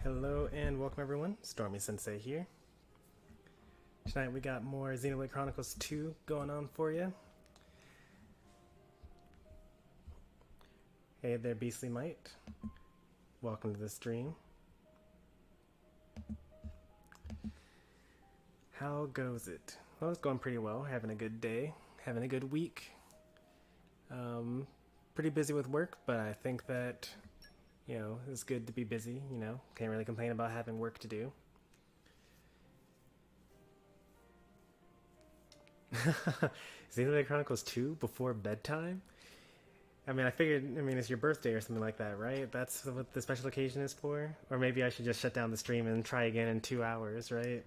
Hello and welcome everyone, Stormy Sensei here. Tonight we got more Xenoblade Chronicles 2 going on for you. Hey there Beastly Mite, welcome to the stream. How goes it? Well, it's going pretty well, having a good day, having a good week. Pretty busy with work, but I think that it's good to be busy, can't really complain about having work to do. Xenoblade Chronicles 2 before bedtime? I mean, I figured, it's your birthday or something like that, right? That's what the special occasion is for? Or maybe I should just shut down the stream and try again in 2 hours, right?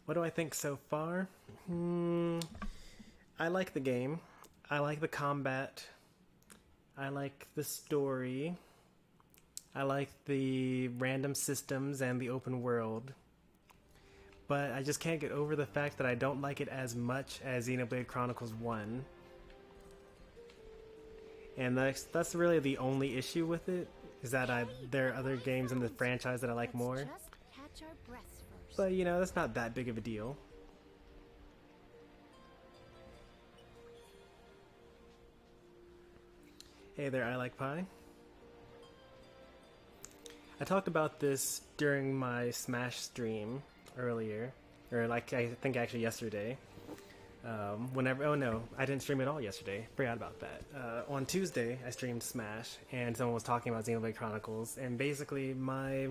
What do I think so far? I like the game. I like the combat. I like the story. I like the random systems and the open world. But I just can't get over the fact that I don't like it as much as Xenoblade Chronicles 1. And that's really the only issue with it, is that there are other games in the franchise that I like more. But, that's not that big of a deal. Hey there, I Like Pie. I talked about this during my Smash stream earlier, or I think actually yesterday. Oh no, I didn't stream at all yesterday. Forgot about that. On Tuesday, I streamed Smash, and someone was talking about Xenoblade Chronicles, and basically my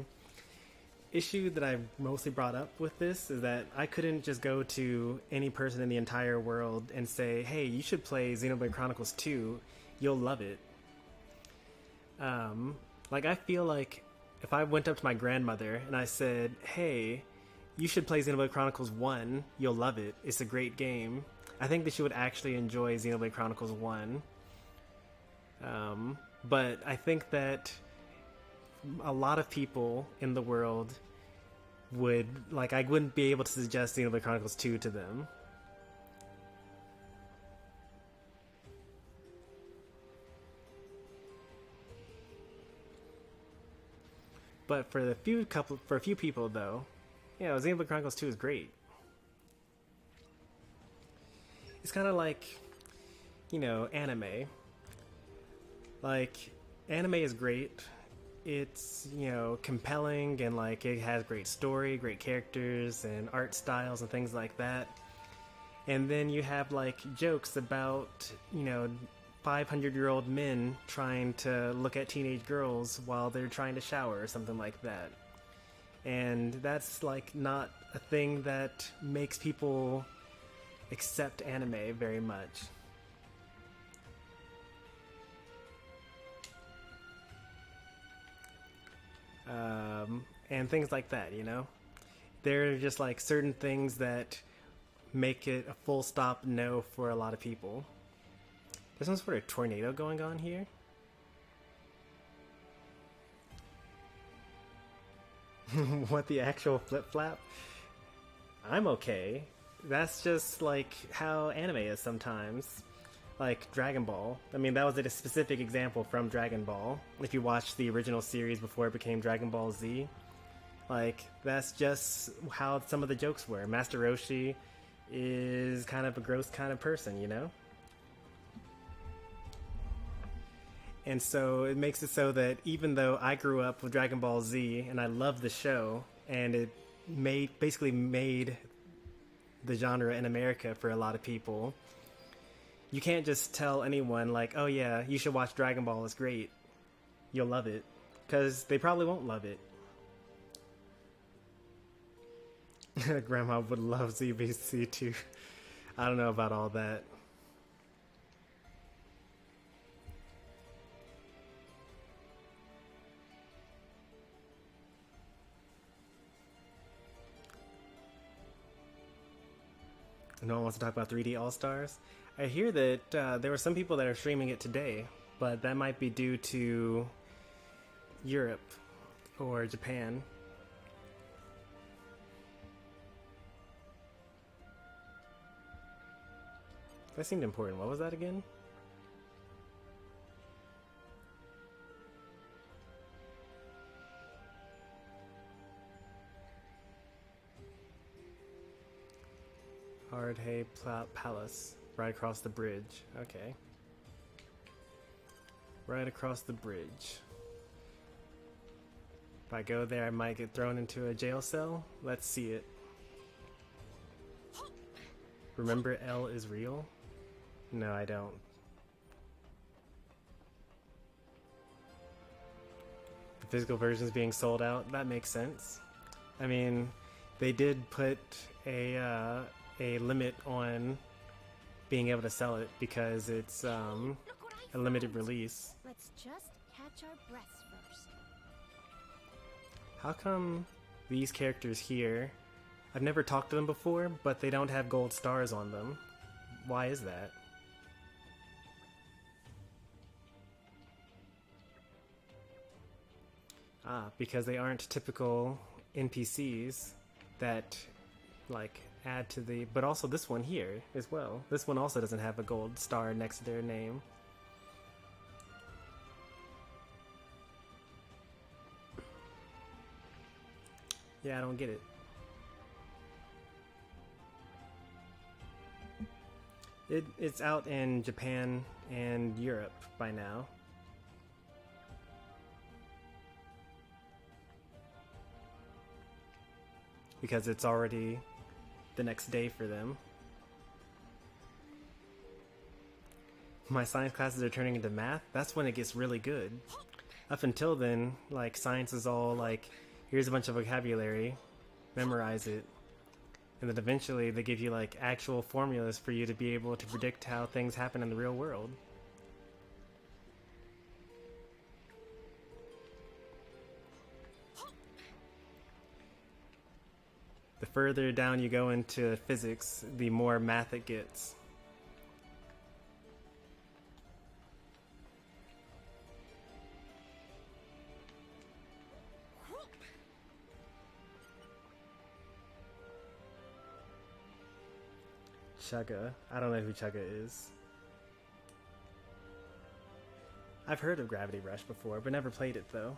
issue that I mostly brought up with this is that I couldn't just go to any person in the entire world and say, hey, you should play Xenoblade Chronicles 2, you'll love it. I feel like if I went up to my grandmother and I said, hey, you should play Xenoblade Chronicles 1, you'll love it, it's a great game, I think that she would actually enjoy Xenoblade Chronicles 1. But I think that a lot of people in the world would, I wouldn't be able to suggest Xenoblade Chronicles 2 to them. But for a few people though, Xenoblade Chronicles 2 is great. It's kind of like, anime. Anime is great. It's, compelling and it has great story, great characters and art styles and things like that. And then you have jokes about, 500-year-old men trying to look at teenage girls while they're trying to shower or something like that. And that's not a thing that makes people accept anime very much. And things like that, There are just certain things that make it a full stop no for a lot of people. There's some sort of tornado going on here. What, the actual flip-flap? I'm okay. That's just how anime is sometimes. Dragon Ball. That was a specific example from Dragon Ball. If you watched the original series before it became Dragon Ball Z, that's just how some of the jokes were. Master Roshi is kind of a gross kind of person, And so it makes it so that even though I grew up with Dragon Ball Z and I love the show, and it basically made the genre in America for a lot of people, you can't just tell anyone oh yeah, you should watch Dragon Ball, it's great, you'll love it, because they probably won't love it. Grandma would love ZBC too. I don't know about all that. No one wants to talk about 3D All-Stars. I hear that there were some people that are streaming it today, but that might be due to Europe or Japan. That seemed important. What was that again? Hardhay Palace. Right across the bridge. Okay. Right across the bridge. If I go there, I might get thrown into a jail cell. Let's see it. Remember L is real? No, I don't. The physical version's being sold out. That makes sense. I mean, they did put a limit on being able to sell it because it's a limited release. Let's just catch our breaths first. How come these characters here, I've never talked to them before, but they don't have gold stars on them? Why is that? Ah, because they aren't typical NPCs that like add to the, but also this one here as well. This one also doesn't have a gold star next to their name. Yeah, I don't get it. It's out in Japan and Europe by now. Because it's already the next day for them. My science classes are turning into math. That's when it gets really good. Up until then, like, science is all like, here's a bunch of vocabulary, memorize it. And then eventually they give you like actual formulas for you to be able to predict how things happen in the real world. The further down you go into physics, the more math it gets. Chugga. I don't know who Chugga is. I've heard of Gravity Rush before, but never played it though.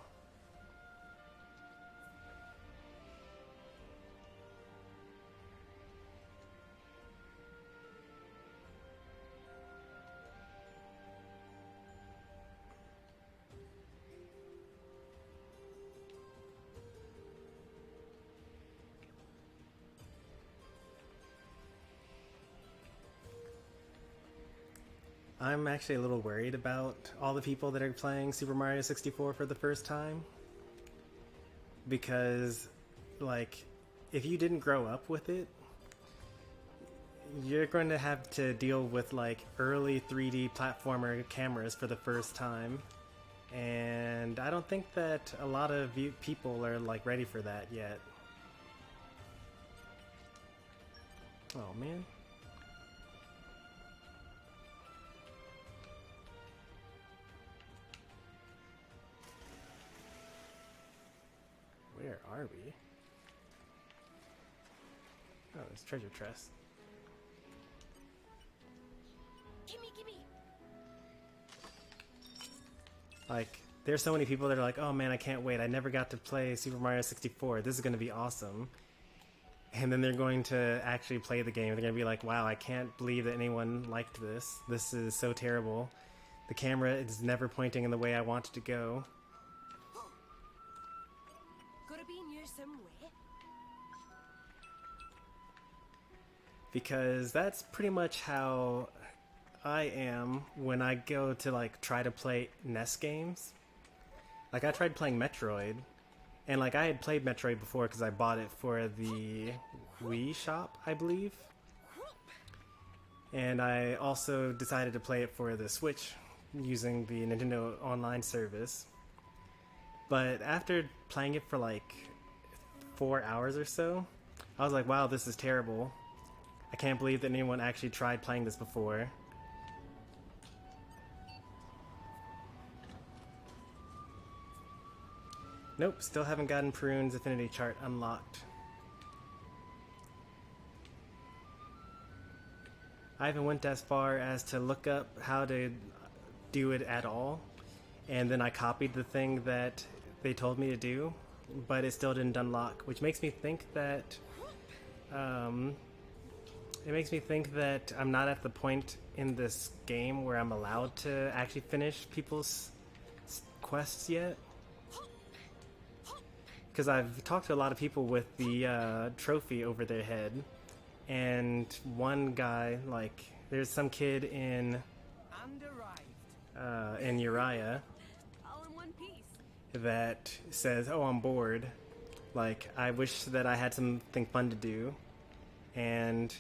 I'm actually a little worried about all the people that are playing Super Mario 64 for the first time. Because, like, if you didn't grow up with it, you're going to have to deal with, like, early 3D platformer cameras for the first time. And I don't think that a lot of people are, like, ready for that yet. Oh, man. Where are we? Oh, there's treasure chest. Gimme. Like, there's so many people that are like, oh man, I can't wait. I never got to play Super Mario 64. This is going to be awesome. And then they're going to actually play the game. They're going to be like, wow, I can't believe that anyone liked this. This is so terrible. The camera is never pointing in the way I want it to go. Because that's pretty much how I am when I go to like try to play NES games. Like I tried playing Metroid, and like I had played Metroid before because I bought it for the Wii shop, I believe. And I also decided to play it for the Switch using the Nintendo Online service. But after playing it for like 4 hours or so, I was like, wow, this is terrible. I can't believe that anyone actually tried playing this before. Nope, still haven't gotten Prune's Affinity Chart unlocked. I even went as far as to look up how to do it at all, and then I copied the thing that they told me to do, but it still didn't unlock, which makes me think that It makes me think that I'm not at the point in this game where I'm allowed to actually finish people's quests yet. Because I've talked to a lot of people with the trophy over their head, and one guy, like, there's some kid in Uriah All in one piece. that says, "Oh, I'm bored. Like, I wish that I had something fun to do." And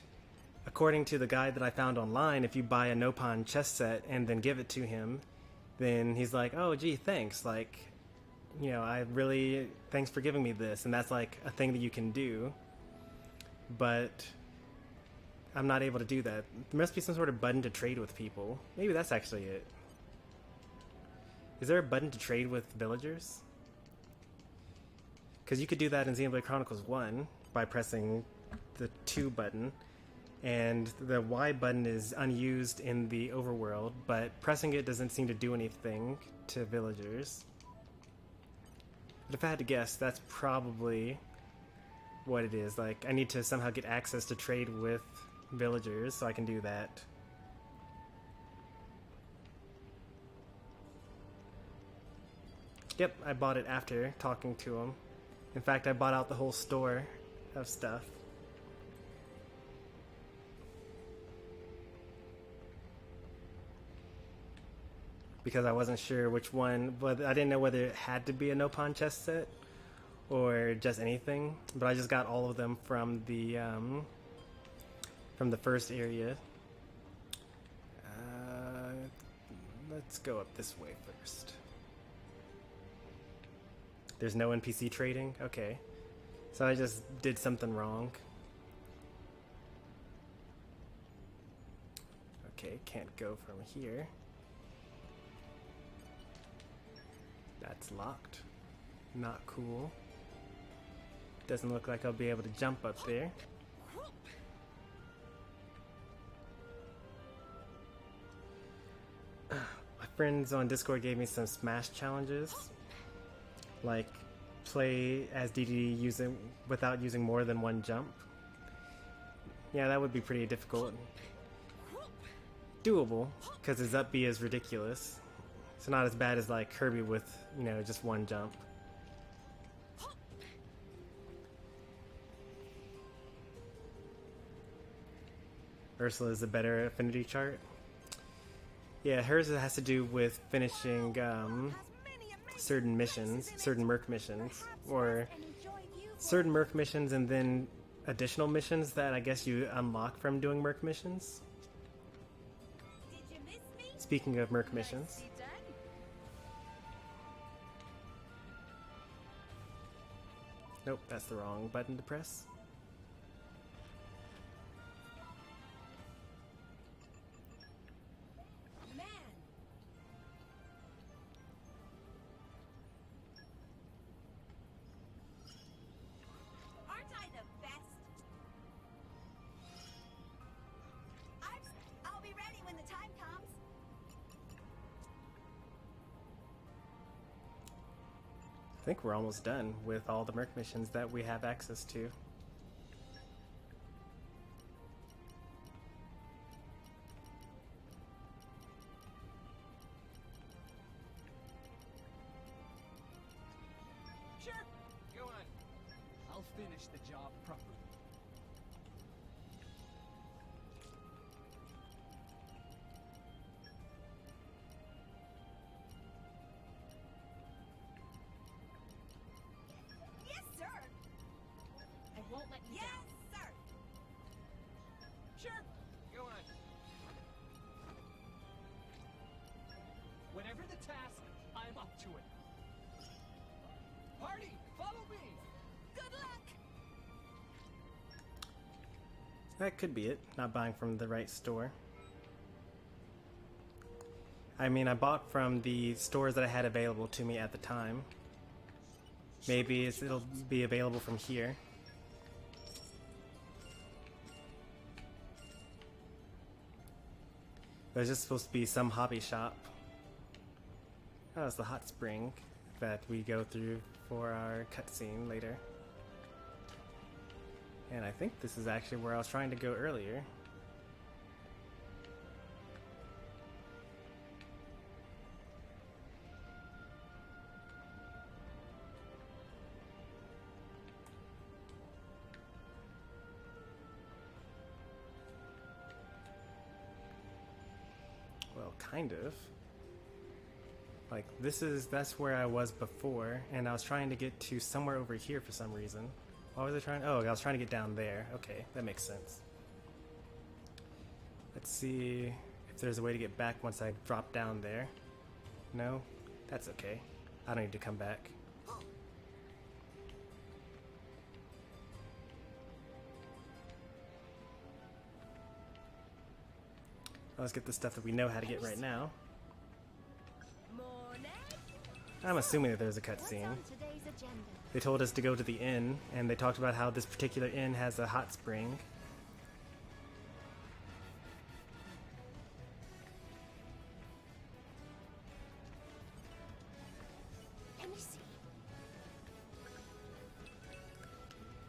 according to the guide that I found online, if you buy a Nopon chess set and then give it to him, then he's like, "Oh, gee, thanks. Like, you know, thanks for giving me this." And that's like a thing that you can do. But I'm not able to do that. There must be some sort of button to trade with people. Maybe that's actually it. Is there a button to trade with villagers? Because you could do that in Xenoblade Chronicles 1 by pressing the 2 button, and the Y button is unused in the overworld, but pressing it doesn't seem to do anything to villagers. But if I had to guess, that's probably what it is. Like, I need to somehow get access to trade with villagers so I can do that. Yep, I bought it after talking to him. In fact, I bought out the whole store of stuff. Because I wasn't sure which one, but I didn't know whether it had to be a Nopon chess set or just anything. But I just got all of them from the first area. Let's go up this way first. There's no NPC trading? Okay. So I just did something wrong. Okay, can't go from here. That's locked. Not cool. Doesn't look like I'll be able to jump up there. My friends on Discord gave me some Smash challenges. Like, play as DD without using more than one jump. Yeah, that would be pretty difficult. Doable, because his up B is ridiculous. So not as bad as like Kirby with, you know, just one jump. Ursula's a better affinity chart. Yeah, hers has to do with finishing certain missions, certain Merc missions, or certain Merc missions and then additional missions that I guess you unlock from doing Merc missions. Speaking of Merc missions. Nope, that's the wrong button to press. I think we're almost done with all the Merc missions that we have access to. Sure, go on. I'll finish the job properly. Won't let you down. Sir. Sure, go on. Whatever the task, I'm up to it. Party, follow me. Good luck. That could be it, not buying from the right store. I mean, I bought from the stores that I had available to me at the time. Maybe it'll be available from here. There's just supposed to be some hobby shop. Oh, it's the hot spring that we go through for our cutscene later. And I think this is actually where I was trying to go earlier. Well, kind of. Like, that's where I was before, and I was trying to get to somewhere over here for some reason. What was I trying? Oh, I was trying to get down there. Okay, that makes sense. Let's see if there's a way to get back once I drop down there. No? That's okay. I don't need to come back. Let's get the stuff that we know how to get right now. I'm assuming that there's a cutscene. They told us to go to the inn, and they talked about how this particular inn has a hot spring.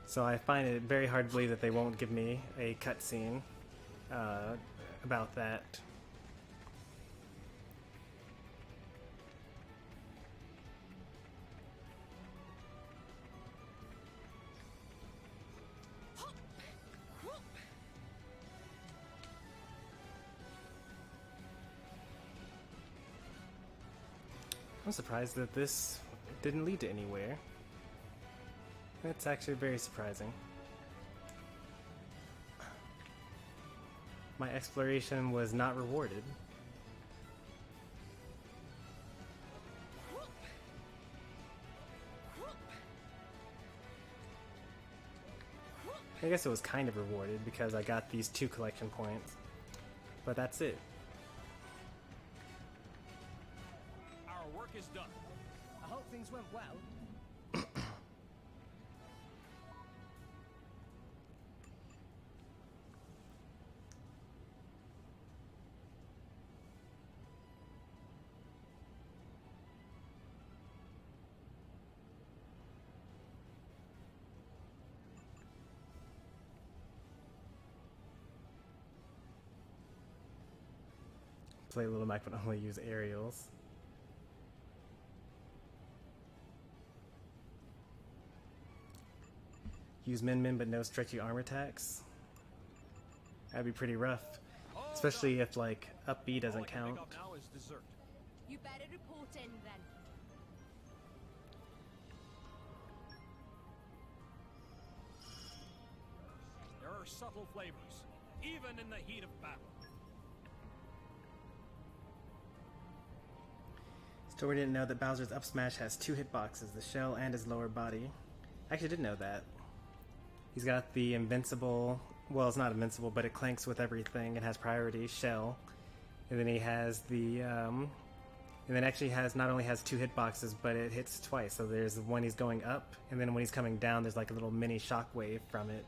So I find it very hard to believe that they won't give me a cutscene about that. I'm surprised that this didn't lead to anywhere. That's actually very surprising. My exploration was not rewarded. I guess it was kind of rewarded because I got these 2 collection points, but that's it. Is done. I hope things went well. Play Little Mac but only use aerials. Use min but no stretchy armor attacks. That'd be pretty rough, especially if like up B doesn't count. Now is dessert. You better report in then. There are subtle flavors, even in the heat of battle. Stormy didn't know that Bowser's up smash has 2 hitboxes, the shell and his lower body. I actually did know that. He's got the invincible, well, it's not invincible, but it clanks with everything. It has priority, shell. And then he has the, and then actually has, not only has 2 hitboxes, but it hits twice. So there's when he's going up, and then when he's coming down, there's like a little mini shockwave from it.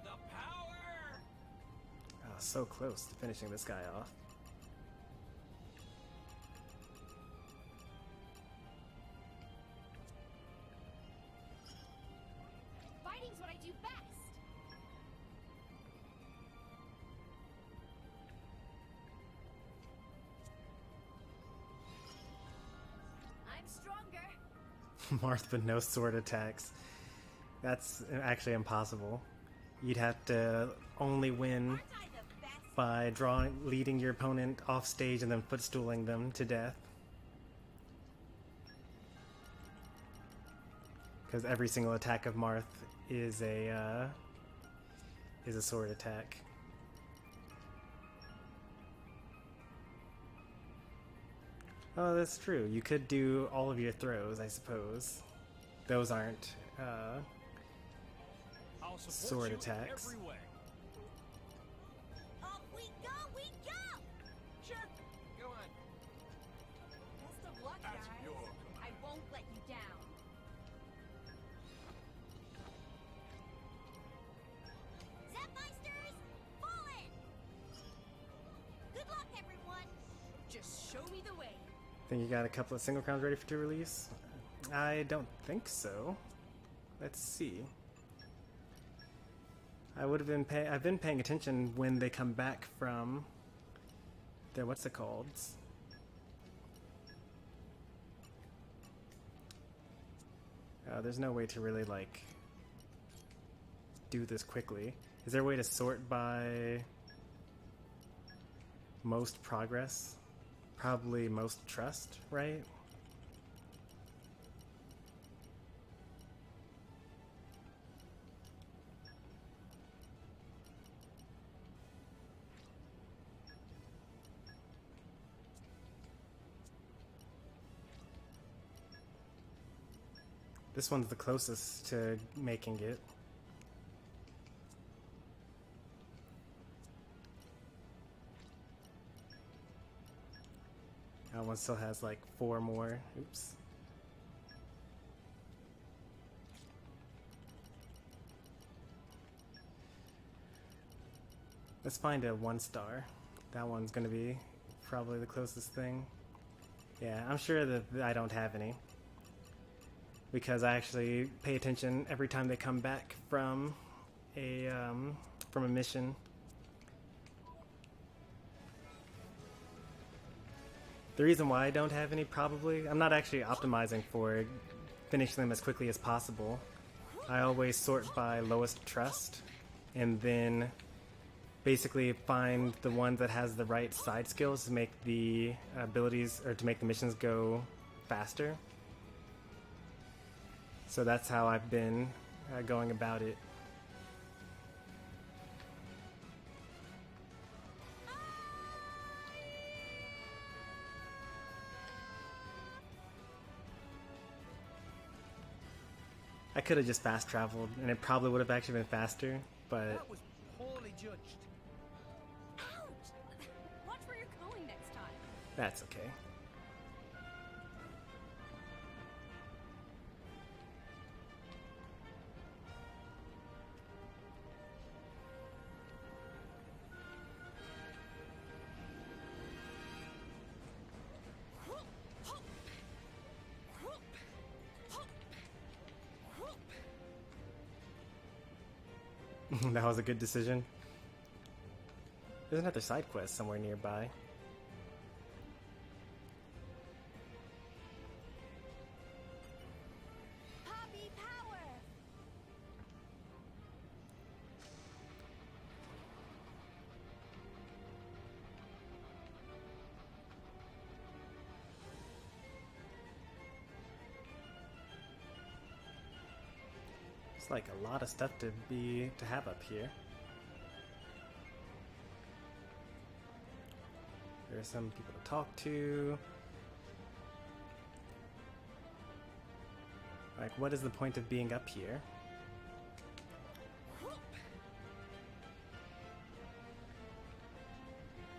The power! Oh, so close to finishing this guy off. Fighting's what I do best. I'm stronger. Marth with no sword attacks. That's actually impossible. You'd have to only win Aren't I the best? by leading your opponent off stage and then footstooling them to death. Because every single attack of Marth is a sword attack. Oh, that's true. You could do all of your throws, I suppose. Those aren't I'll support sword you attacks. every way. Off we go, we go! Sure, go on. Best of luck, That's guys. your I won't let you down. Zapmeisters, fall in! Good luck, everyone! Show me the way. Think you got a couple of single crowns ready to release? I don't think so. Let's see. I've been paying attention when they come back from their, what's it called? There's no way to really like do this quickly. Is there a way to sort by most progress? Probably most trust, right? This one's the closest to making it. That one still has like 4 more. Oops. Let's find a 1-star. That one's gonna be probably the closest thing. Yeah, I'm sure that I don't have any, because I actually pay attention every time they come back from a mission. The reason why I don't have any, probably, I'm not actually optimizing for finishing them as quickly as possible. I always sort by lowest trust, and then basically find the one that has the right side skills to make the abilities, or to make the missions go faster. So that's how I've been going about it. I could have just fast traveled, and it probably would have actually been faster, but That was poorly judged. Ouch! Watch where you're going next time. that's okay. That was a good decision. There's another side quest somewhere nearby. Poppy power! It's like a lot of stuff to have up here. There are some people to talk to. Like, what is the point of being up here?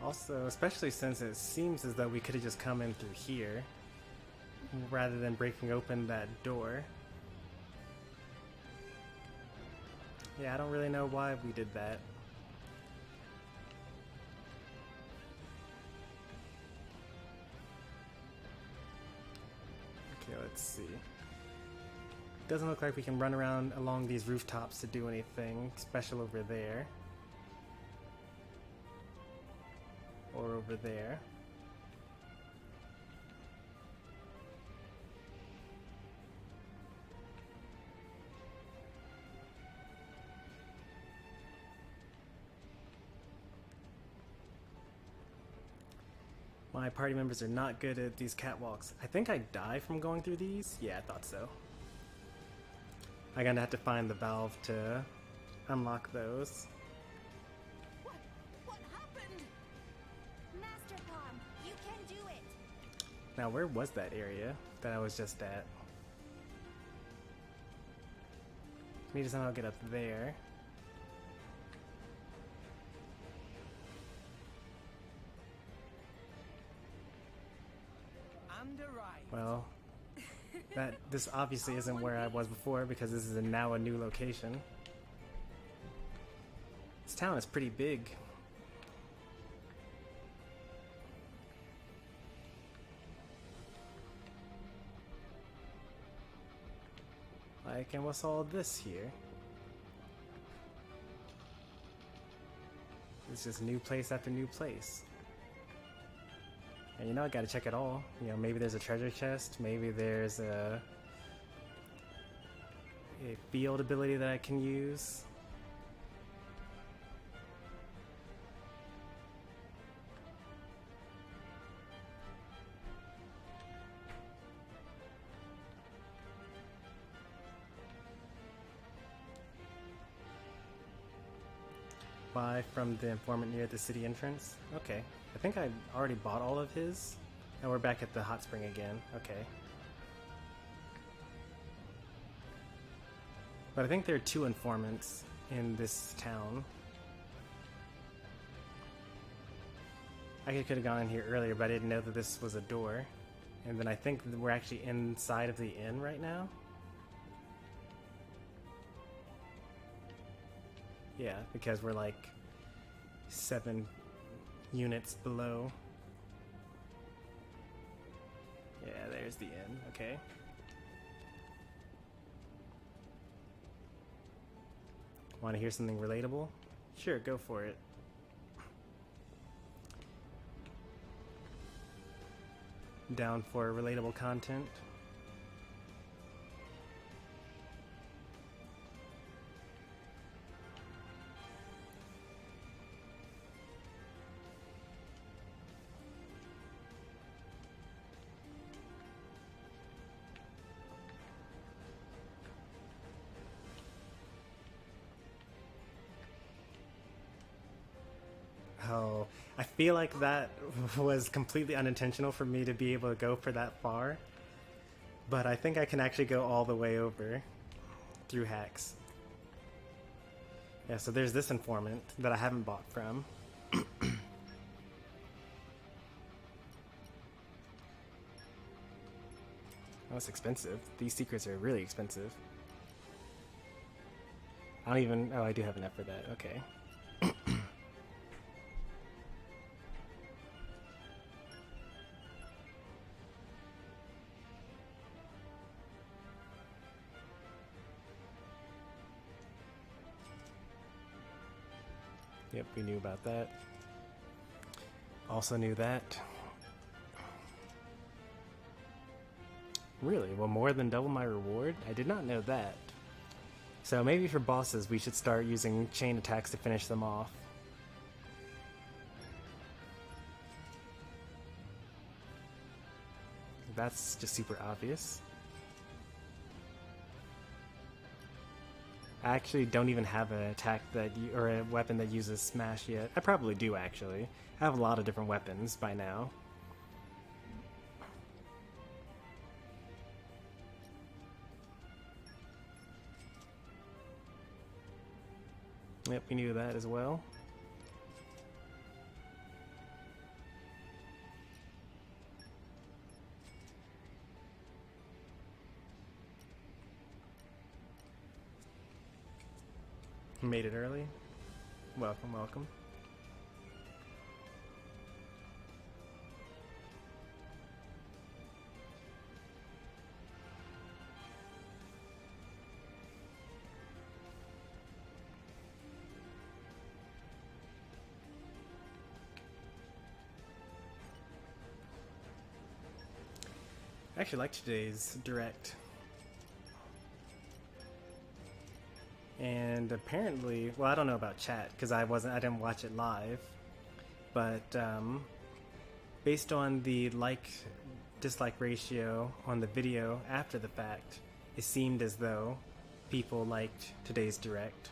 Also, especially since it seems as though we could have just come in through here rather than breaking open that door. Yeah, I don't really know why we did that. Okay, let's see. Doesn't look like we can run around along these rooftops to do anything special over there. Or over there. My party members are not good at these catwalks. I think I die from going through these? Yeah, I thought so. I'm gonna have to find the valve to unlock those. What happened? Master Palm, you can do it. Now, where was that area that I was just at? Need to somehow get up there. And arrived. Well, this obviously isn't where I was before, because this is now a new location. This town is pretty big. like, and what's all this here? It's just new place after new place. And you know, I gotta check it all. You know, maybe there's a treasure chest, maybe there's a field ability that I can use. Buy from the informant near the city entrance. Okay. I think I already bought all of his. And we're back at the hot spring again. Okay. But I think there are 2 informants in this town. I could have gone in here earlier, but I didn't know that this was a door. And then I think that we're actually inside of the inn right now. Yeah, because we're like 7 units below. Yeah, there's the inn. Okay. Want to hear something relatable? Sure, go for it. Down for relatable content. Oh, I feel like that was completely unintentional for me to be able to go for that far. But I think I can actually go all the way over through hacks. Yeah, so there's this informant that I haven't bought from. Oh, it's expensive. These secrets are really expensive. I don't even... Oh, I do have enough for that. Okay. Yep, we knew about that. Also knew that. Really? Well, more than double my reward? I did not know that. So maybe for bosses, we should start using chain attacks to finish them off. That's just super obvious. I actually don't even have an attack that or a weapon that uses smash yet. I probably do, actually. I have a lot of different weapons by now. Yep, we knew that as well. Made it early. Welcome, welcome. I actually liked today's direct. And apparently, well, I don't know about chat because I didn't watch it live, but based on the like-dislike ratio on the video after the fact, it seemed as though people liked today's direct.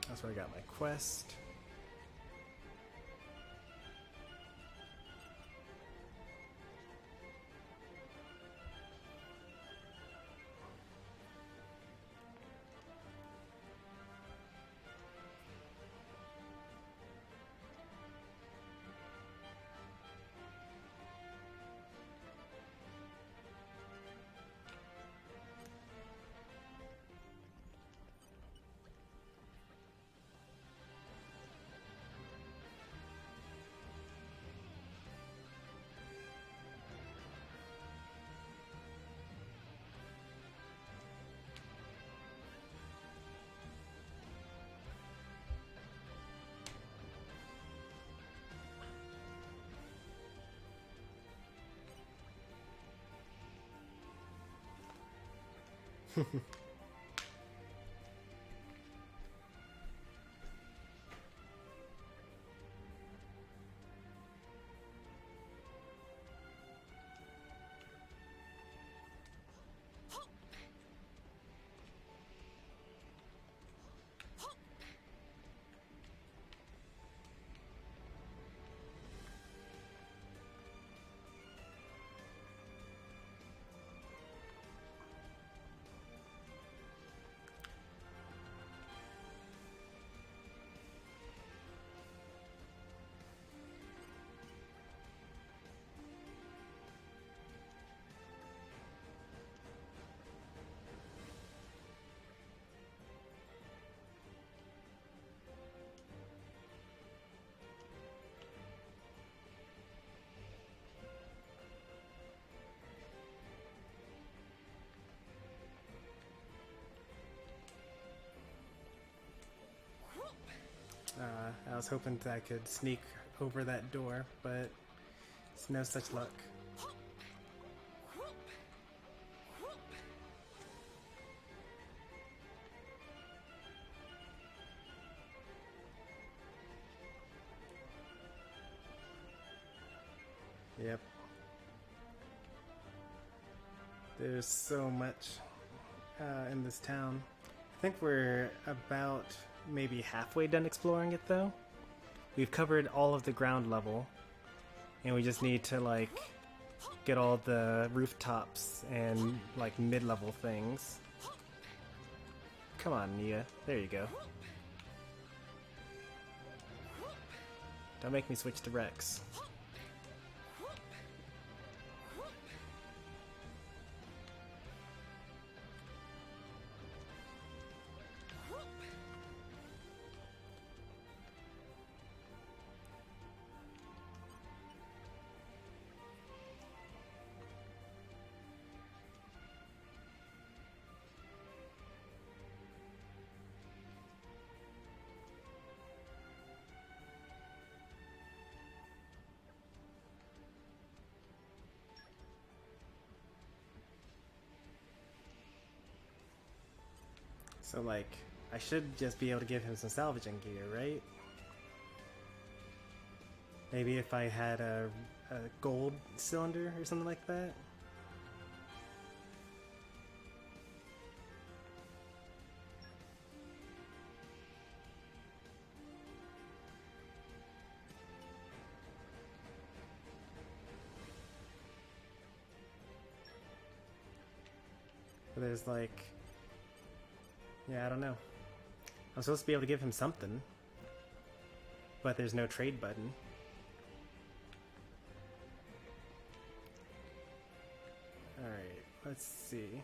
That's where I got my quest. I was hoping that I could sneak over that door, but it's no such luck. Yep. There's so much in this town. I think we're about maybe halfway done exploring it though. We've covered all of the ground level, and we just need to like get all the rooftops and like mid-level things. Come on, Nia. There you go. Don't make me switch to Rex. So, like, I should just be able to give him some salvaging gear, right? Maybe if I had a gold cylinder or something like that? But there's like... yeah, I don't know. I'm supposed to be able to give him something, but there's no trade button. Alright, let's see.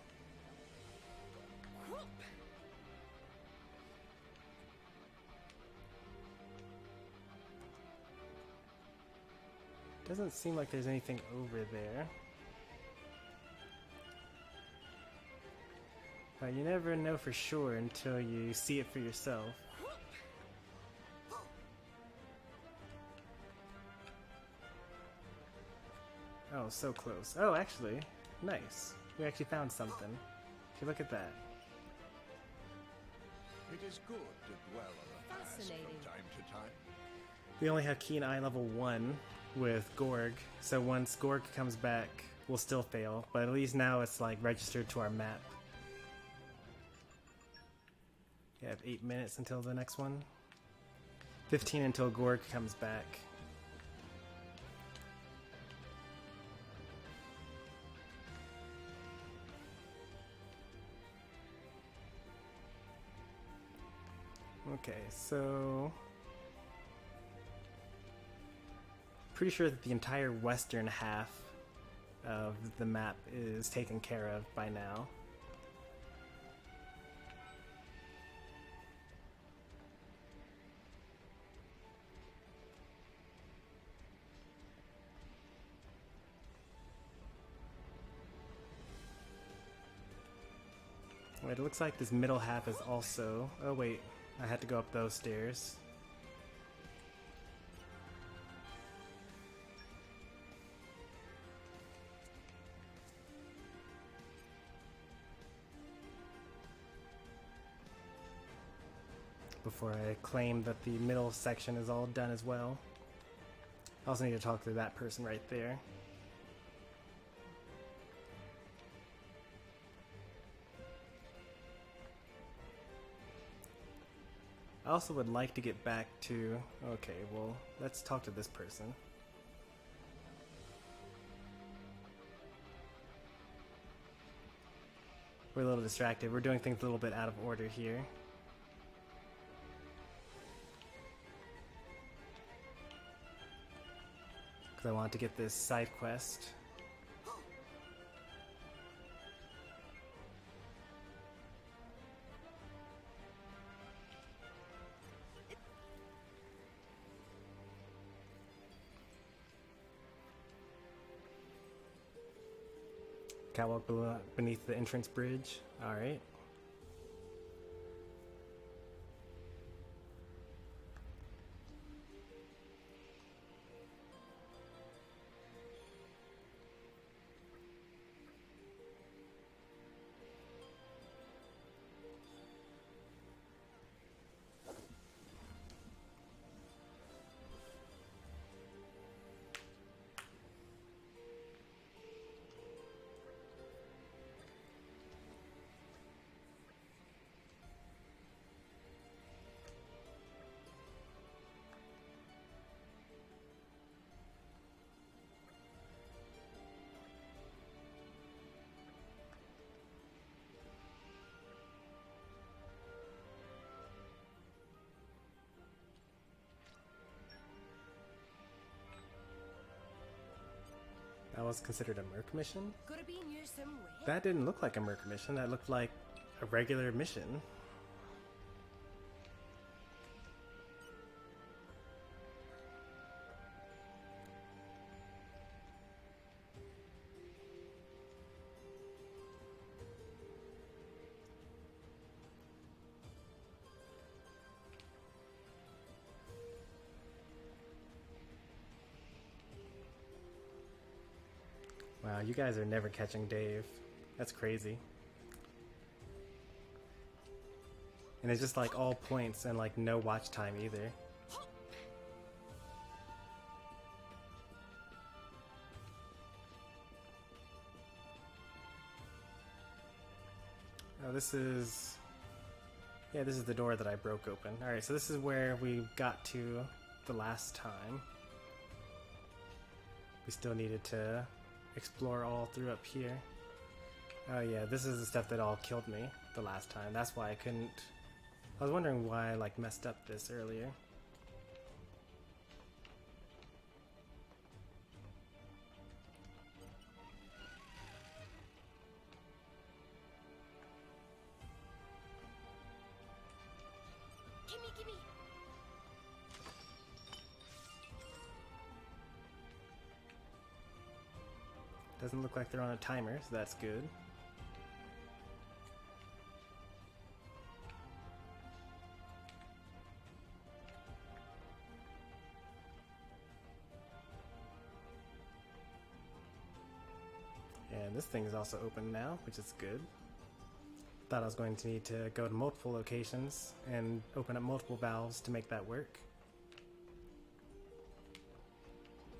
Doesn't seem like there's anything over there. But you never know for sure until you see it for yourself. Oh, so close. Oh, actually, nice. We actually found something. Okay, look at that. It is good to dwell on the past from time to time. We only have keen eye level 1 with Gorg, so once Gorg comes back, we'll still fail, but at least now it's like registered to our map. You have 8 minutes until the next one. 15 until Gorg comes back. Okay, so... pretty sure that the entire western half of the map is taken care of by now. Wait, it looks like this middle half is also... oh wait, I had to go up those stairs. before I claim that the middle section is all done as well. I also need to talk to that person right there. I also would like to get back to... Okay, well, let's talk to this person. We're a little distracted. We're doing things a little bit out of order here. Because I want to get this side quest. Catwalk beneath the entrance bridge. Alright. That was considered a merc mission? Gotta be near somewhere. That didn't look like a merc mission. That looked like a regular mission. Wow, you guys are never catching Dave. That's crazy. And it's just like all points and like no watch time either. Oh, this is... Yeah, this is the door that I broke open. Alright, so this is where we got to the last time. We still needed to explore all through up here. Oh yeah, this is the stuff that all killed me the last time. That's why I couldn't... I was wondering why I like messed up this earlier. Gimme. Doesn't look like they're on a timer, so that's good. And this thing is also open now, which is good. Thought I was going to need to go to multiple locations and open up multiple valves to make that work.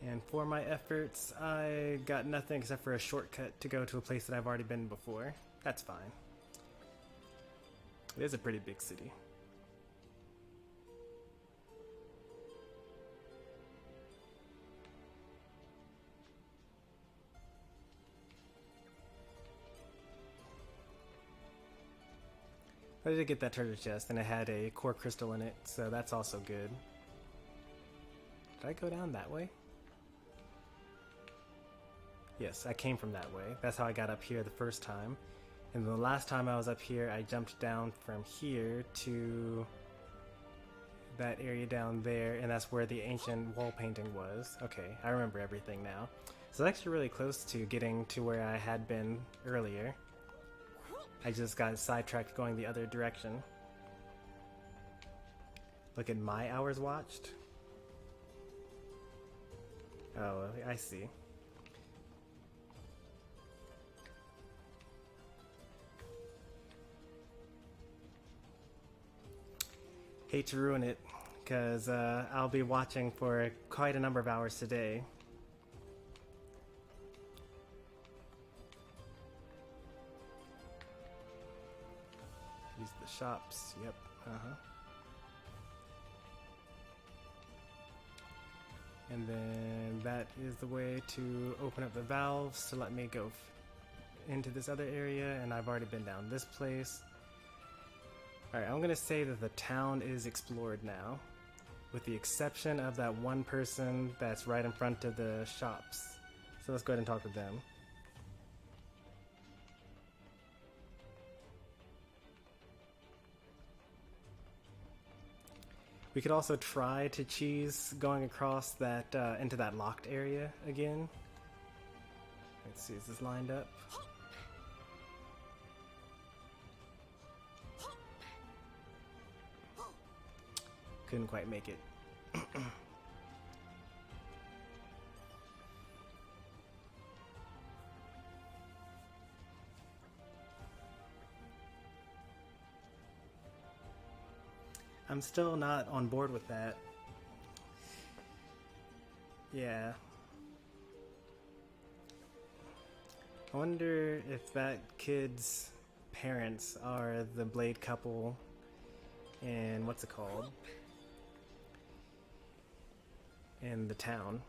And for my efforts, I got nothing except for a shortcut to go to a place that I've already been before. That's fine. It is a pretty big city. I did get that treasure chest, and it had a core crystal in it, so that's also good. Did I go down that way? Yes, I came from that way. That's how I got up here the first time. And the last time I was up here, I jumped down from here to that area down there, and that's where the ancient wall painting was. Okay, I remember everything now. So it's actually really close to getting to where I had been earlier. I just got sidetracked going the other direction. Look at my hours watched. Oh, I see. Hate to ruin it, because I'll be watching for quite a number of hours today. Use the shops, yep, And then that is the way to open up the valves to let me go into this other area, and I've already been down this place. Alright, I'm gonna say that the town is explored now, with the exception of that one person that's right in front of the shops. So let's go ahead and talk to them. We could also try to cheese going across that into that locked area again. Let's see, is this lined up? Couldn't quite make it. I'm still not on board with that. Yeah. I wonder if that kid's parents are the Blade couple in, what's it called? In the town.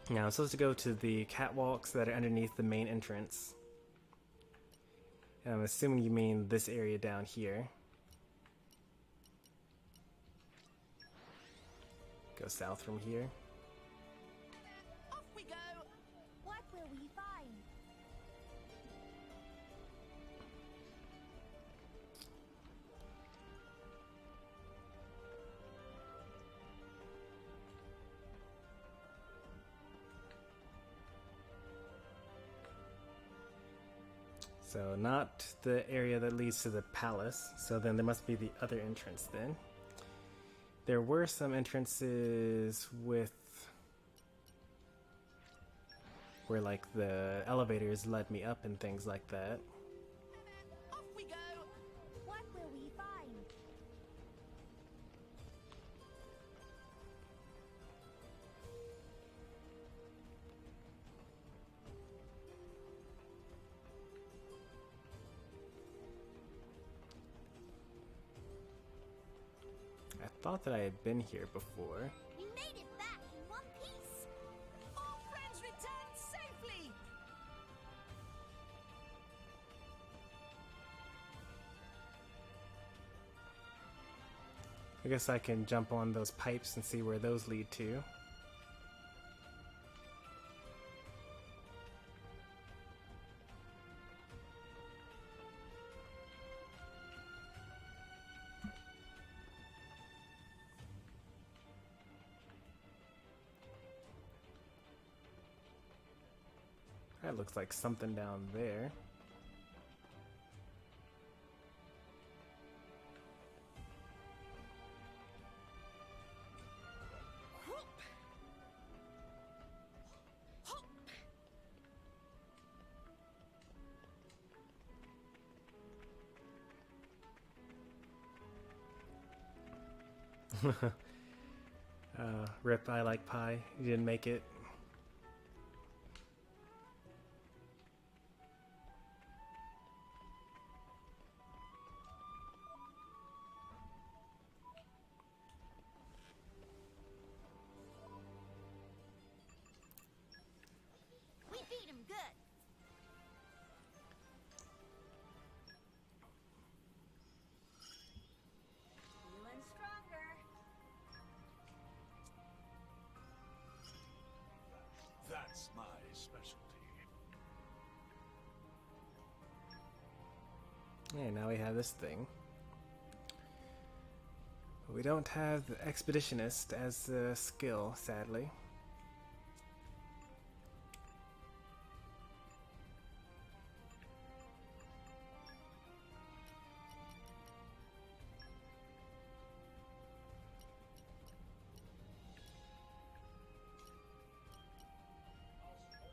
Now I'm supposed to go to the catwalks that are underneath the main entrance. And I'm assuming you mean this area down here. Go south from here. Off we go. What will we find? So not the area that leads to the palace. So then there must be the other entrance then. There were some entrances with where like the elevators led me up and things like that. Off we go. What will we find? I thought that I had been here before. We made it back in one piece. All friends returned safely. I guess I can jump on those pipes and see where those lead to. That looks like something down there. Rip, I like pie. You didn't make it. We beat him good. Feeling stronger. That's my specialty. Yeah, now we have this thing. But we don't have the expeditionist as a skill, sadly.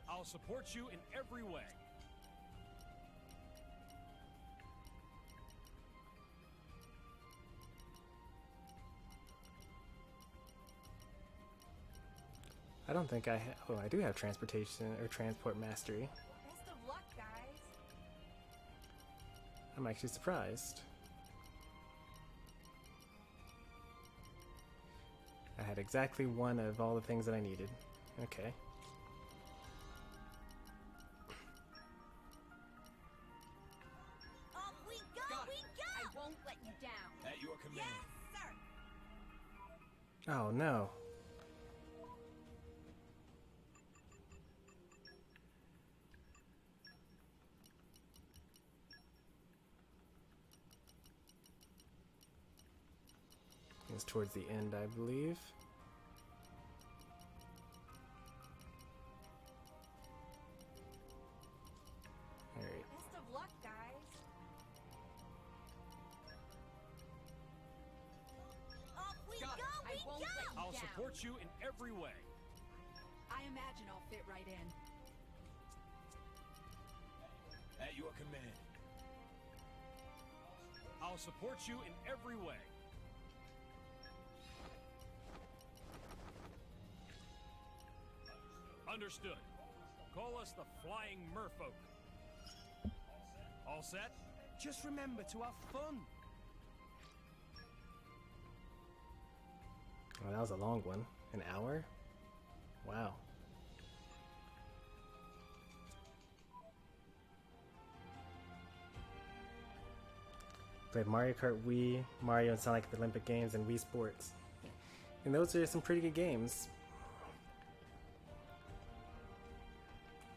I'll support you in every way. I don't think I have. Oh, I do have transportation or transport mastery. Best of luck, guys. I'm actually surprised. I had exactly one of all the things that I needed. Okay. Off we go, Got it. we go! I won't let you down. At your command. Yes, sir! Oh no. It's towards the end, I believe. Alright. Best of luck, guys. Off we Got go, it. I we won't go! let you I'll down. support you in every way. I imagine I'll fit right in. At your command. I'll support you in every way. Understood. Call us the Flying Merfolk. All set? Just remember to have fun. Oh, that was a long one. An hour? Wow. Played Mario Kart Wii, Mario and Sonic at the Olympic Games, and Wii Sports. And those are some pretty good games.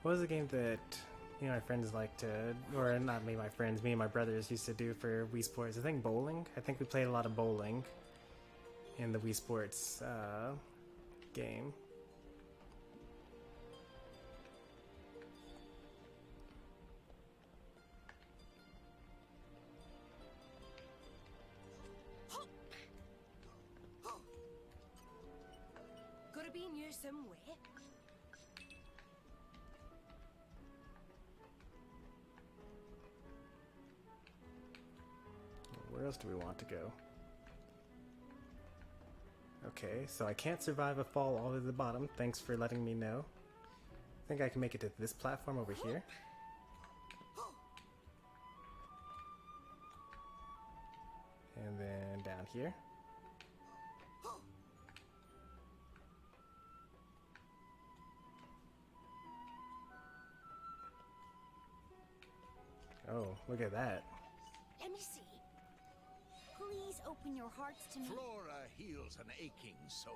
What was the game that my friends like to, or not me, my friends, me and my brothers used to do for Wii Sports? I think bowling. I think we played a lot of bowling in the Wii Sports game. Gotta be near somewhere. Where else do we want to go? Okay, so I can't survive a fall all the way to the bottom. Thanks for letting me know. I think I can make it to this platform over here. And then down here. Oh, look at that. Let me see. Please open your hearts to me. Flora heals an aching soul.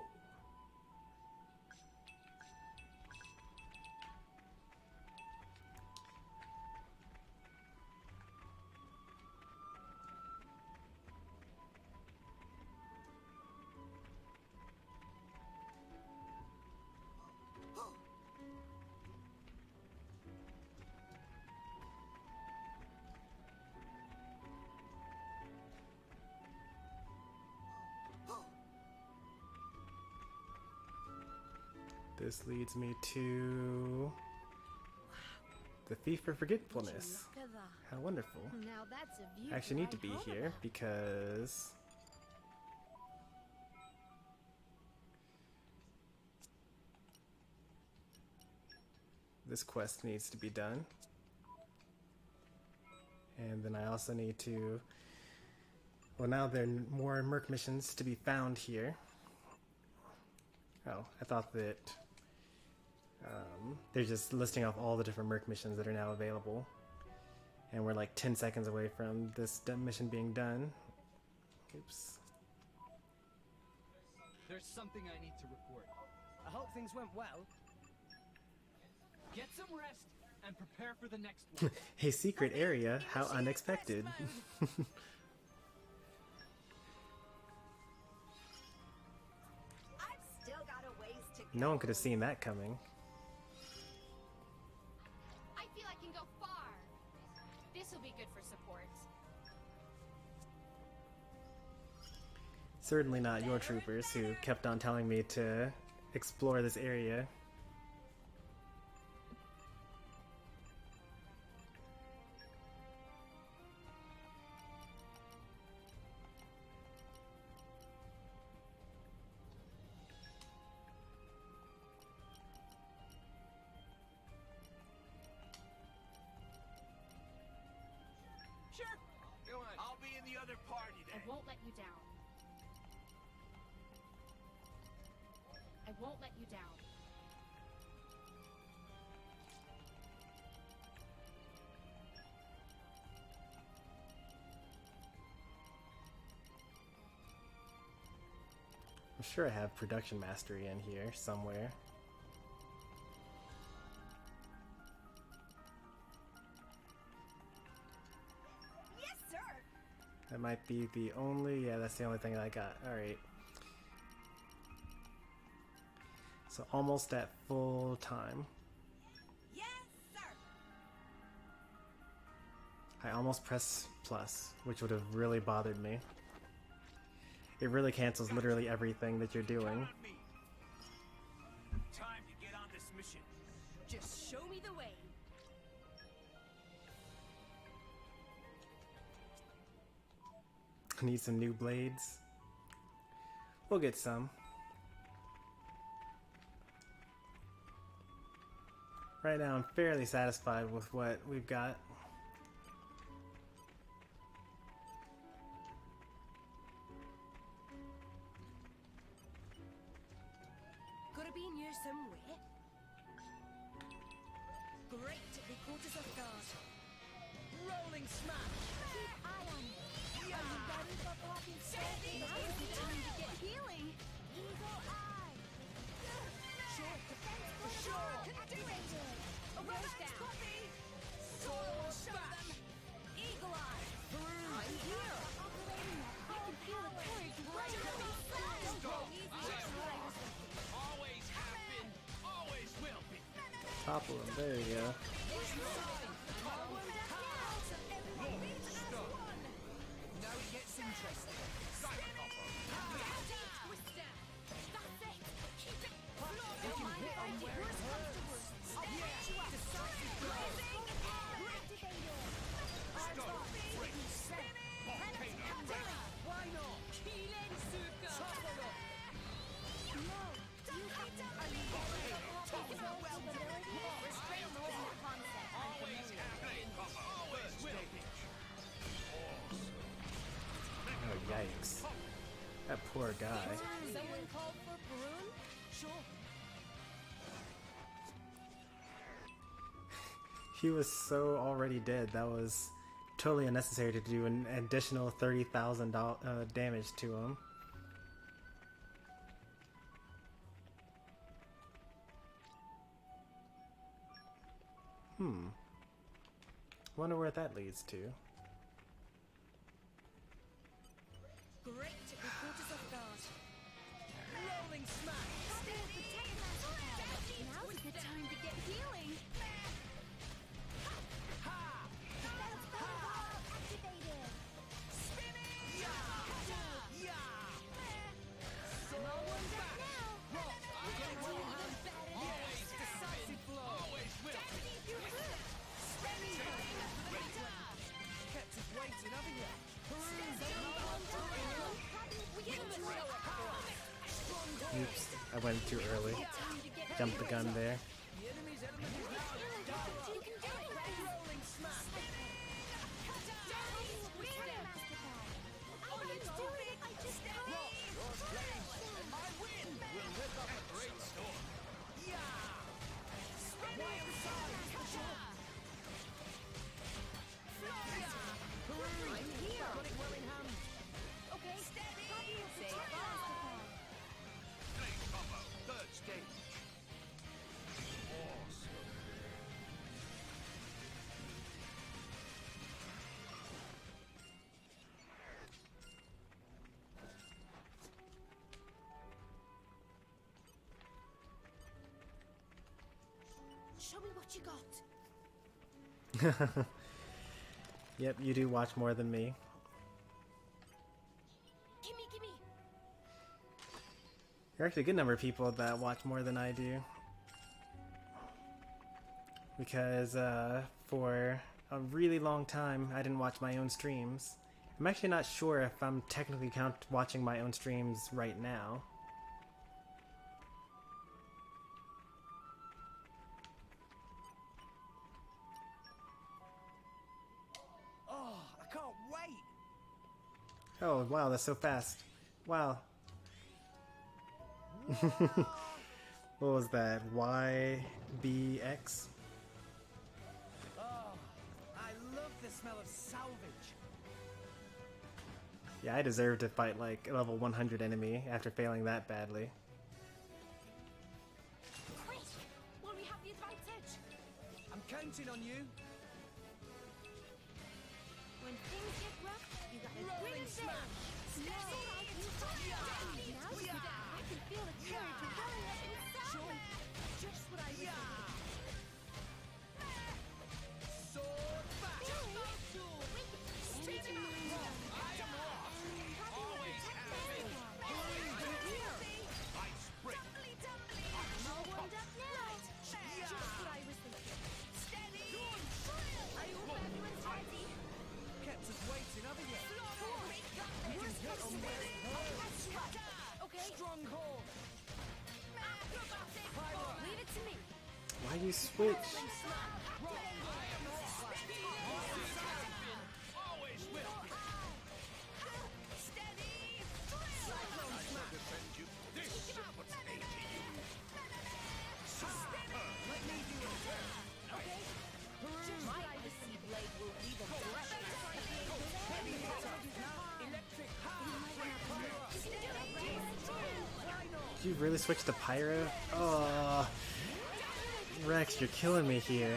This leads me to the Thief for Forgetfulness. Look at that. How wonderful. Now that's a view. I actually need to right be home here about. because this quest needs to be done. And then I also need to, well, now there are more Merc missions to be found here. Oh, I thought that they're just listing off all the different Merc missions that are now available. And we're like 10 seconds away from this mission being done. Oops. There's something I need to report. I hope things went well. Get some rest and prepare for the next one. A secret area? How unexpected. I've still got a ways to go. No one could have seen that coming. I feel I can go far. This will be good for support. Certainly not your troopers who kept on telling me to explore this area. another party I then. won't let you down. I won't let you down. I'm sure I have production mastery in here somewhere. Yes, sir. That might be the only, yeah, that's the only thing I got. Alright. So almost at full time. Yes, sir. I almost pressed plus, which would have really bothered me. It really cancels literally everything that you're doing. Count on me. Time to get on this mission. Just show me the way. Need some new blades. We'll get some. Right now I'm fairly satisfied with what we've got. Gotta be in here somewhere. Great, the quarters of guard. Rolling smash! Keep eye on me. Are you ready for popping steady? Now's the time to get healing. Eagle eye. Sure, defense Sure. activated. Awake down. Sword Show them. Eagle eye. I'm here. Operating at I can feel the courage rising. Always have been, always will be. Topple him, there you go. Now it gets interesting. It can hit on where it hurts. Why not? Topple up. Oh, yikes. That poor guy. Someone called for Perun? Sure. He was so already dead. That was totally unnecessary to do an additional 30,000 damage to him. Wonder where that leads to. Great, the quarters of guard. Rolling smash! Now's the time to get healing. Defense protocol activated. Yeah! No one's up now. Rock! Get well hand! Yes! Decisive blow! Always will be. Kept us waiting, haven't you? Oops, I went too early. Jumped the gun there. The enemy's element is rolling smash! I win! We'll rip up a great storm! Yeah! Wild side! I'm here! Got it well in hand! Okay, steady. Save us. Blade combo, third stage. Awesome. Show me what you got. Yep, you do watch more than me. Gimme. You're actually a good number of people that watch more than I do. Because for a really long time, I didn't watch my own streams. I'm actually not sure if I'm technically watching my own streams right now. Oh, I can't wait! Oh, wow, that's so fast. Wow. What was that? YBX? Oh, I love the smell of salvage. Yeah, I deserve to fight like a level 100 enemy after failing that badly. Quick! Will we have the advantage? I'm counting on you. When things get rough, you gotta Rolling bring it smash. down. Now is the time. I can feel the courage welling up inside. Just what I was thinking. Sword back. Straight to my all warmed up now. Just what I was thinking. Steady. I hope everyone's ready. Kept us waiting, haven't you? Worst case scenario, I'll catch you up. Okay? Stronghold. Leave it to me. Why do you switch? Always will. Steady. Cyclone smash. Defend you. This puts 80 you. Let me do it. Okay? My Icy blade will leave a blemish. Heavy hitter. Electric You really switched to Pyra? Oh, Rex, you're killing me here.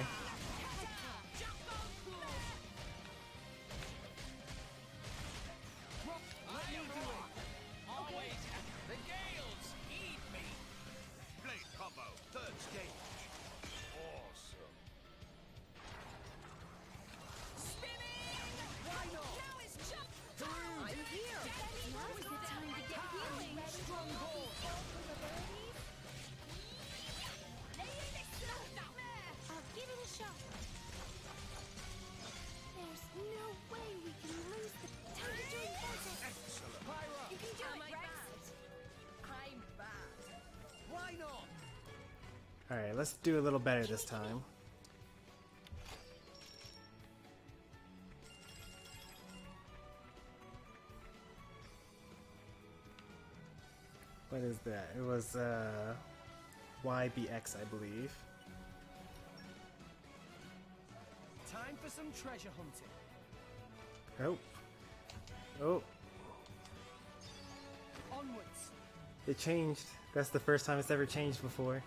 Let me do it. Always. The gales eat me. Blade combo. Third stage. Awesome. Why not? I'm here. Now is the time to get healing. Stronghold. I'll give it a shot. There's no way we can lose the time to join forces. Excellent. Pyra. You can do it, Rex. I'm bad. Why not? Alright, let's do a little better this time. What is that? It was YBX, I believe. Time for some treasure hunting. Oh. Oh, Onwards. it changed. That's the first time it's ever changed before.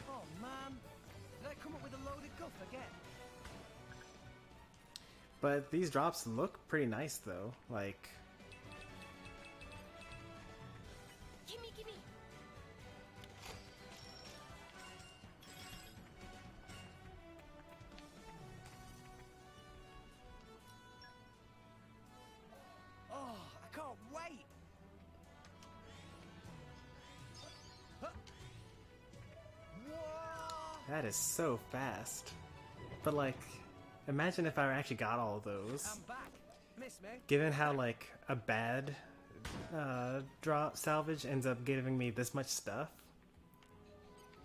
Oh man. Did I come up with a load of guff again? But these drops look pretty nice though. Like, Gimme, gimme. Oh, I can't wait. Huh. Whoa. that is so fast. But like, imagine if I actually got all of those. I'm back. Miss me? Given how like a bad drop salvage ends up giving me this much stuff.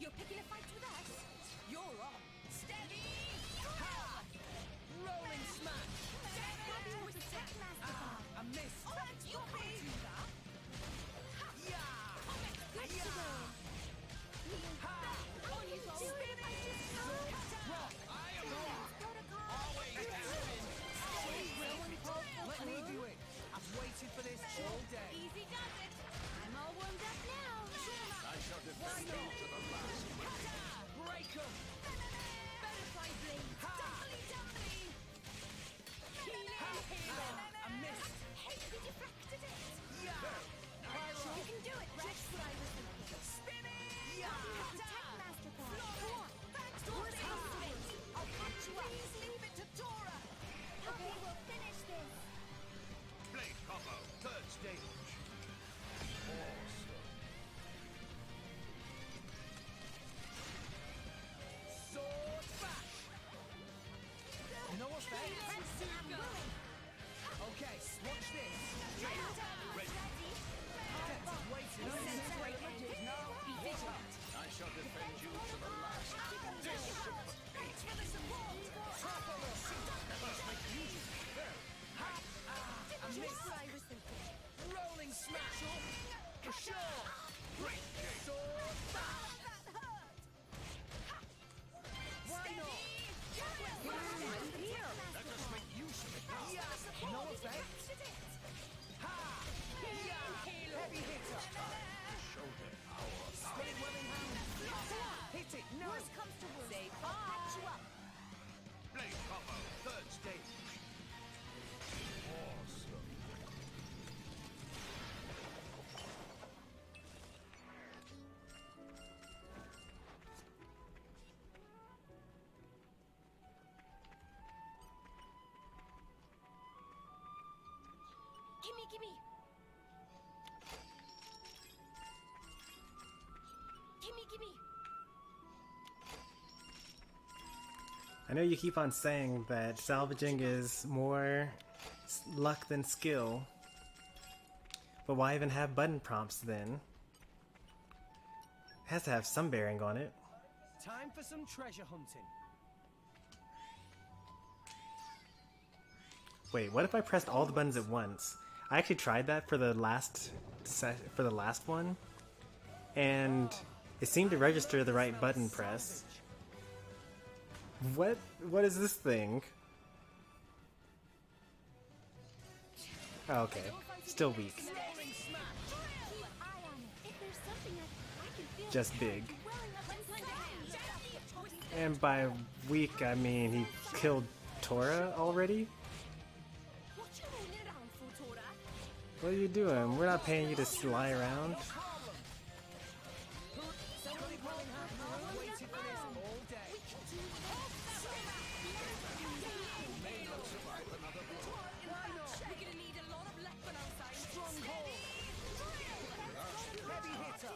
You're picking a fight with us? You're on. Steady. Ha! Rolling smash. I missed. Yeah. Good to go. Let me do it. I've waited for this all day. Easy does it. I'm all warmed up now. I shall defend you to the last. Break 'em. Butterfly blade. Dumply, dumply. I missed. Hey, you deflected it. Yeah. Pyra. You can do it, Rex. Just what I was thinking. Spinning. Protect Master Claw. Come on. Worst case scenario, I'll catch you up. Please leave it to Dora. Okay, we'll finish this. Blade combo. Third stage. Awesome. Sword bash. You know what's that? I'm willing. Okay, watch this. Ready. Kept us waiting. Be vigilant. I shall defend you to the last. This should put 80 you. Top of us. Must make you. Gimme, gimme. Gimme, gimme. I know you keep on saying that salvaging is more luck than skill, but why even have button prompts then? It has to have some bearing on it. Time for some treasure hunting. Wait, what if I pressed all the buttons at once? I actually tried that for the last one, and it seemed to register the right button press. What is this thing? Oh, okay. Still weak. Keep eye on it. If there's something I can feel Just big. welling up inside. And by weak, I mean he killed Tora already? What you holding around for, Tora? What are you doing? We're not paying you to lie around.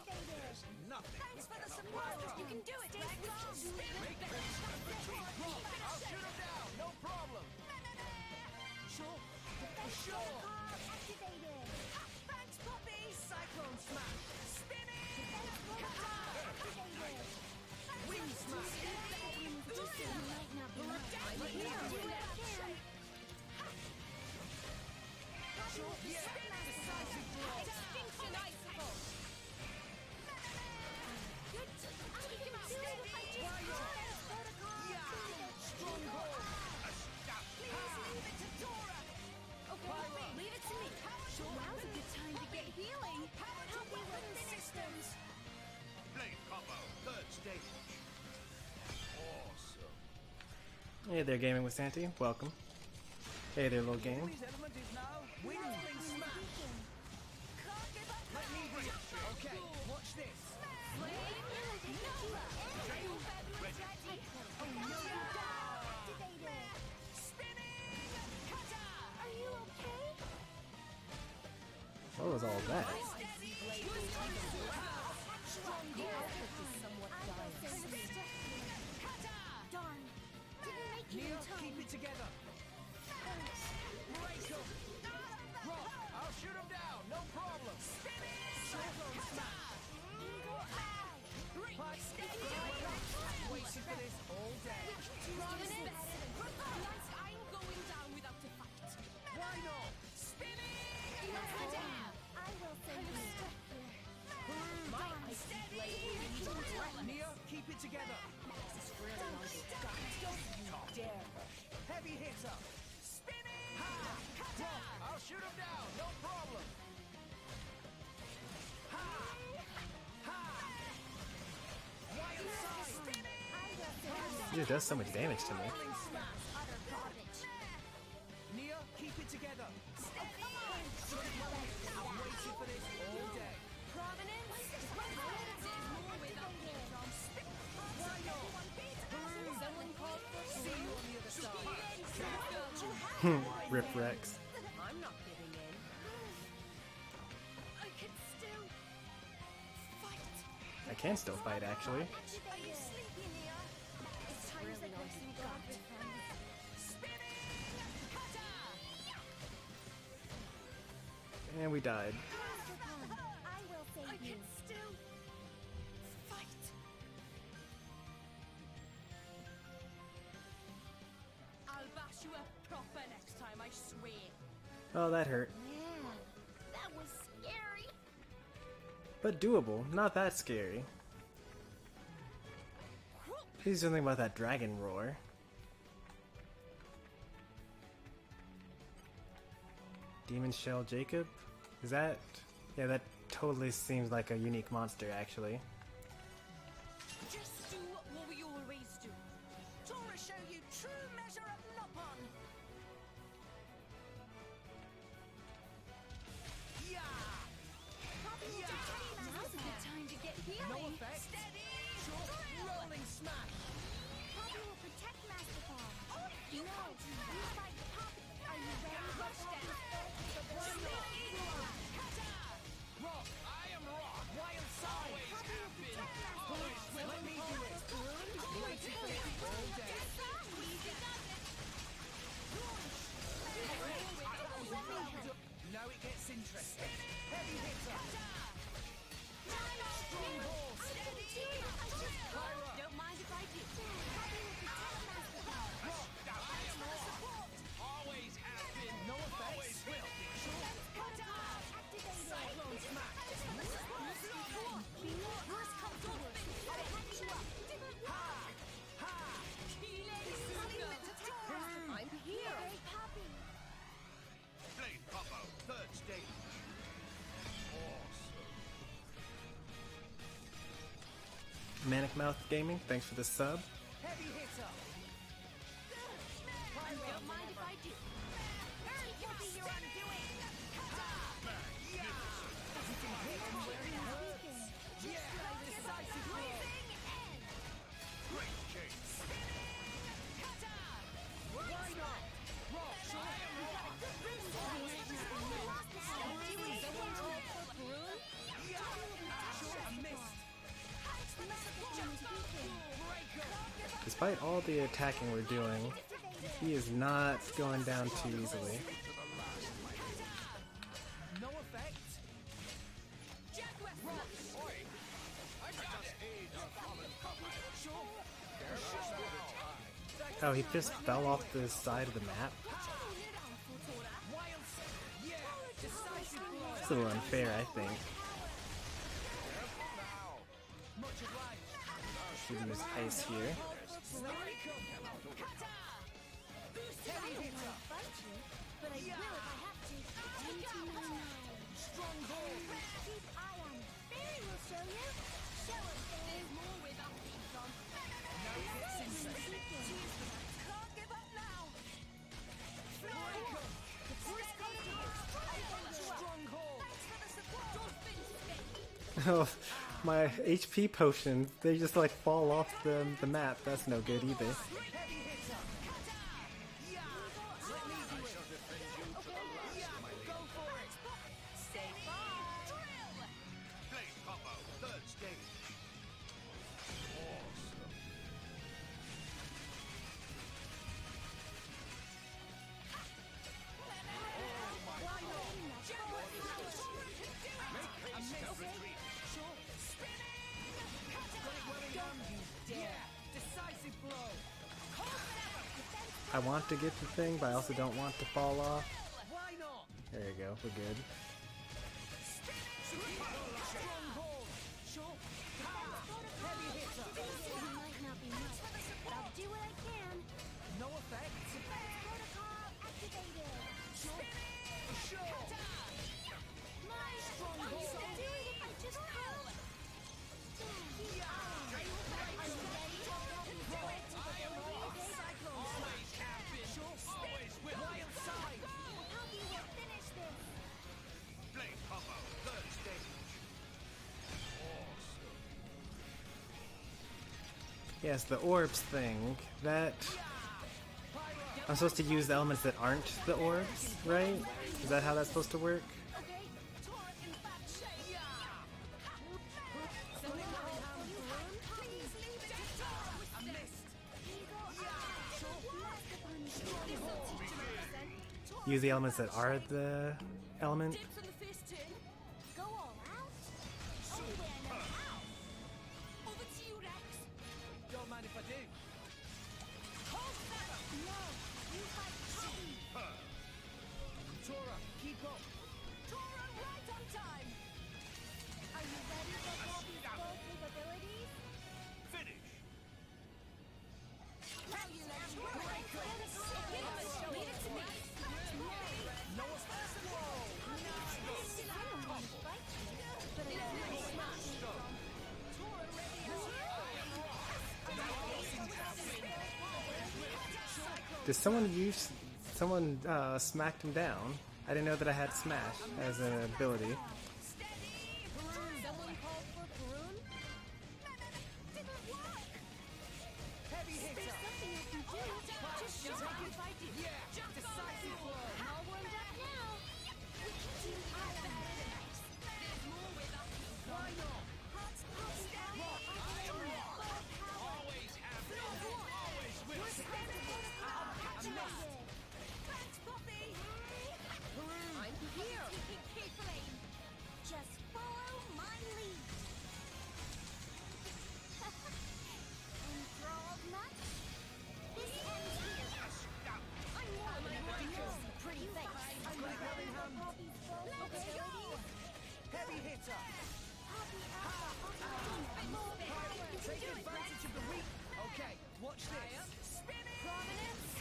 Thanks for the support. You can do it. Stay strong. I'll shoot him down, no problem. Sure. Sure. Activated. Thanks, Poppy. Cyclone smash. Spinning. Activated. Wing smash. Might not be much. Let me Yeah, do do it. what I can. Decisive blow. Extinction icicle. Leave it to me. Now's a good time to get healing. Help me with the systems. Blade combo, third stage. Awesome. Hey there, Gaming with Santi. Welcome. Hey there, little game. His element is now wing smash. Let me bring it. Okay, watch this. Are you okay? What was all that? Darn. Didn't make you Neo, in time. keep it together. Break him. Rock, I'll shoot him down, no problem. Cyclone smash. Eagle eye. Pipe, waiting for this all day. Prominence. I'm going down without a fight. Why not? Spinning. I will save you. Neo, keep it together. Heavy hitter. Spinning. Rock, I'll shoot him down, no problem. Wild side. It just does so much damage to me. Neo, keep it together. I'm waiting for this all day. Someone called for See you on the other side. Rip Rex. I'm not giving in. I can still fight. I can still fight, actually. Are you sleepy, Nia? It's times like this you got to And we died. I will save you. Still fight. I'll bash you up proper next time, I swear. Oh, that hurt. Man, that was scary. But doable. Not that scary. Please do something about that dragon roar. Demon Shell Jacob? Is that... Yeah, that totally seems like a unique monster, actually. Just do what we always do. Tora show you true measure of Nopon. Yeah. Now's a good time to get No healing. effect. Steady. Rolling smash. Poppy will protect Master Ball. You fight Poppy. Are you ready? Manic Mouth Gaming, thanks for the sub. Heavy hitter. Don't mind if I do. It will be your undoing. Decisive blow. Great case. Why not? Rock. Despite all the attacking we're doing, he is not going down too easily. No effect. Oh, he just fell off the side of the map? It's a little unfair, I think. Should use ice here. But I will if I have to. Strong hold. Keep eye on it. Barry will show you. Show us, Barry. There's more with us, Tom. Can't give up now. Strong hold. Thanks for the support. Oh, my HP potions, they just like fall off the map. That's no good either. Heavy hitter. Let me do it. Go for it. Stay far. Blade combo. Third stage. Awesome. Decisive blow. I want to get the thing, but I also don't want to fall off. Why not? There you go, we're good. Strong hold. Sure. Heavy hitter. It might not be much, but I'll do what I can. No effect. Protocol activated. Sure. My strong hold. Do it if I just could. Are you ready? Wild side. Help you will finish this. Blade combo. Third stage. Awesome. Yes, the orbs thing, that... I'm supposed to use the elements that aren't the orbs, right? Is that how that's supposed to work? Okay. Torrent in bad shape. Please leave it to Torrent. Amidst. Use the elements that are the element? Dips in the fist tin. Go all out. Oh, when and how. Over to you, Rex. Don't mind if I do. No, you fight Poppy. Tora, keep up. Tora, right on time. Are you ready for Poppy's full capabilities? Finish. How you let Tora leave it to me. No effect. I don't want to fight you, but I really smash you. Tora ready Did someone smacked him down? I didn't know that I had smash as an ability. Someone called for Karun? Didn't work. Heavy There's hitter. something I can do. Just show up if I do. Decisive blow. All warmed up now. We can do There's more with us. Why not? Hot Poppy Always happy. Always with Thanks, Poppy. I'm here. Just follow my lead. Enthralled much? This ends here. I'm more than a pretty face. Are you ready for Poppy's full capabilities? Heavy hitter. Poppy Alpha more power. Take advantage of the weak. Okay, watch this. Prominence.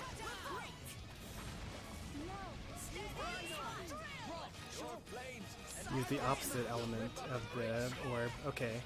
Break. No. Rock. Short flames. Use the opposite element of the orb. Okay.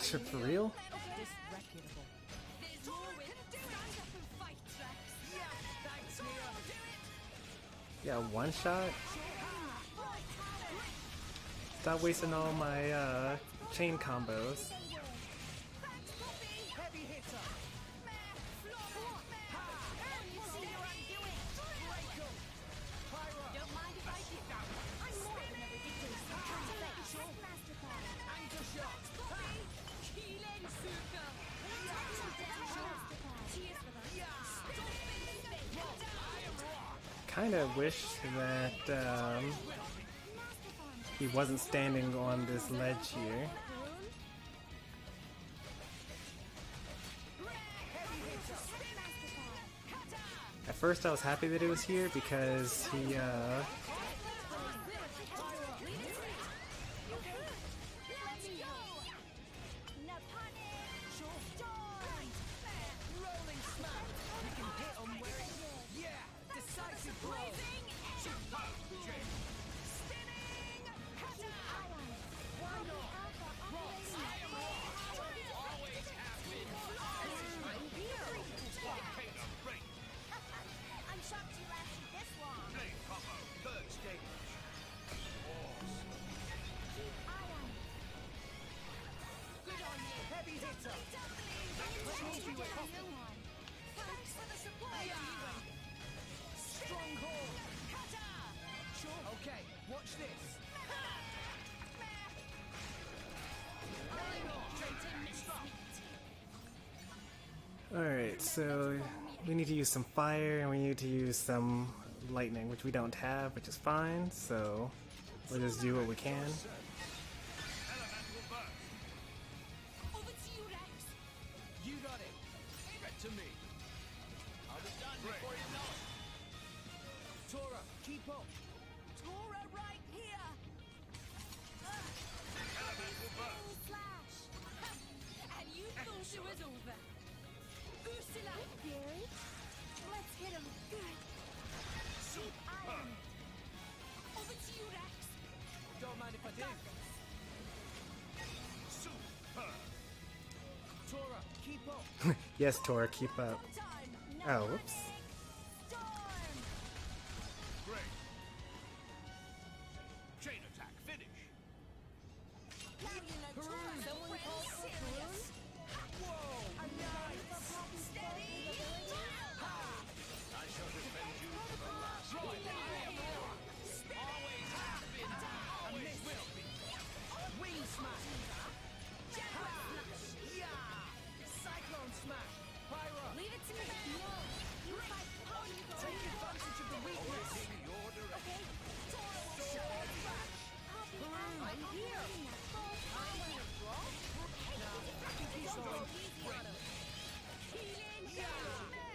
For real? Disreputable. There's more with stand up and fight, Rex. Thanks, Mia. Yeah, one shot? Stop wasting all my chain combos. Heavy hitter. Pyra. Don't mind if I do. I'm more than a ridiculous masterclass. Anchor shot. Healing super. Cheers for that. Kinda wish that he wasn't standing on this ledge here. At first I was happy that it was here because he Rolling smack. We can hit him where it... Yeah. Decisive blow. Superb, Jake. Volcano break. I'm shocked you lasted this long. Blade combo. Third stage. Keep eye on it. Good on you. Heavy hitter. Thanks for the support. Stronghold. Okay, watch this. Alright, so we need to use some fire and we need to use some lightning, which we don't have, which is fine, so we'll just do what we can. Elemental burst. Over to you, Rex. You got it. Get to me. I'll be done before you know it. Tora, keep up. Tora right here. Elemental burst. Flash. And you thought it was over. Ursula. Gary, let's hit him good. Keep eye on it. Over to you, Rex. Don't mind if I do. Superb. Tora, keep up. Yes, Tora, keep up. Time. Oh, whoops. Storm. Great. Chain attack. Finish. Someone call serious. Whoa. Steady. I shall defend you to the last. Always have been. Always will be. Wing smash. Yeah. Cyclone smash. Pyra. Leave it to me. Take advantage of the weakness. Taking your direction. I'm here.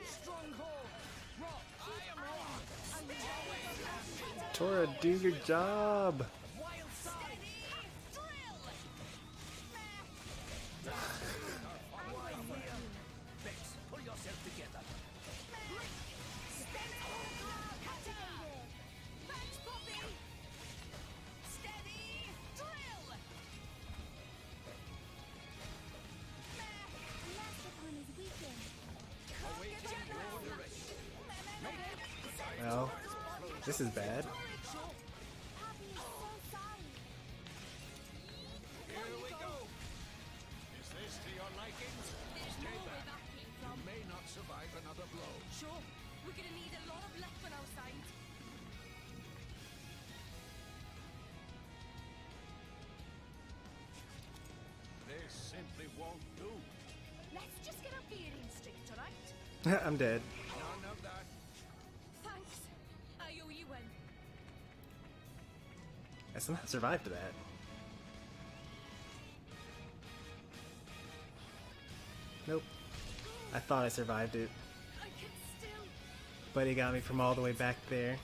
Stronghold. Rock. Tora, do your job! Wild side. Bex, pull yourself together. Thanks, Poppy. Steady. Drill. Mastercon is weakened. Well, this is bad. Poppy is so sorry. Here we go. Is this to your liking? There's no way that came You from. may not survive another blow. Sure. We're gonna need a lot of luck on our side. This simply won't do. Let's just get our bearings straight, alright? I'm dead. None of that. Thanks. I owe you one. I somehow survived that. Nope. I thought I survived it, I can still. but he got me from all the way back there.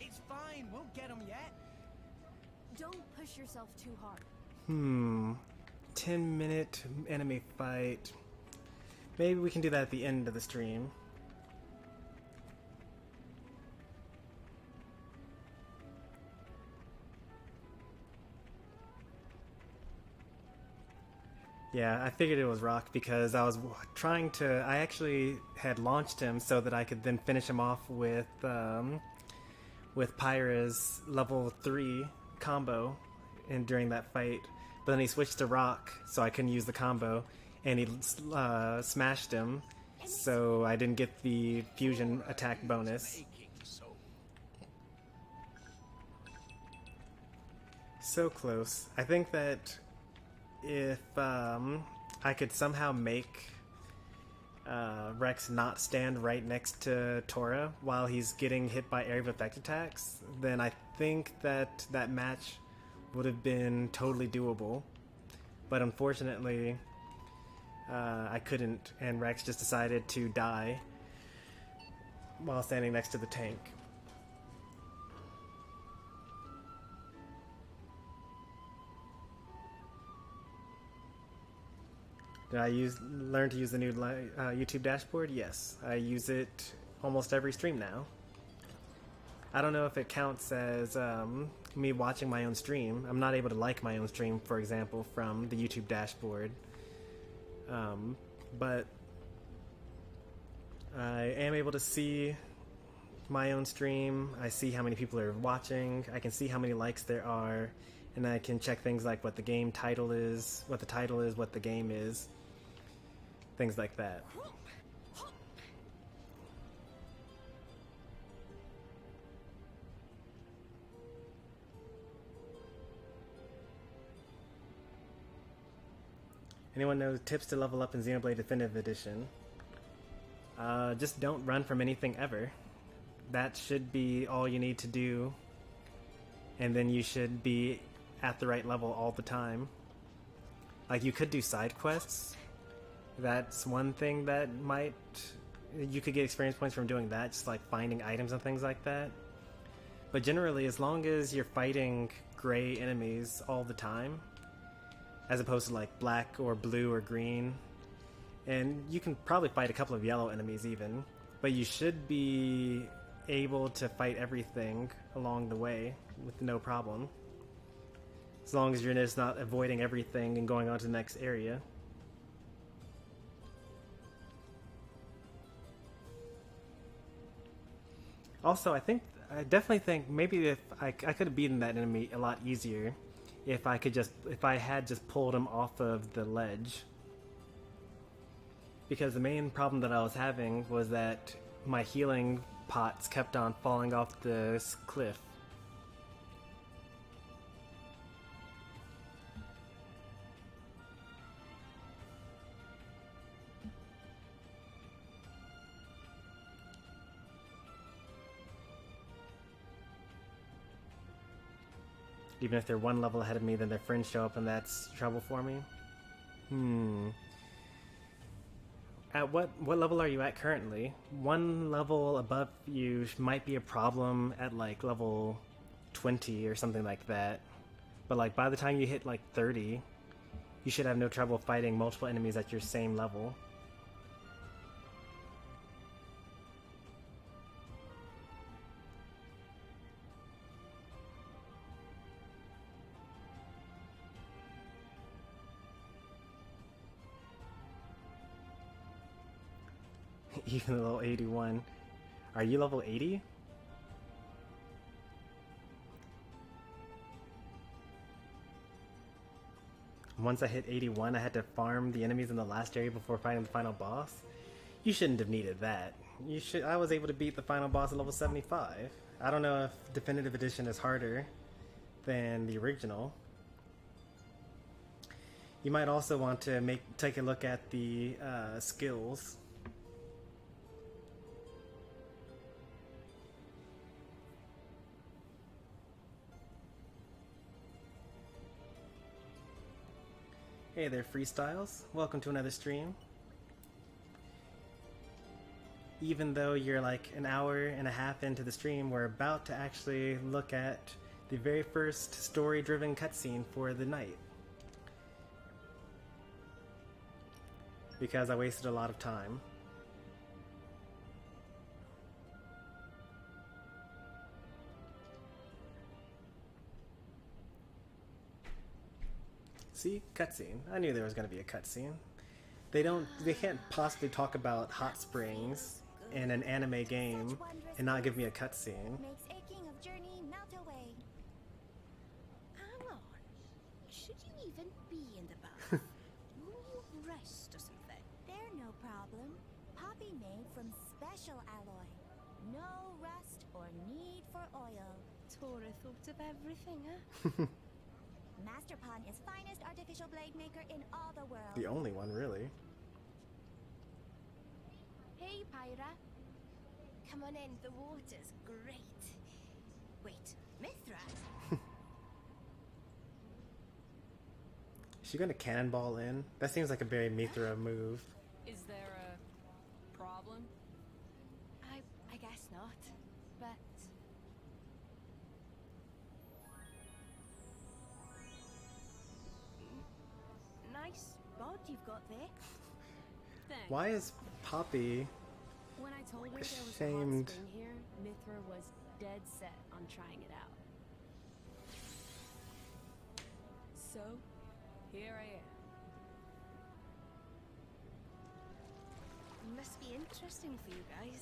It's fine. We'll get him yet. Don't push yourself too hard. 10-minute enemy fight. Maybe we can do that at the end of the stream. Yeah, I figured it was Rock because I was trying to. I actually had launched him so that I could then finish him off with Pyra's level 3 combo, and during that fight. But then he switched to Rock, so I couldn't use the combo, and he smashed him, so I didn't get the fusion attack bonus. So close. I think that if I could somehow make Rex not stand right next to Tora while he's getting hit by area of effect attacks, then I think that that match would have been totally doable. But unfortunately, I couldn't, and Rex just decided to die while standing next to the tank. Did I learn to use the new YouTube dashboard? Yes, I use it almost every stream now. I don't know if it counts as me watching my own stream. I'm not able to like my own stream, for example, from the YouTube dashboard. But I am able to see my own stream. I see how many people are watching. I can see how many likes there are. And I can check things like what the game title is, what the title is, what the game is. Things like that. Anyone know tips to level up in Xenoblade Definitive Edition? Just don't run from anything ever. That should be all you need to do. And then you should be at the right level all the time. Like, you could do side quests. That's one thing that you could get experience points from doing that, just like finding items and things like that. But generally, as long as you're fighting gray enemies all the time, as opposed to like black or blue or green, and you can probably fight a couple of yellow enemies even, but you should be able to fight everything along the way with no problem. As long as you're just not avoiding everything and going on to the next area. Also, I definitely think maybe if I could have beaten that enemy a lot easier if I had just pulled him off of the ledge. Because the main problem that I was having was that my healing pots kept on falling off this cliff. Even if they're one level ahead of me, then their friends show up and that's trouble for me? At what level are you at currently? One level above you might be a problem at like level 20 or something like that. But like by the time you hit like 30, you should have no trouble fighting multiple enemies at your same level. Even level 81. Are you level 80? Once I hit 81, I had to farm the enemies in the last area before fighting the final boss. You shouldn't have needed that. I was able to beat the final boss at level 75. I don't know if Definitive Edition is harder than the original. You might also want to take a look at the skills. Hey there, Freestyles. Welcome to another stream. Even though you're like an hour and a half into the stream, we're about to actually look at the very first story-driven cutscene for the night. Because I wasted a lot of time. See? Cutscene. I knew there was going to be a cutscene. They can't possibly talk about hot springs in an anime game and not give me a cutscene. Makes aching of journey melt away. Hang on. Should you even be in the bath? Will you rest or something? They're no problem. Poppy made from special alloy. No rust or need for oil. Tora thought of everything, huh? Master Pawn is finest artificial blade maker in all the world. The only one, really. Hey, Pyra. Come on in, the water's great. Wait, Mithra? Is she gonna cannonball in? That seems like a very Mithra move. Is there a problem? I guess not. But nice bod you've got there. Thanks. Why is Poppy... When I told her there was a hot Ashamed. spring here, Mithra was dead set on trying it out. So, here I am. It must be interesting for you guys.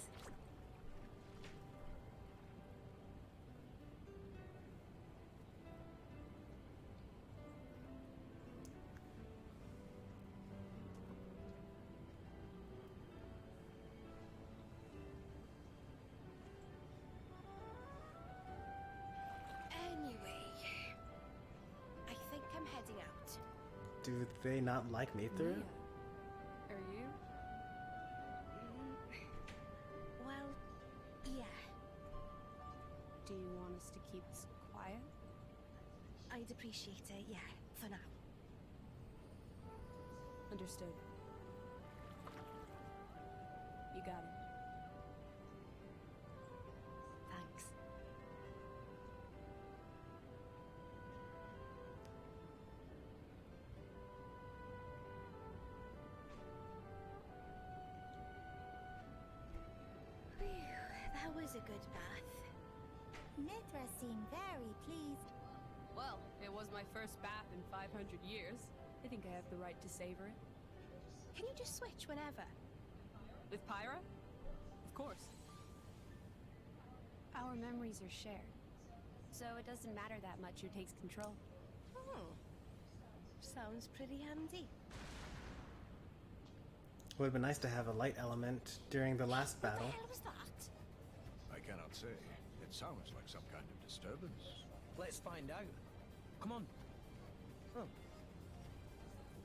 Anyway, I think I'm heading out. Do they not like Mithra? Mia, are you? Well, yeah, Do you want us to keep this quiet? I'd appreciate it, yeah, for now. Understood. You got it. Thanks. Whew, that was a good bath. Mithra seemed very pleased. Well, it was my first bath in 500 years. I think I have the right to savor it. Can you just switch whenever? With Pyra? Of course. Our memories are shared. So it doesn't matter that much who takes control. Sounds pretty handy. Would have been nice to have a light element during the last What battle. the hell was that? I cannot say. It sounds like some kind of disturbance. Let's find out. Come on. Oh,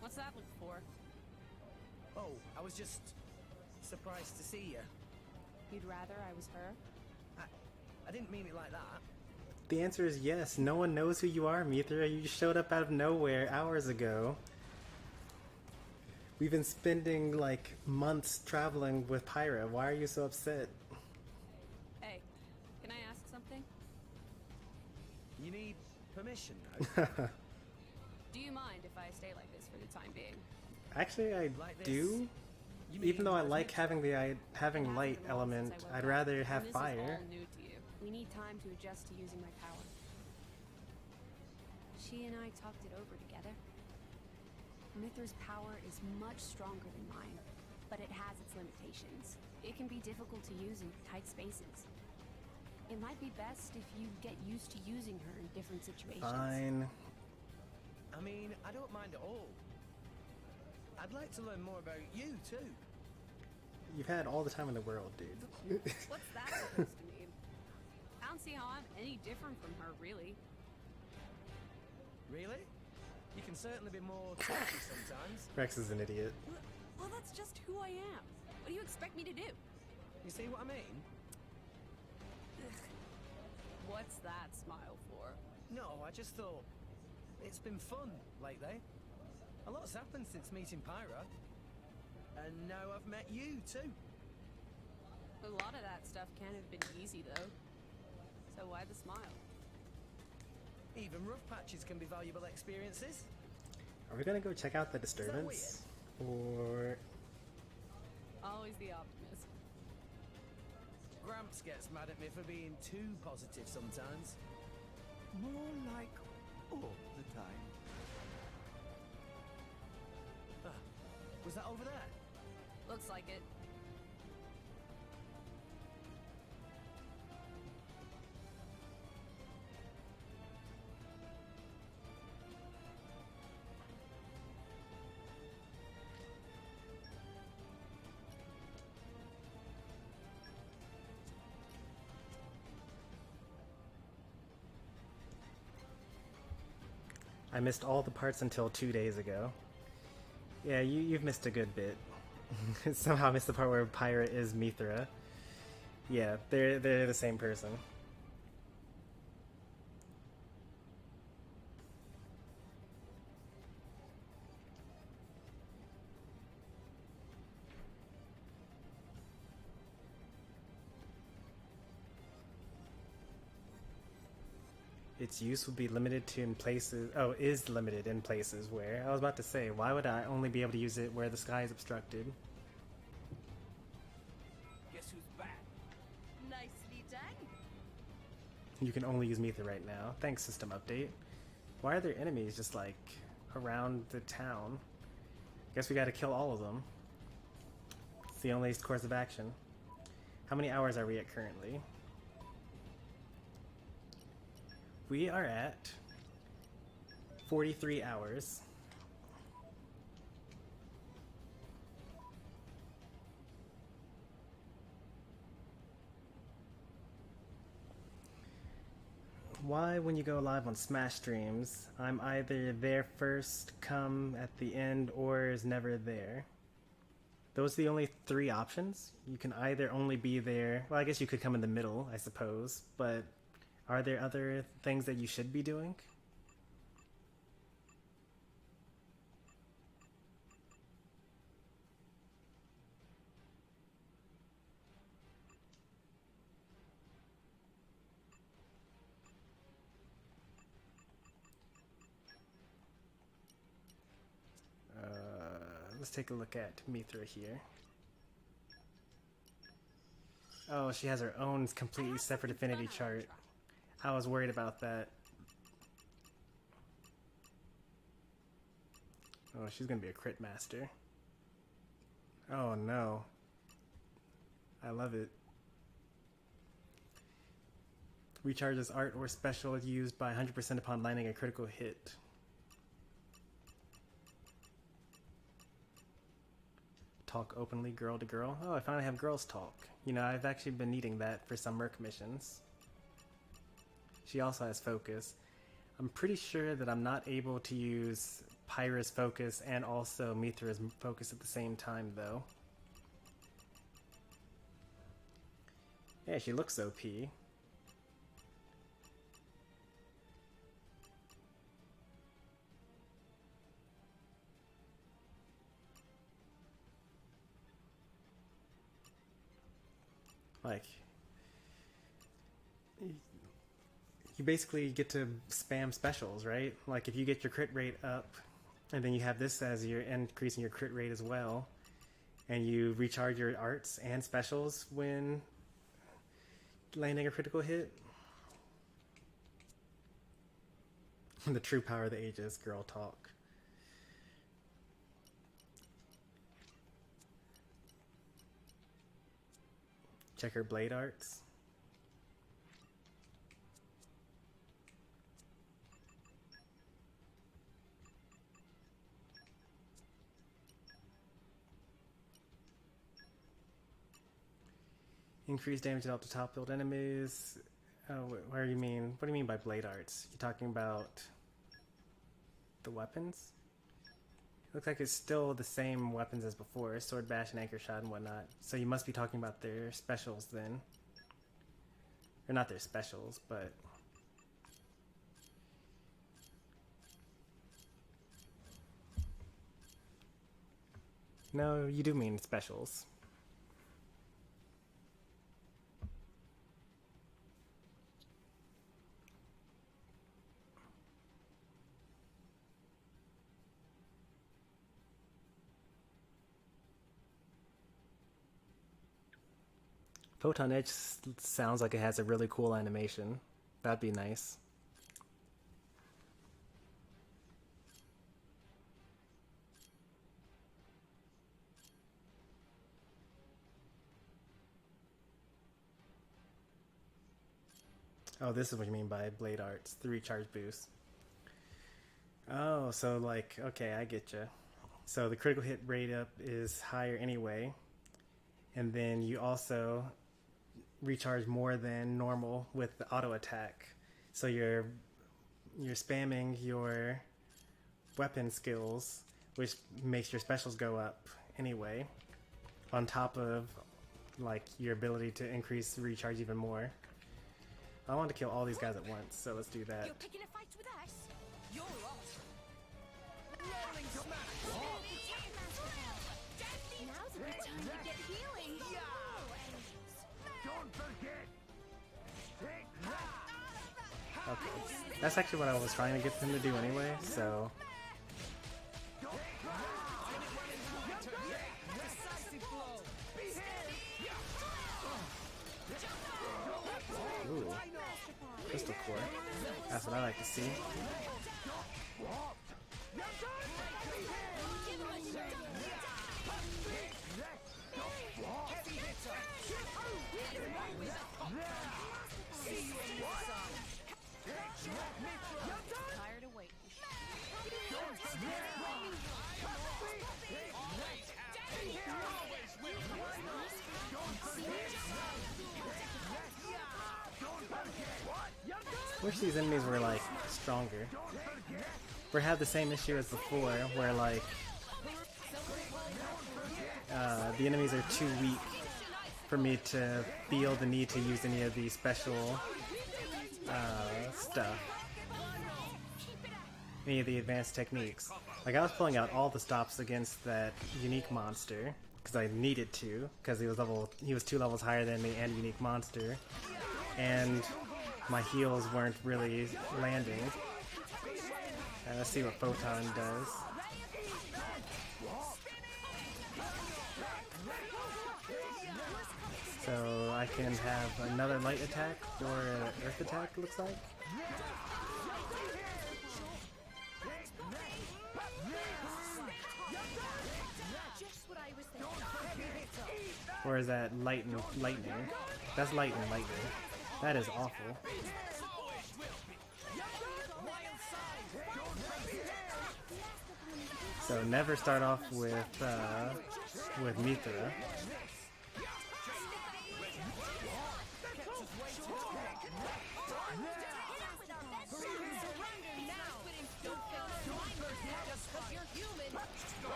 What's that look for? oh, I was just surprised to see you. You'd rather I was her? I didn't mean it like that. The answer is yes. No one knows who you are, Mithra. You just showed up out of nowhere hours ago. We've been spending like months traveling with Pyra. Why are you so upset? Hey, can I ask something? You need permission now. Do you mind if I stay like this for the time being? Actually, I Like this? do. You Even mean though I those like next- having the It having hasn't light been long since element, I woke I'd up, rather and have this fire. is all new to you. We need time to adjust to using my power. She and I talked it over together. Mithra's power is much stronger than mine, but it has its limitations. It can be difficult to use in tight spaces. It might be best if you get used to using her in different situations. Fine. I mean, I don't mind at all. I'd like to learn more about you, too. You've had all the time in the world, dude. What's that supposed to mean? I don't see how I'm any different from her, really. Really? You can certainly be more touchy sometimes. Rex is an idiot. Well, that's just who I am. What do you expect me to do? You see what I mean? What's that smile for? No, I just thought it's been fun lately. A lot's happened since meeting Pyra. And now I've met you, too. A lot of that stuff can't have been easy, though. So why the smile? Even rough patches can be valuable experiences. Are we gonna go check out the disturbance? Or Always the optimist. Gramps gets mad at me for being too positive sometimes. More like all the time. Was that over there? Looks like it. I missed all the parts until 2 days ago. Yeah, you've missed a good bit. Somehow I missed the part where Pyra is Mithra. Yeah, they're the same person. Its use will be limited to in places. Oh, is limited in places where. I was about to say, why would I only be able to use it where the sky is obstructed? Guess who's back? Nicely done. You can only use Mithra right now. Thanks, system update. Why are there enemies just like around the town? Guess we gotta kill all of them. It's the only course of action. How many hours are we at currently? We are at 43 hours. Why, when you go live on Smash streams, I'm either there first, come at the end, or is never there? Those are the only 3 options? You can either only be there, well, I guess you could come in the middle, I suppose, but are there other things that you should be doing? Let's take a look at Mithra here. Oh, she has her own completely separate affinity chart. I was worried about that. Oh, she's gonna be a crit master. Oh no. I love it. Recharges art or special used by 100% upon landing a critical hit. Talk openly, girl to girl. Oh, I finally have girls talk. You know, I've actually been needing that for some merc missions. She also has focus. I'm pretty sure that I'm not able to use Pyra's focus and also Mithra's focus at the same time, though. Yeah, she looks OP. Like, you basically get to spam specials, right? Like if you get your crit rate up, and then you have this as your increasing your crit rate as well, and you recharge your arts and specials when landing a critical hit. The true power of the ages, girl talk. Check her blade arts. Increase damage dealt to top build enemies. Oh, what do you mean? What do you mean by blade arts? You talking about the weapons? Looks like it's still the same weapons as before, sword bash and anchor shot and whatnot. So you must be talking about their specials then. Or not their specials, but... No, you do mean specials. Photon Edge sounds like it has a really cool animation. That'd be nice. Oh, this is what you mean by blade arts, the recharge boost. Oh, so like, okay, I get you. So the critical hit rate up is higher anyway, and then you also recharge more than normal with the auto attack. So you're spamming your weapon skills, which makes your specials go up anyway, on top of like your ability to increase the recharge even more. I want to kill all these guys at once, so let's do that. You're picking a fight with us? You're off. Rolling smash. Now's a good time to get healing. Don't forget. Okay, that's actually what I was trying to get them to do anyway, so... Ooh, crystal core. That's what I like to see. Tired of waiting. Wish these enemies were like stronger. Or had the same issue as before, where like the enemies are too weak for me to feel the need to use any of the special stuff, any of the advanced techniques. Like I was pulling out all the stops against that unique monster because I needed to, because he was 2 levels higher than me and unique monster, and my heals weren't really landing. Let's see what Photon does. So I can have another light attack or an earth attack, looks like. Or is that lightning? That's lightning. That is awful. So never start off with Mithra.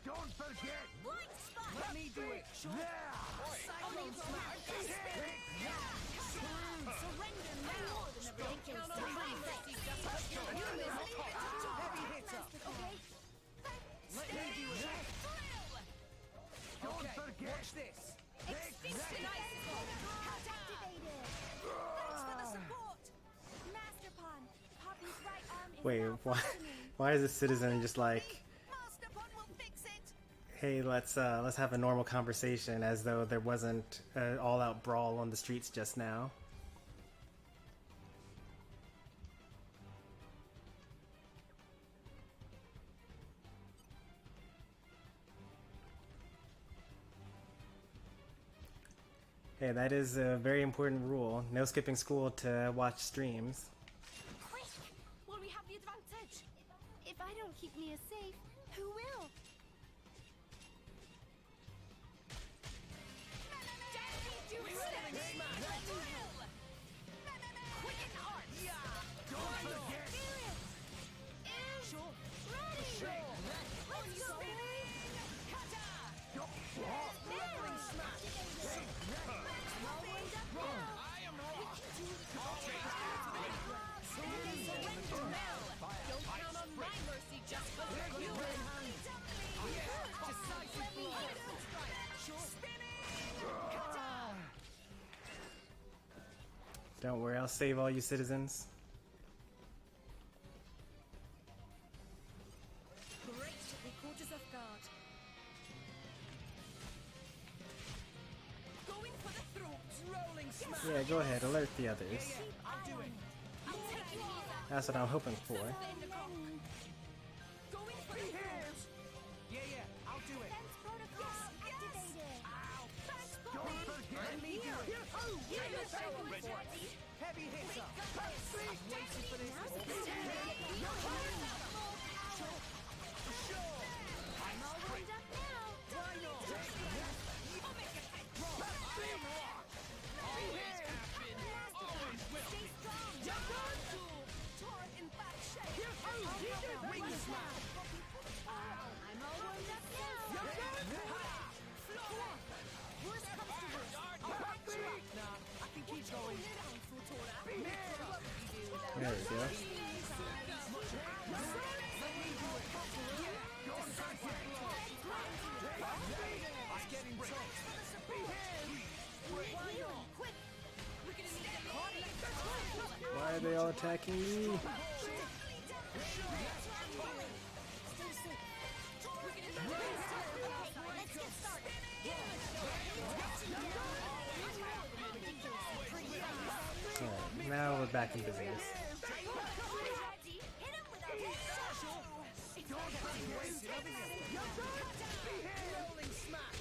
Don't forget. Let me do it. Cyclone smash. Surrender now. Heavy hitter. Let me do it. Okay, watch this. Thanks for the support. Master Pawn, Poppy's right arm is Wait, malfunctioning. why is this citizen just like, Master Pawn will fix it. hey, let's have a normal conversation, as though there wasn't an all-out brawl on the streets just now? Hey, that is a very important rule. No skipping school to watch streams. Quick! Will we have the advantage? If I don't keep Mia safe, who will? Don't worry, I'll save all you citizens. Great, the quarters of guard. Going for the throat. Rolling smash. Yeah, go ahead, alert the others. That's what I'm hoping for. Yeah, I'll do it. Defense protocol activated. Let me do it. Heavy hitter. I've waited for this. I'm all warmed up now. Why not? Stay strong. Torrent in bad shape. Wing smash. I'm all warmed up now. Worst comes to worst. I'll back you up. Nah, I can keep going. There we go. It's getting tough. Why are they all attacking me? Alright, now we're back in business. Rolling smash.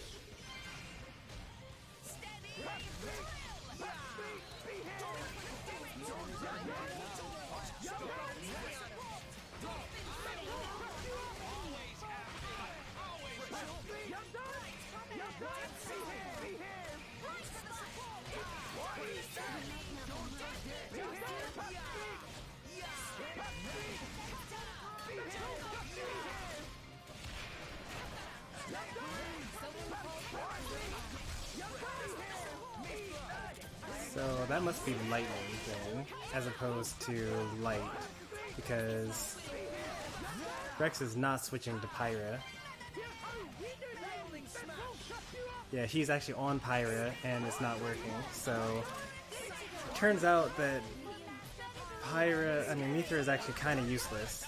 So that must be lightning then, as opposed to light, because Rex is not switching to Pyra. Yeah, he's actually on Pyra and it's not working. So it turns out that Mythra is actually kind of useless.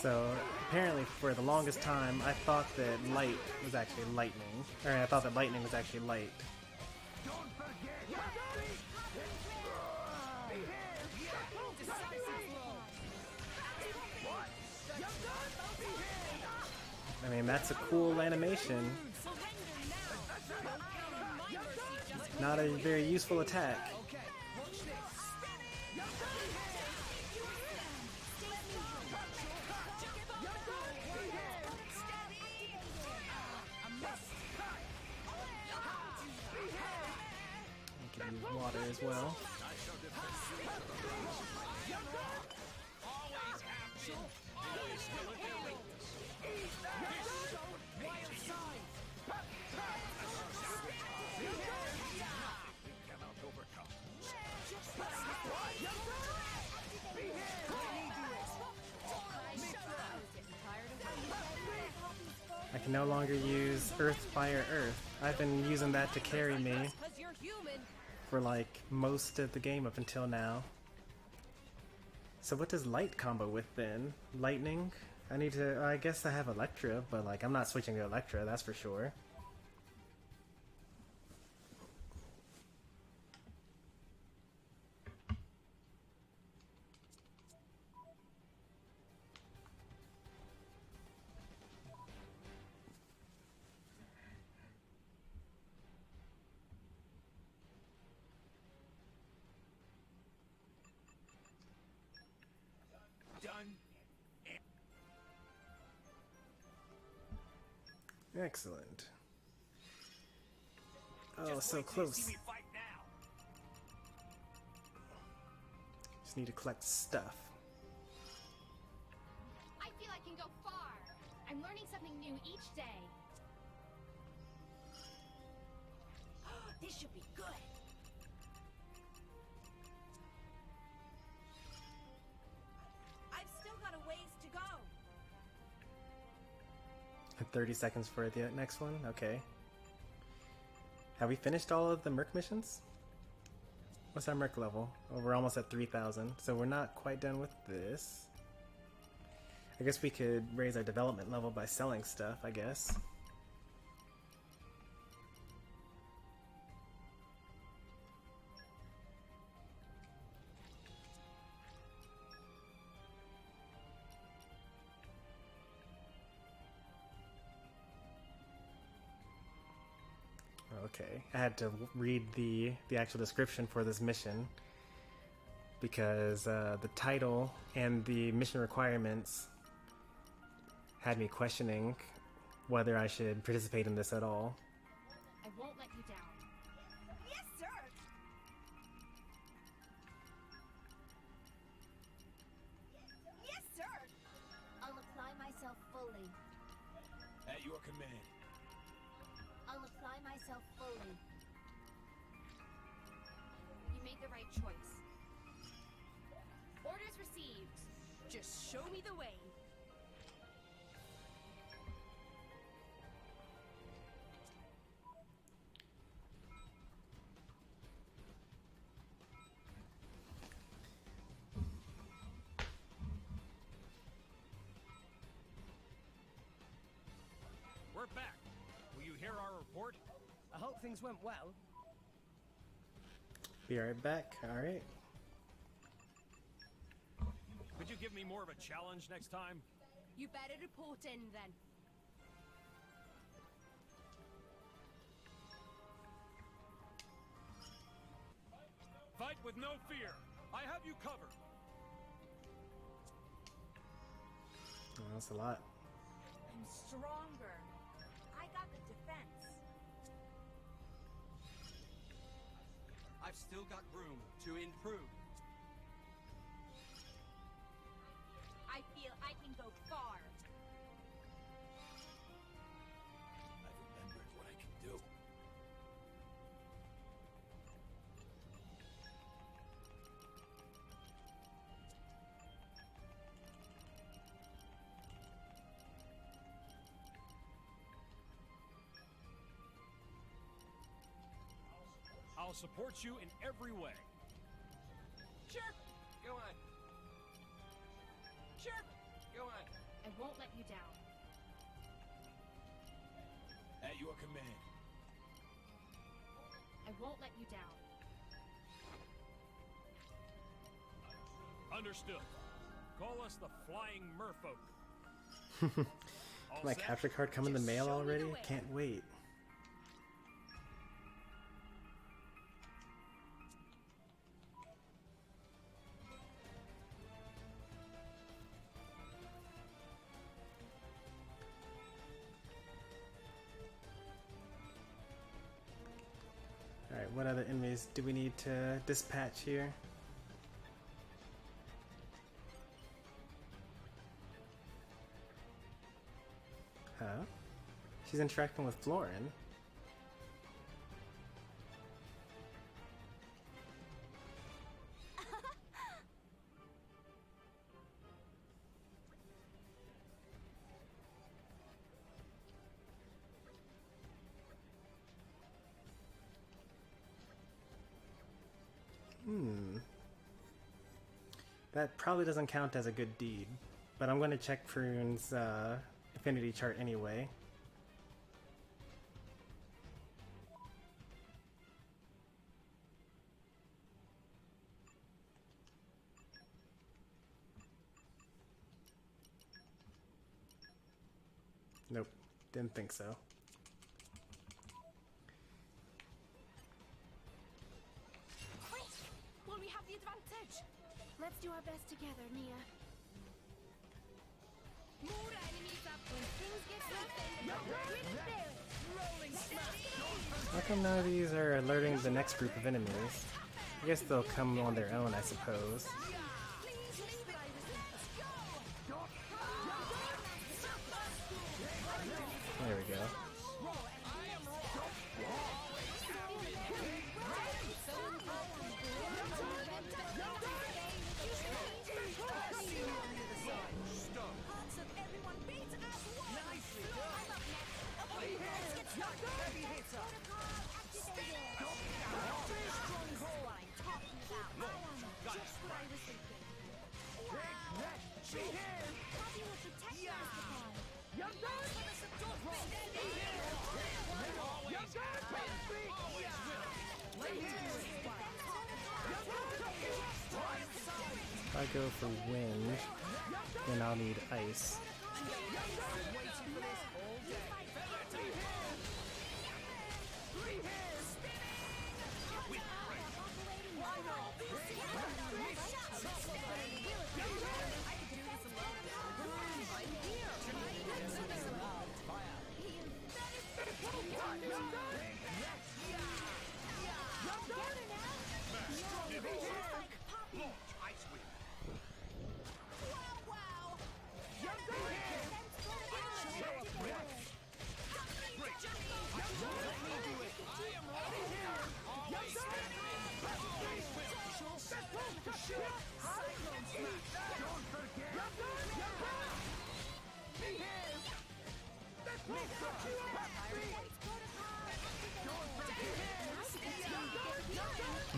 So apparently for the longest time I thought that light was actually lightning. Or I thought that lightning was actually light. I mean, that's a cool animation. Not a very useful attack. I can use water as well. I can no longer use Earth, Fire, Earth. I've been using that to carry me for like most of the game up until now. So what does light combo with then? Lightning? I guess I have Electra, but like I'm not switching to Electra, that's for sure. Excellent. Oh, so close. Just need to collect stuff. I feel I can go far. I'm learning something new each day. This should be good. 30 seconds for the next one? Okay. Have we finished all of the Merc missions? What's our Merc level? Oh, we're almost at 3,000, so we're not quite done with this. I guess we could raise our development level by selling stuff, I guess. Okay, I had to read the actual description for this mission because the title and the mission requirements had me questioning whether I should participate in this at all. I won't let you down. Yes, sir! Yes, sir! I'll apply myself fully. At your command. I'll apply myself fully. You made the right choice. Orders received. Just show me the way. We're back. Will you hear our report? I hope things went well. Be right back. All right. Could you give me more of a challenge next time? You better report in then. Fight with no fear. I have you covered. Oh, that's a lot. I'm stronger. I got the defense. I've still got room to improve. I feel I can go far. I've remembered what I can do. I'll support you in every way. Sure. Go on. Sure. Go on. I won't let you down. At your command. I won't let you down. Understood. Call us the Flying Merfolk. All My set? capture card come in the Just mail show me the already? way. Can't wait. Alright, what other enemies do we need to dispatch here? Huh? She's interacting with Florin. That probably doesn't count as a good deed, but I'm going to check Prune's affinity chart anyway. Nope, didn't think so. Quick! Will we have the advantage? Let's do our best together, Nia. More enemies up when things get rough. Rolling smash. How come none of these are alerting the next group of enemies? I guess they'll come on their own, I suppose. There we go. Hearts of everyone beat as one. Nicely done. If I go for wind, then I'll need ice.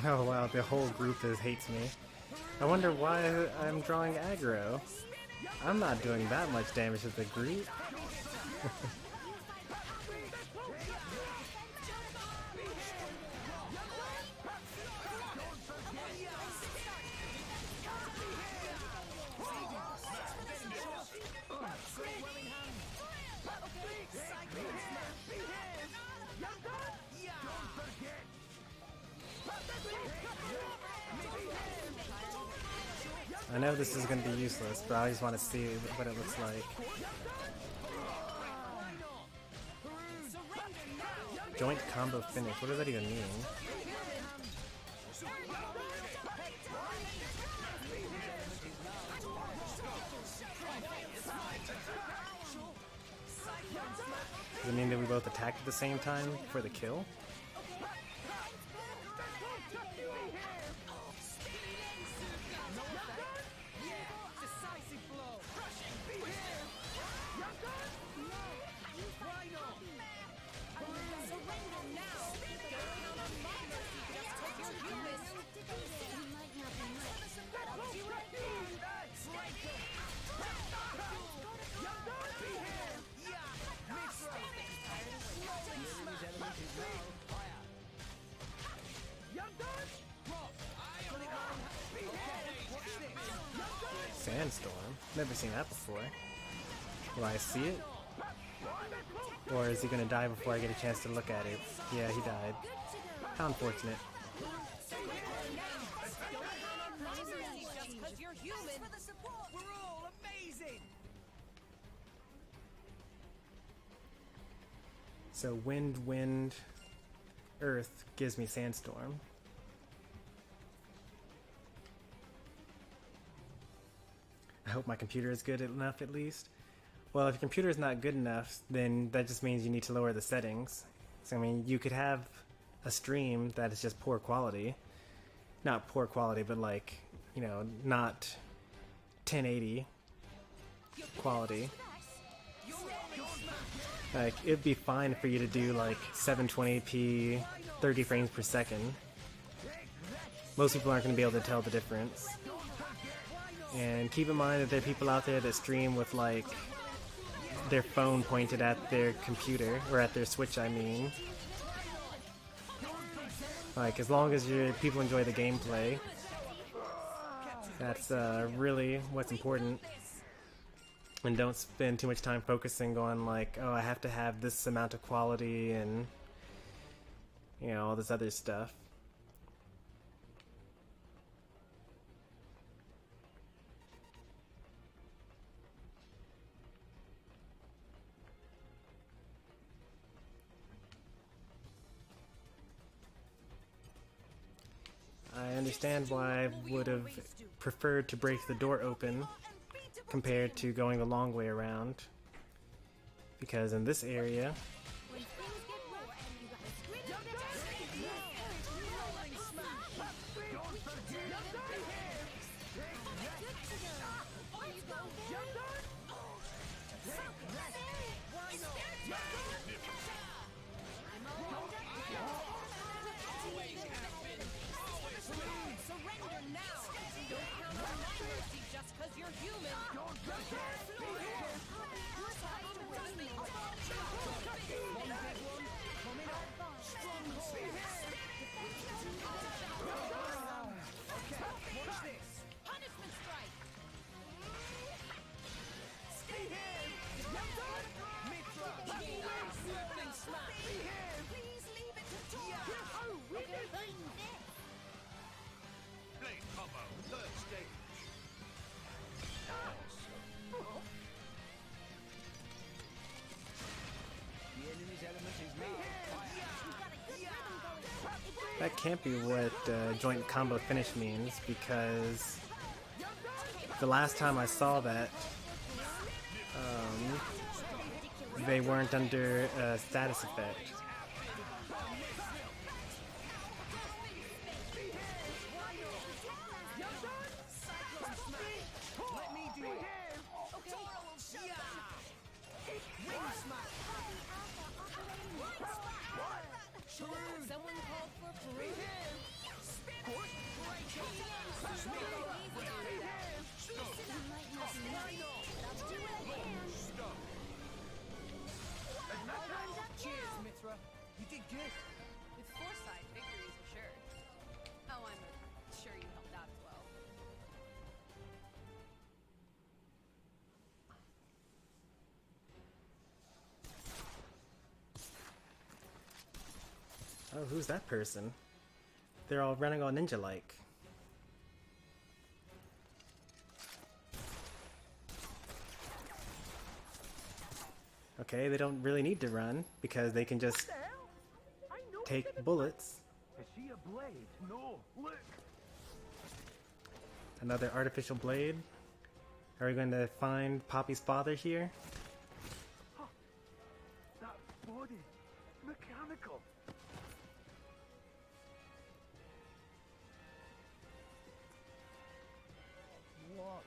Oh wow, the whole group hates me. I wonder why I'm drawing aggro. I'm not doing that much damage to the group. I know this is going to be useless, but I just want to see what it looks like. Joint combo finish, what does that even mean? Does it mean that we both attacked at the same time for the kill? Sandstorm? Never seen that before. Will I see it? Or is he gonna die before I get a chance to look at it? Yeah, he died. How unfortunate. So wind, wind, earth gives me sandstorm. I hope my computer is good enough at least. Well, if your computer is not good enough, then that just means you need to lower the settings. So I mean, you could have a stream that is just poor quality. Not poor quality, but like, you know, not 1080 quality. Like, it'd be fine for you to do like 720p, 30 frames per second. Most people aren't going to be able to tell the difference. And keep in mind that there are people out there that stream with like their phone pointed at their computer, or at their Switch I mean. Like, as long as people enjoy the gameplay, that's really what's important. And don't spend too much time focusing on like, oh, I have to have this amount of quality and, you know, all this other stuff. I understand why I would have preferred to break the door open compared to going the long way around, because in this area Watch this. Punishment strike. Stay here. Mitra. Rolling smash. Stay here. Please leave it to Tora. Blade combo, third stage. The enemy's element is me. That can't be what joint combo finish means, because the last time I saw that, they weren't under a status effect. Let me do it. Tora will show them. Wing smash. Someone called for Peru. Cheers, Mitra. You did good. With foresight, victories are sure. Oh, I'm sure you helped out as well. Oh, who's that person? They're all running all ninja-like. Okay, they don't really need to run, because they can just take bullets. Is she a blade? No, look. Another artificial blade. Are we going to find Poppy's father here? That body, mechanical. What?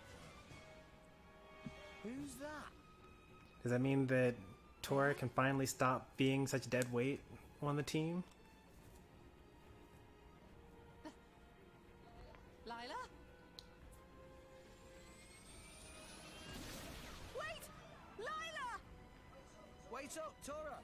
Who's that? Does that mean that Tora can finally stop being such dead weight on the team? Lila? Wait! Lila! Wait up, Tora.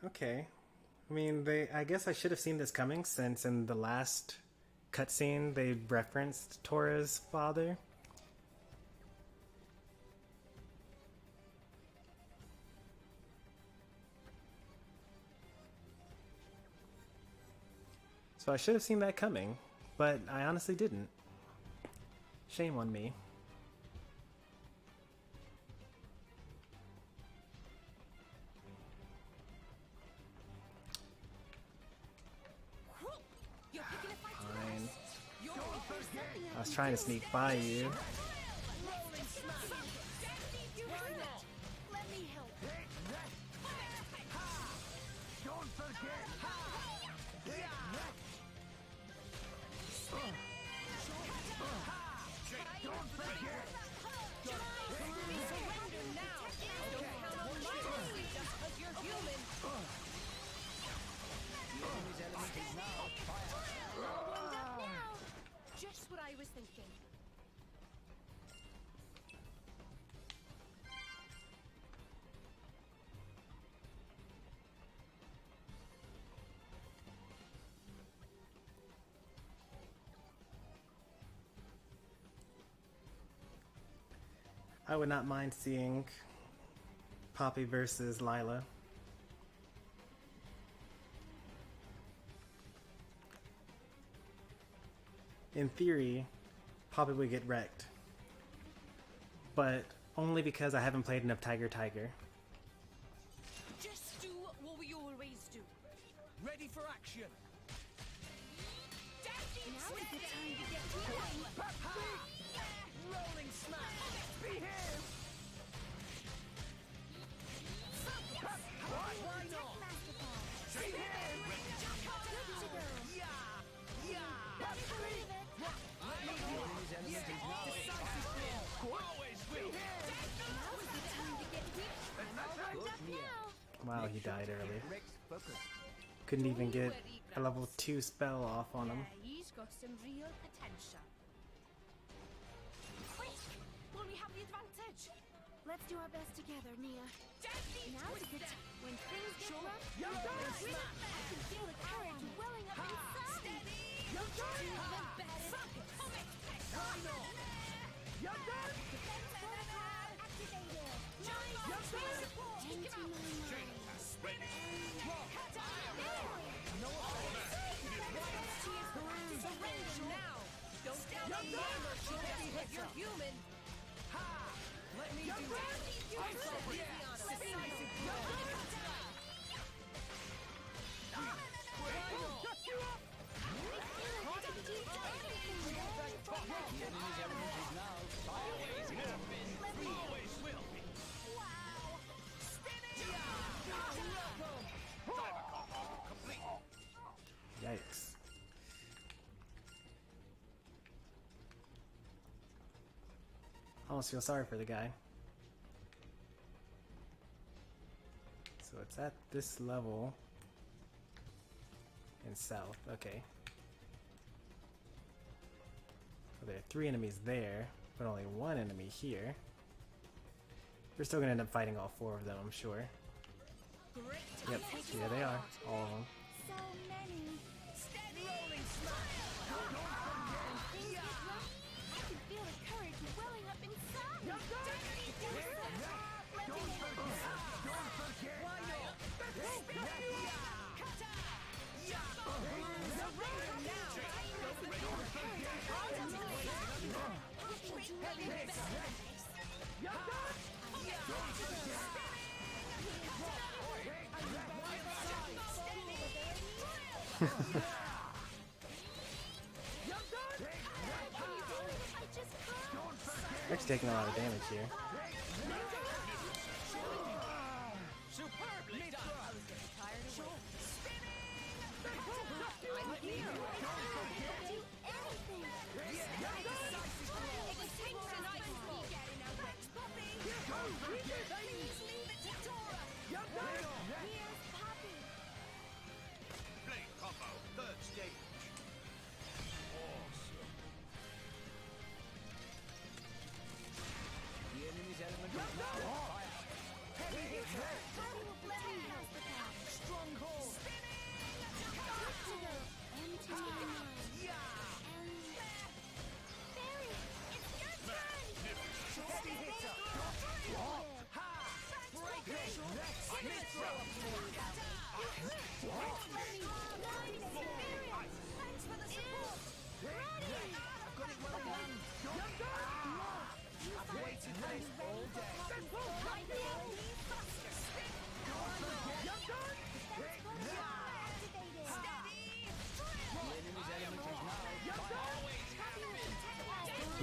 Okay. I mean, I guess I should have seen this coming, since in the last cutscene they referenced Tora's father. So I should have seen that coming, but I honestly didn't. Shame on me. You're picking a fight. Fine. You're something I was trying to sneak by you. Let me help. Don't forget. Don't forget. Surrender now. Don't count on my mercy just 'cause you're human. The enemy's element is now fire. All warmed up now. Just what I was thinking. I would not mind seeing Poppy versus Lila. In theory, Poppy would get wrecked. But only because I haven't played enough Tiger Tiger. Just do what we always do. Ready for action. Now is the time to get healing. Rolling smash. Behave. Why not? Behave. Good to go. Yeah. The enemy's element is now fire. Always will. Now is the time to get healing. I'm all warmed up now. Wow, he died early. Rex focus. Couldn't even get a level 2 spell off on him. Yeah, he's got some real potential. Let's do our best together, Nia. Now's a good time. When things get rough, I can feel the courage welling up inside. You're done! Even better. You're done! Defense protocol activated. You're done! Into my mind. Surrender now! Don't doubt the armor, but you're human! Ha! Let me do it! I'm sorry! Decisive blow! Shut you up! Yikes. I almost feel sorry for the guy. So it's at this level in south. Okay. So there are 3 enemies there, but only 1 enemy here. We're still gonna end up fighting all 4 of them, I'm sure. Yep, here they are, all of them. So many. Rolling smash! When things get rough, I can feel the courage welling up inside. Don't forget! Why not? Surrender now! Rick's taking a lot of damage here. Superbly done! I was getting tired of Blade combo, 3rd stage. Awesome. the enemy's element is now fire. Heavy hitter! Stronghold! Empty my mind. Barry, it's your turn! Heavy hitter! Ha! Break it! Thanks for the support! Ready! I've got it well in hand. I've waited for this all day.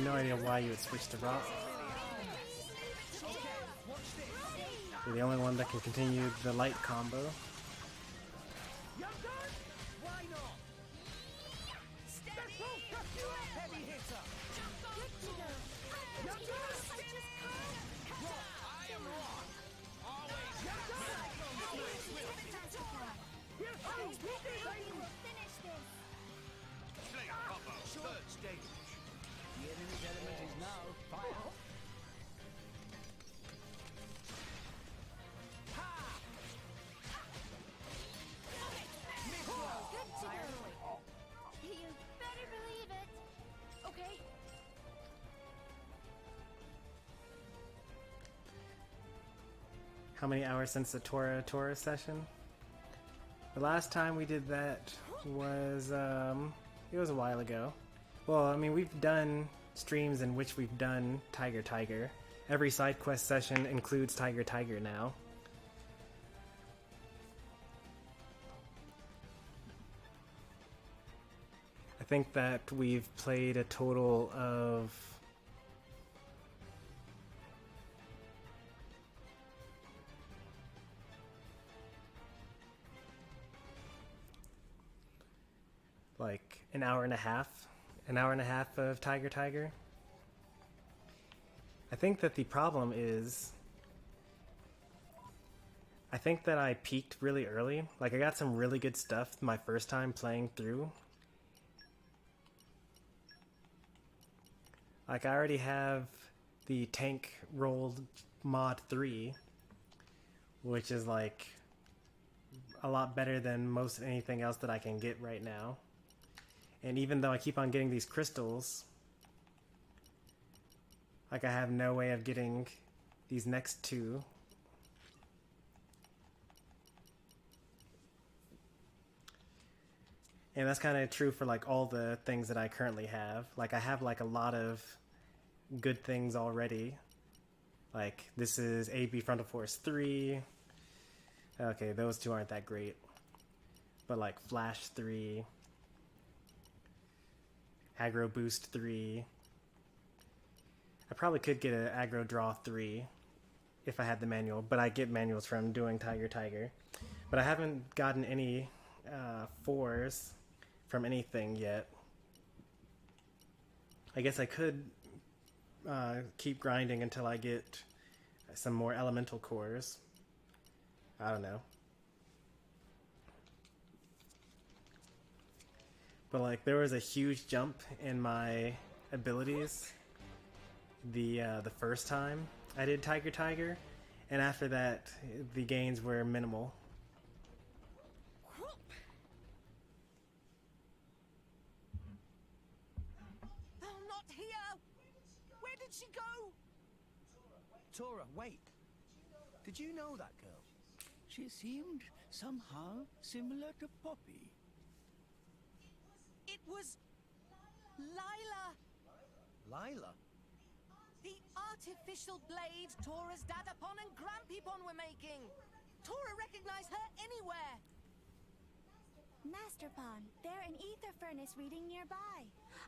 No idea why you would switch to rock. You're the only one that can continue the light combo. Why not? Heavy hitter! Blade combo, 3rd stage. The enemy's element is now fire. You better believe it. Okay. How many hours since the Tora session? The last time we did that was, it was a while ago. Well, I mean, we've done streams in which we've done Tiger. Every side quest session includes Tiger now. I think that we've played a total of like an hour and a half of Tiger. I think that the problem is I think that I peaked really early. Like, I got some really good stuff my first time playing through. Like, I already have the tank rolled mod 3, which is like a lot better than most anything else that I can get right now. And even though I keep on getting these crystals, like I have no way of getting these next two. And that's kind of true for like all the things that I currently have. Like I have like a lot of good things already. Like this is AB Frontal Force 3. Okay, those two aren't that great. But like Flash 3. Aggro Boost 3. I probably could get an Aggro Draw 3 if I had the manual, but I get manuals from doing Tiger. But I haven't gotten any 4s from anything yet. I guess I could keep grinding until I get some more elemental cores. I don't know. But like there was a huge jump in my abilities the first time I did Tiger, and after that the gains were minimal. She go? Tora, wait. Did you know that girl? She seemed somehow similar to Poppy. It was Lila. Lila? The artificial blade Tora's Dadapon and Grampipon were making. Tora recognized her anywhere. Master Pond, they're an ether furnace reading nearby.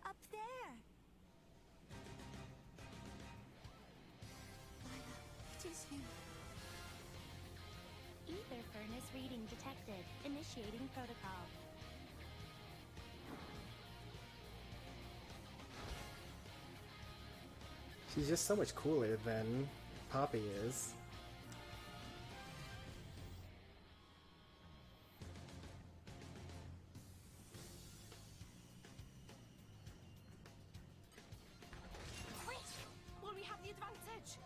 Up there. It is you. Ether furnace reading detected. Initiating protocol. She's just so much cooler than Poppy is. Will we have the advantage?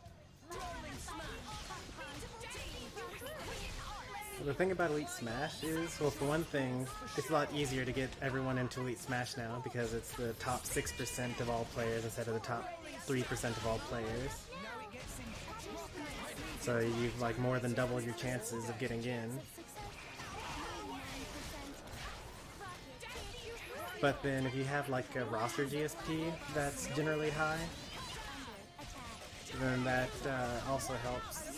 Well, the thing about Elite Smash is, well, for one thing, it's a lot easier to get everyone into Elite Smash now because it's the top 6% of all players instead of the top 3% of all players. So you've like more than doubled your chances of getting in. But then if you have like a roster GSP that's generally high, then that also helps.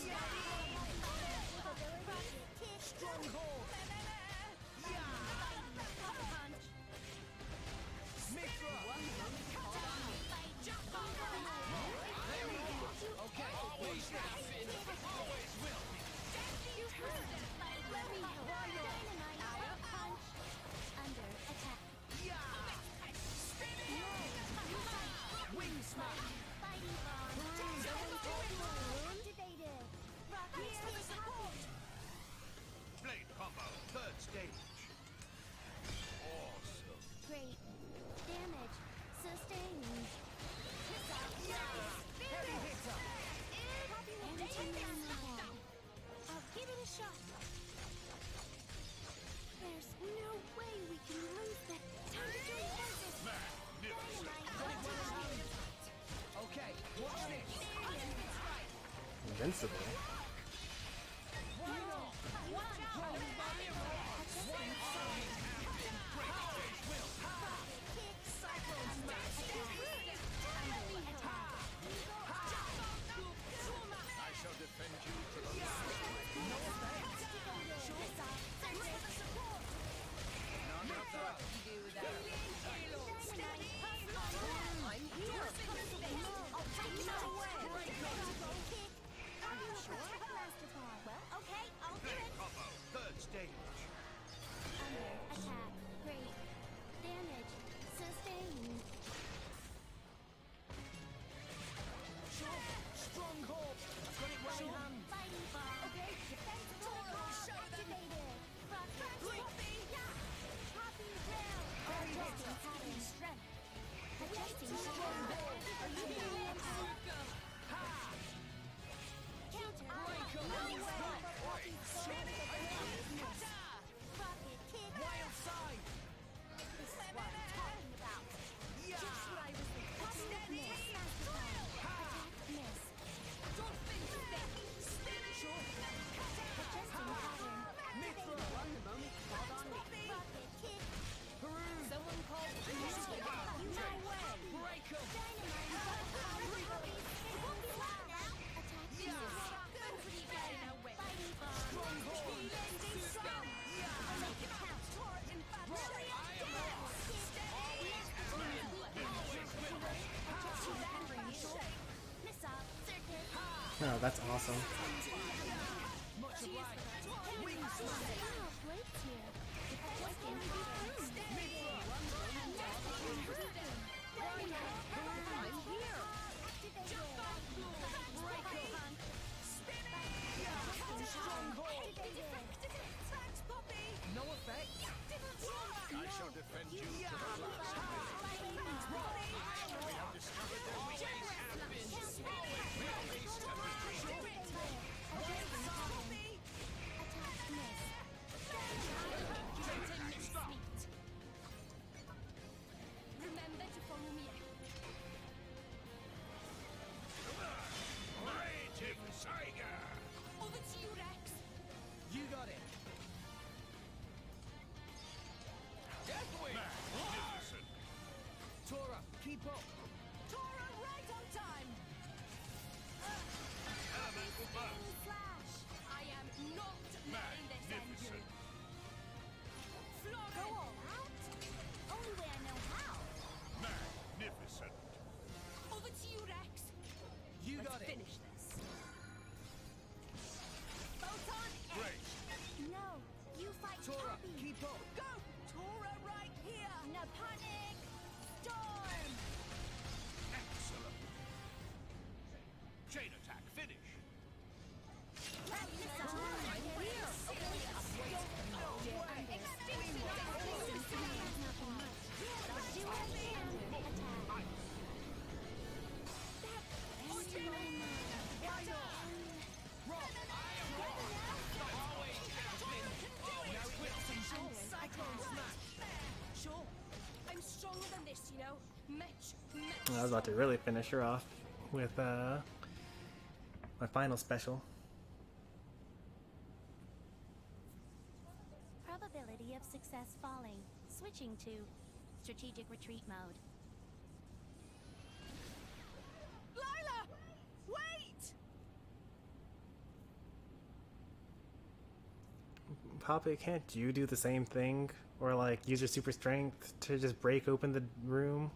Invincible. Oh, that's awesome. No effect. I shall defend you to the last. We have discovered that we have been released and Remember to follow me. Native Saga! Over to you, Rex. You got it. Magnificent! Tora, keep up. Tora, right on time. Elemental burst! Flash. I am not letting this end you. Magnificent! Go all out? Only way I know how. Magnificent! Over to you, Rex. You Let's got it. finish this. Photon Great! No, you fight Tora, Happy. keep up. Go! Tora, right here. No panic. Storm. Excellent! Chain attack, finish! Sure. I'm stronger than this, you know. Much I was about to really finish her off with my final special. Probability of success falling. Switching to strategic retreat mode. Lila! Wait! Papa, can't you do the same thing? Or like use your super strength to just break open the room?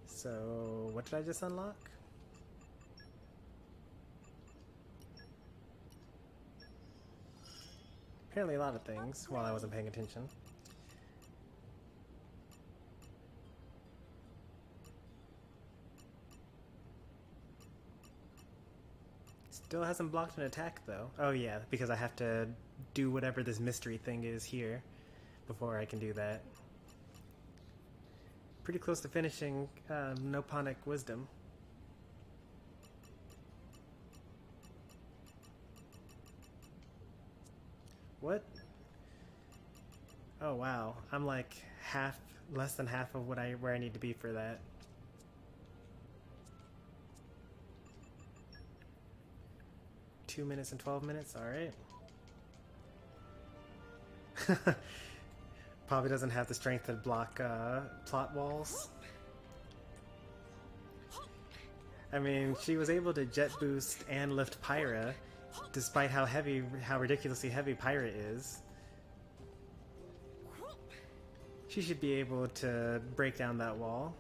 So, what did I just unlock? Apparently a lot of things while I wasn't paying attention. Still hasn't blocked an attack though. Oh yeah, because I have to do whatever this mystery thing is here before I can do that. Pretty close to finishing Noponic Wisdom. What? Oh wow, I'm like less than half of where I need to be for that. Two minutes and 12 minutes, alright. Probably doesn't have the strength to block plot walls. I mean, she was able to jet boost and lift Pyra, despite how ridiculously heavy Pyra is. She should be able to break down that wall.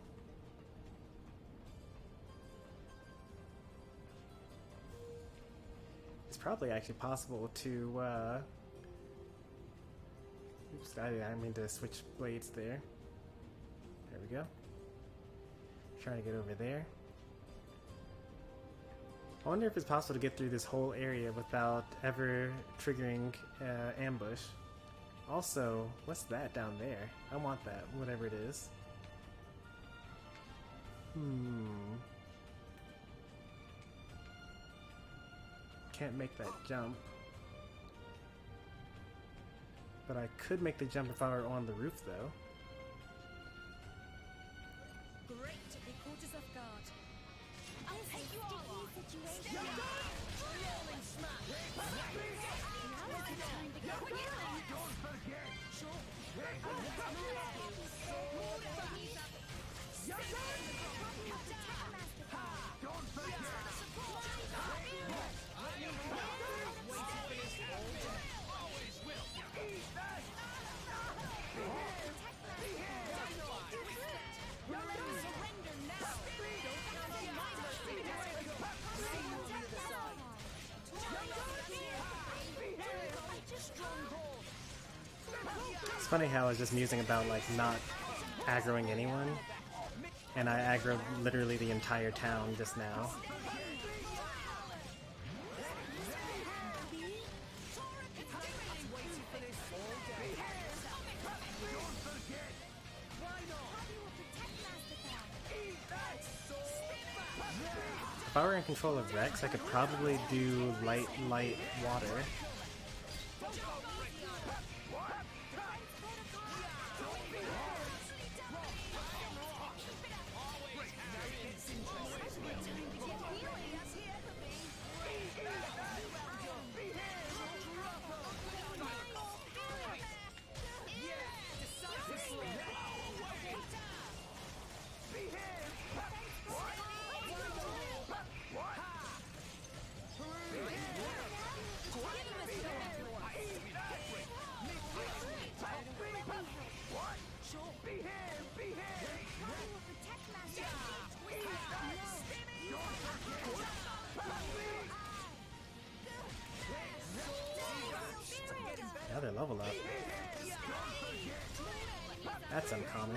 It's probably actually possible to, oops, I mean to switch blades there. There we go. Trying to get over there. I wonder if it's possible to get through this whole area without ever triggering ambush. Also, what's that down there? I want that, whatever it is. Can't make that jump. But I could make the jump if I were on the roof, though. great to be caught us off guard. I'll take you all on. Situation. Rolling smash. Now is the time to go. Sure. It's funny how I was just musing about like not aggroing anyone, and I aggroed literally the entire town just now. If I were in control of Rex, I could probably do light water. Now they're level up. That's uncommon.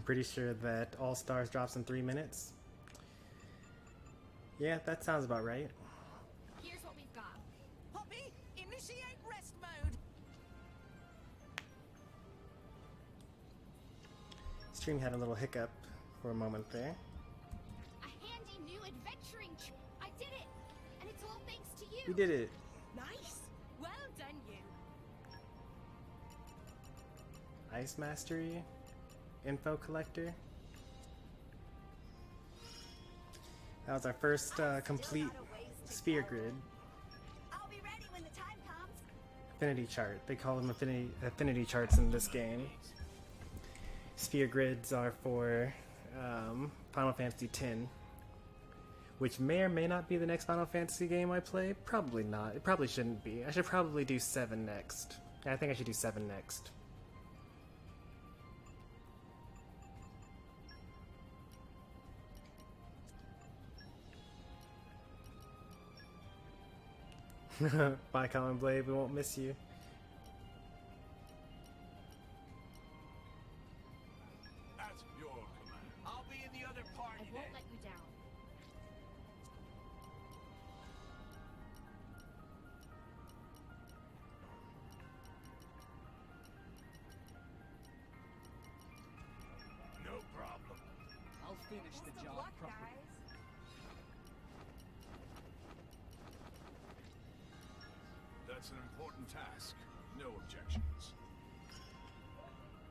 Pretty sure that All Stars drops in 3 minutes. Yeah, that sounds about right. Here's what we've got. Poppy, initiate rest mode. Stream had a little hiccup for a moment there. A handy new adventuring I did it! And it's all thanks to you! We did it! Nice. Well done, you. Ice Mastery. Info collector. That was our first complete sphere grid. I'll be ready when the time comes. Affinity chart. They call them affinity charts in this game. Sphere grids are for Final Fantasy X, which may or may not be the next Final Fantasy game I play. Probably not. It probably shouldn't be. I should probably do 7 next. I think I should do 7 next. Bye, Common Blade. We won't miss you. At your command. I'll be in the other party. I won't let you down. No problem. I'll finish the job properly. That's an important task. No objections.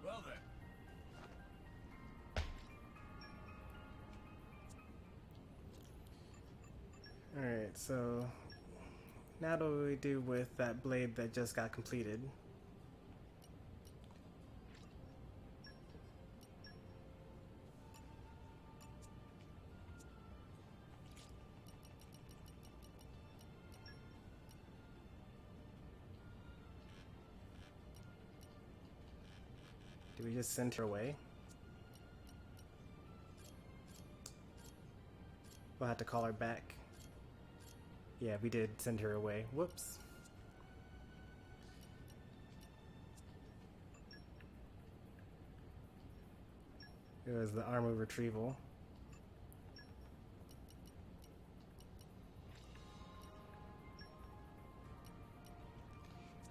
Well then. Alright, so now what do we do with that blade that just got completed? Do we just send her away? We'll have to call her back. Yeah, we did send her away. Whoops. It was the armor retrieval.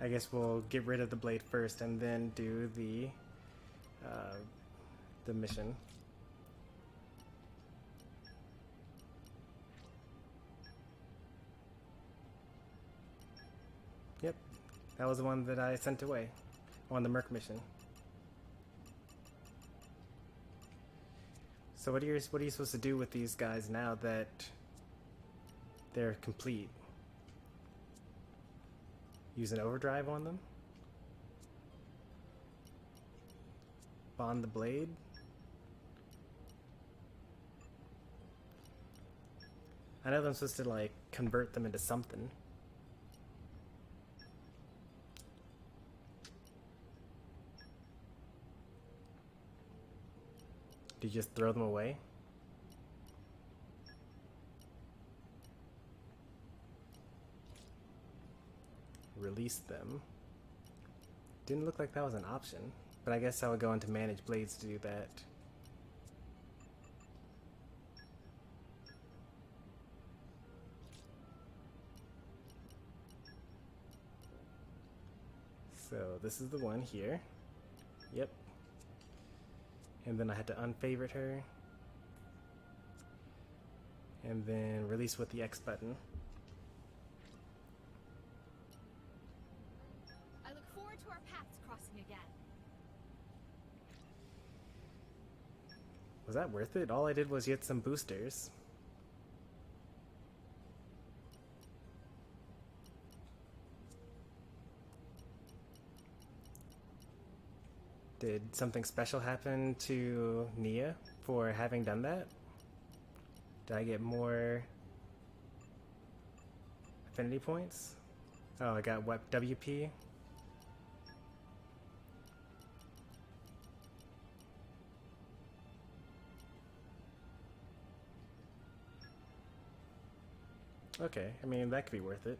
I guess we'll get rid of the blade first and then do the mission. Yep, that was the one that I sent away on the Merc mission. So what are you supposed to do with these guys now that they're complete? Use an overdrive on them? Bond the blade? I know I'm supposed to like convert them into something. Do you just throw them away? Release them. Didn't look like that was an option, but I guess I would go into manage blades to do that. So this is the one here. Yep. And then I had to unfavorite her. And then release with the X button. I look forward to our paths crossing again. Was that worth it? All I did was get some boosters. Did something special happen to Nia for having done that? Did I get more affinity points? Oh, I got what, WP? Okay, I mean, that could be worth it.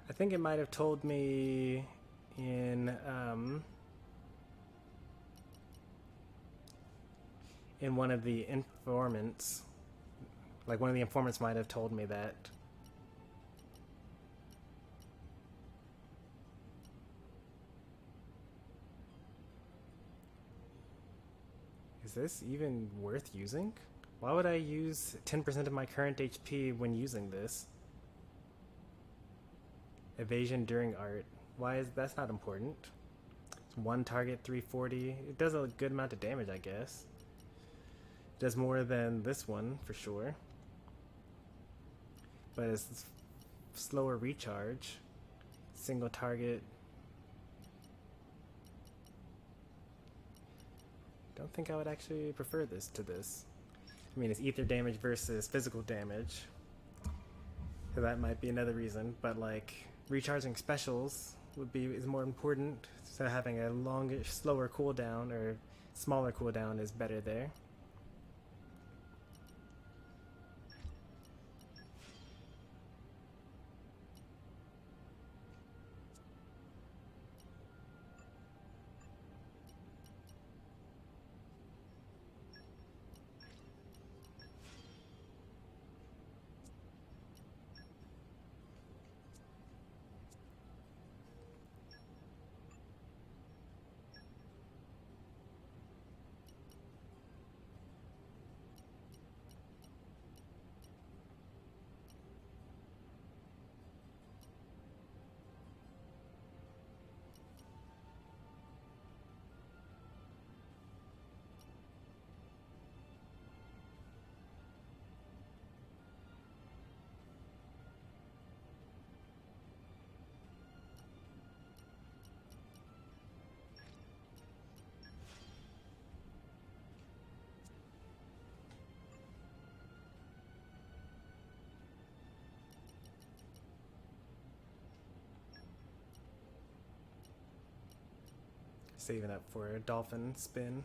I think it might have told me in one of the informants, like one of the informants might have told me that. Is this even worth using? Why would I use 10% of my current HP when using this? Evasion during art. Why is that's not important? It's one target 340. It does a good amount of damage, I guess. It does more than this one for sure. But it's slower recharge. Single target. Don't think I would actually prefer this to this. I mean, it's ether damage versus physical damage. So that might be another reason, but like recharging specials is more important, so having a longer, slower cooldown or smaller cooldown is better there. Saving up for a dolphin spin.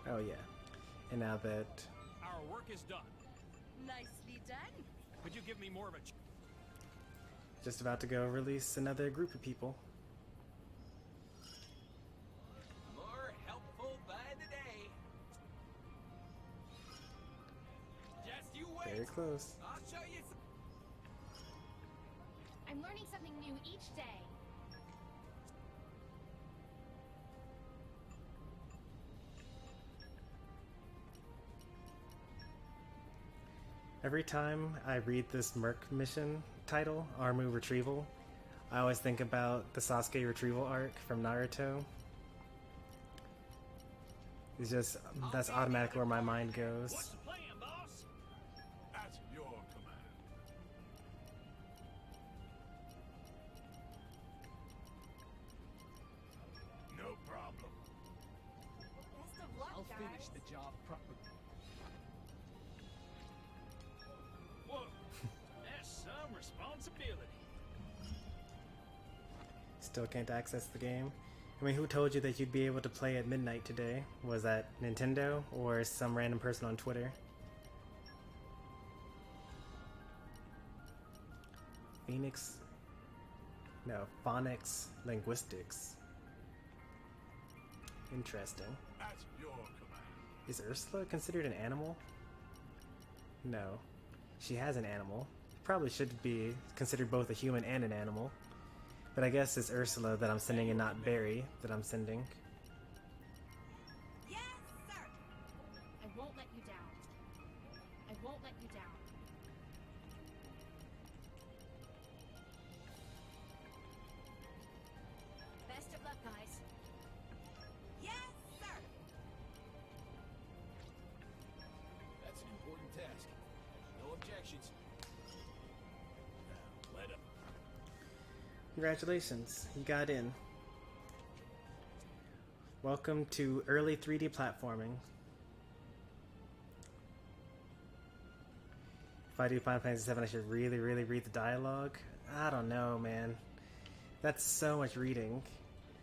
Oh yeah. And now that our work is done. Nicely done. Could you give me more of a just about to go release another group of people. More helpful by the day. Just you wait. Very close. I'll show you some. I'm learning something new each day. Every time I read this Merc mission title, Armu Retrieval, I always think about the Sasuke retrieval arc from Naruto. It's just, that's automatically where my mind goes. What's the plan, boss? At your command. No problem. Best of luck, I'll guys. finish the job properly. Whoa, that's some responsibility. Still can't access the game. I mean, who told you that you'd be able to play at midnight today? Was that Nintendo or some random person on Twitter? Phonics Linguistics. Interesting. At your command. Is Ursula considered an animal? No. She has an animal. Probably should be considered both a human and an animal. But I guess it's Ursula that I'm sending and not Barry that I'm sending. Yes, sir. I won't let you down. I won't let you down. Best of luck, guys. Yes, sir. That's an important task. No objections. Now, let up. Congratulations, you got in. Welcome to early 3D platforming. If I do Final Fantasy VII, I should really read the dialogue. I don't know, man. That's so much reading.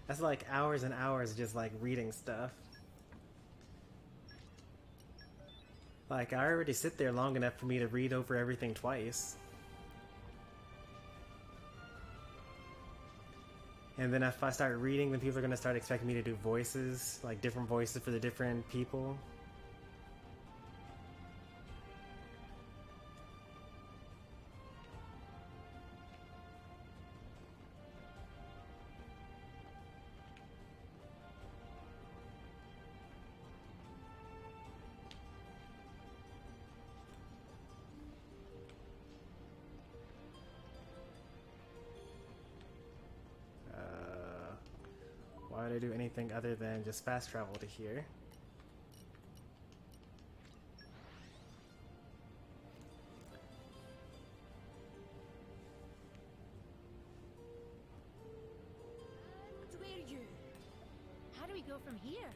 That's like hours and hours just like reading stuff. Like, I already sit there long enough for me to read over everything twice. And then if I start reading, then people are going to start expecting me to do voices, like different voices for the different people. Why would I do anything other than just fast travel to here? And where are you? How do we go from here?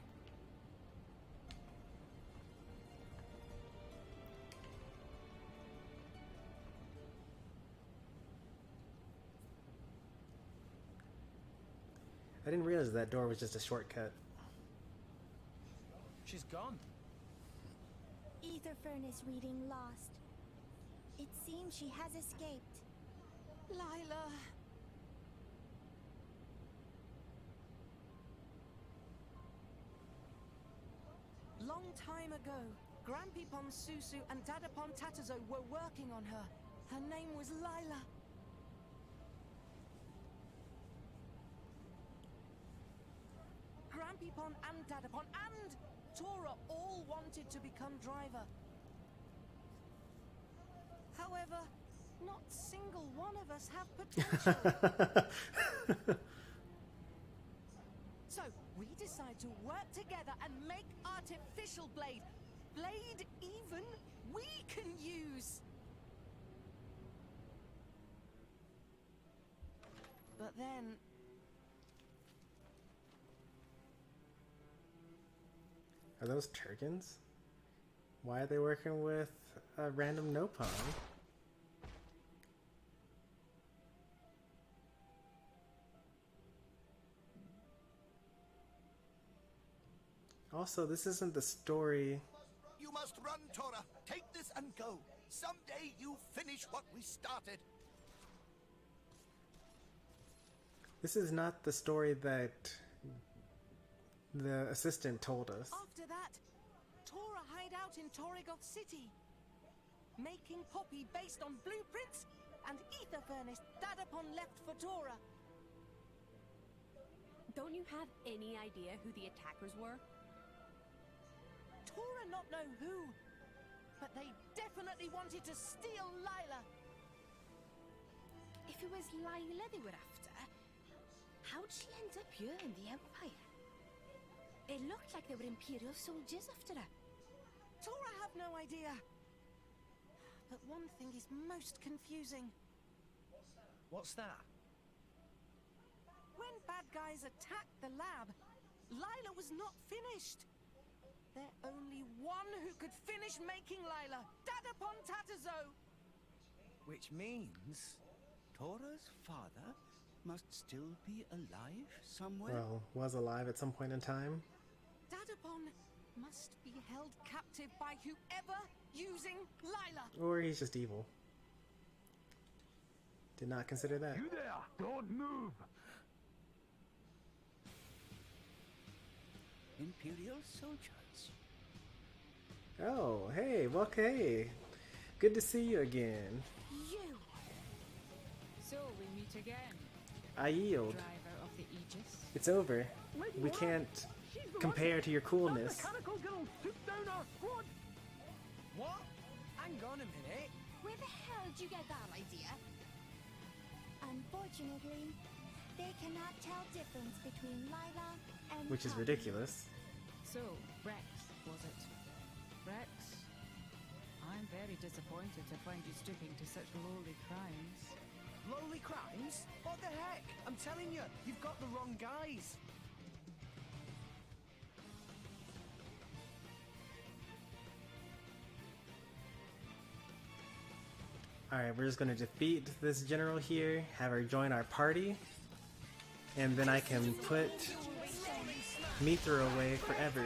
I didn't realize that door was just a shortcut. She's gone. Ether furnace reading lost. It seems she has escaped. Lila. Long time ago, Grandpipon Susu and Dadapon Tatazo were working on her. Her name was Lila. Grandpipon and Dadapon and Tora all wanted to become driver. However, not single one of us have potential. So, we decide to work together and make artificial blade. Blade even we can use. But then... Are those Turgans? Why are they working with a random no pawn? Also, this isn't the story. You must run, Tora. Take this and go. Someday you finish what we started. This is not the story that the assistant told us. After that, Tora hide out in Torrigoth City, making Poppy based on blueprints and ether furnace Dadapon left for Tora. Don't you have any idea who the attackers were? Tora not know who, but they definitely wanted to steal Lila. If it was Lila they were after, how'd she end up here in the Empire? It looked like they were Imperial soldiers after her. Tora have no idea. But one thing is most confusing. What's that? When bad guys attacked the lab, Lila was not finished. There's only one who could finish making Lila, Dadapon Tatazo. Which means Tora's father must still be alive somewhere? Well, was alive at some point in time. Dadapon must be held captive by whoever using Lila. Or he's just evil. Did not consider that. You there! Don't move! Imperial soldiers. Oh, hey, well, hey. Good to see you again. You! So we meet again. I yield. Driver of the Aegis. It's over. We can't compare to your coolness. What? Hang on a minute. Where the hell did you get that idea? Unfortunately, they cannot tell difference between Lila and Which is Poppy. ridiculous. So, Rex, was it? Rex, I'm very disappointed to find you stooping to such lowly crimes. Lowly crimes? What the heck? I'm telling you, you've got the wrong guys. Alright, we're just gonna defeat this general here, have her join our party, and then I can put Mithra away forever.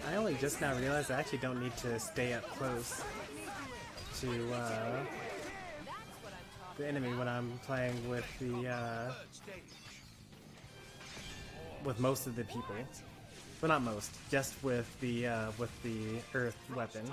I only just now realized I actually don't need to stay up close to the enemy when I'm playing with the with most of the people. Well, not most, just with the earth weapon.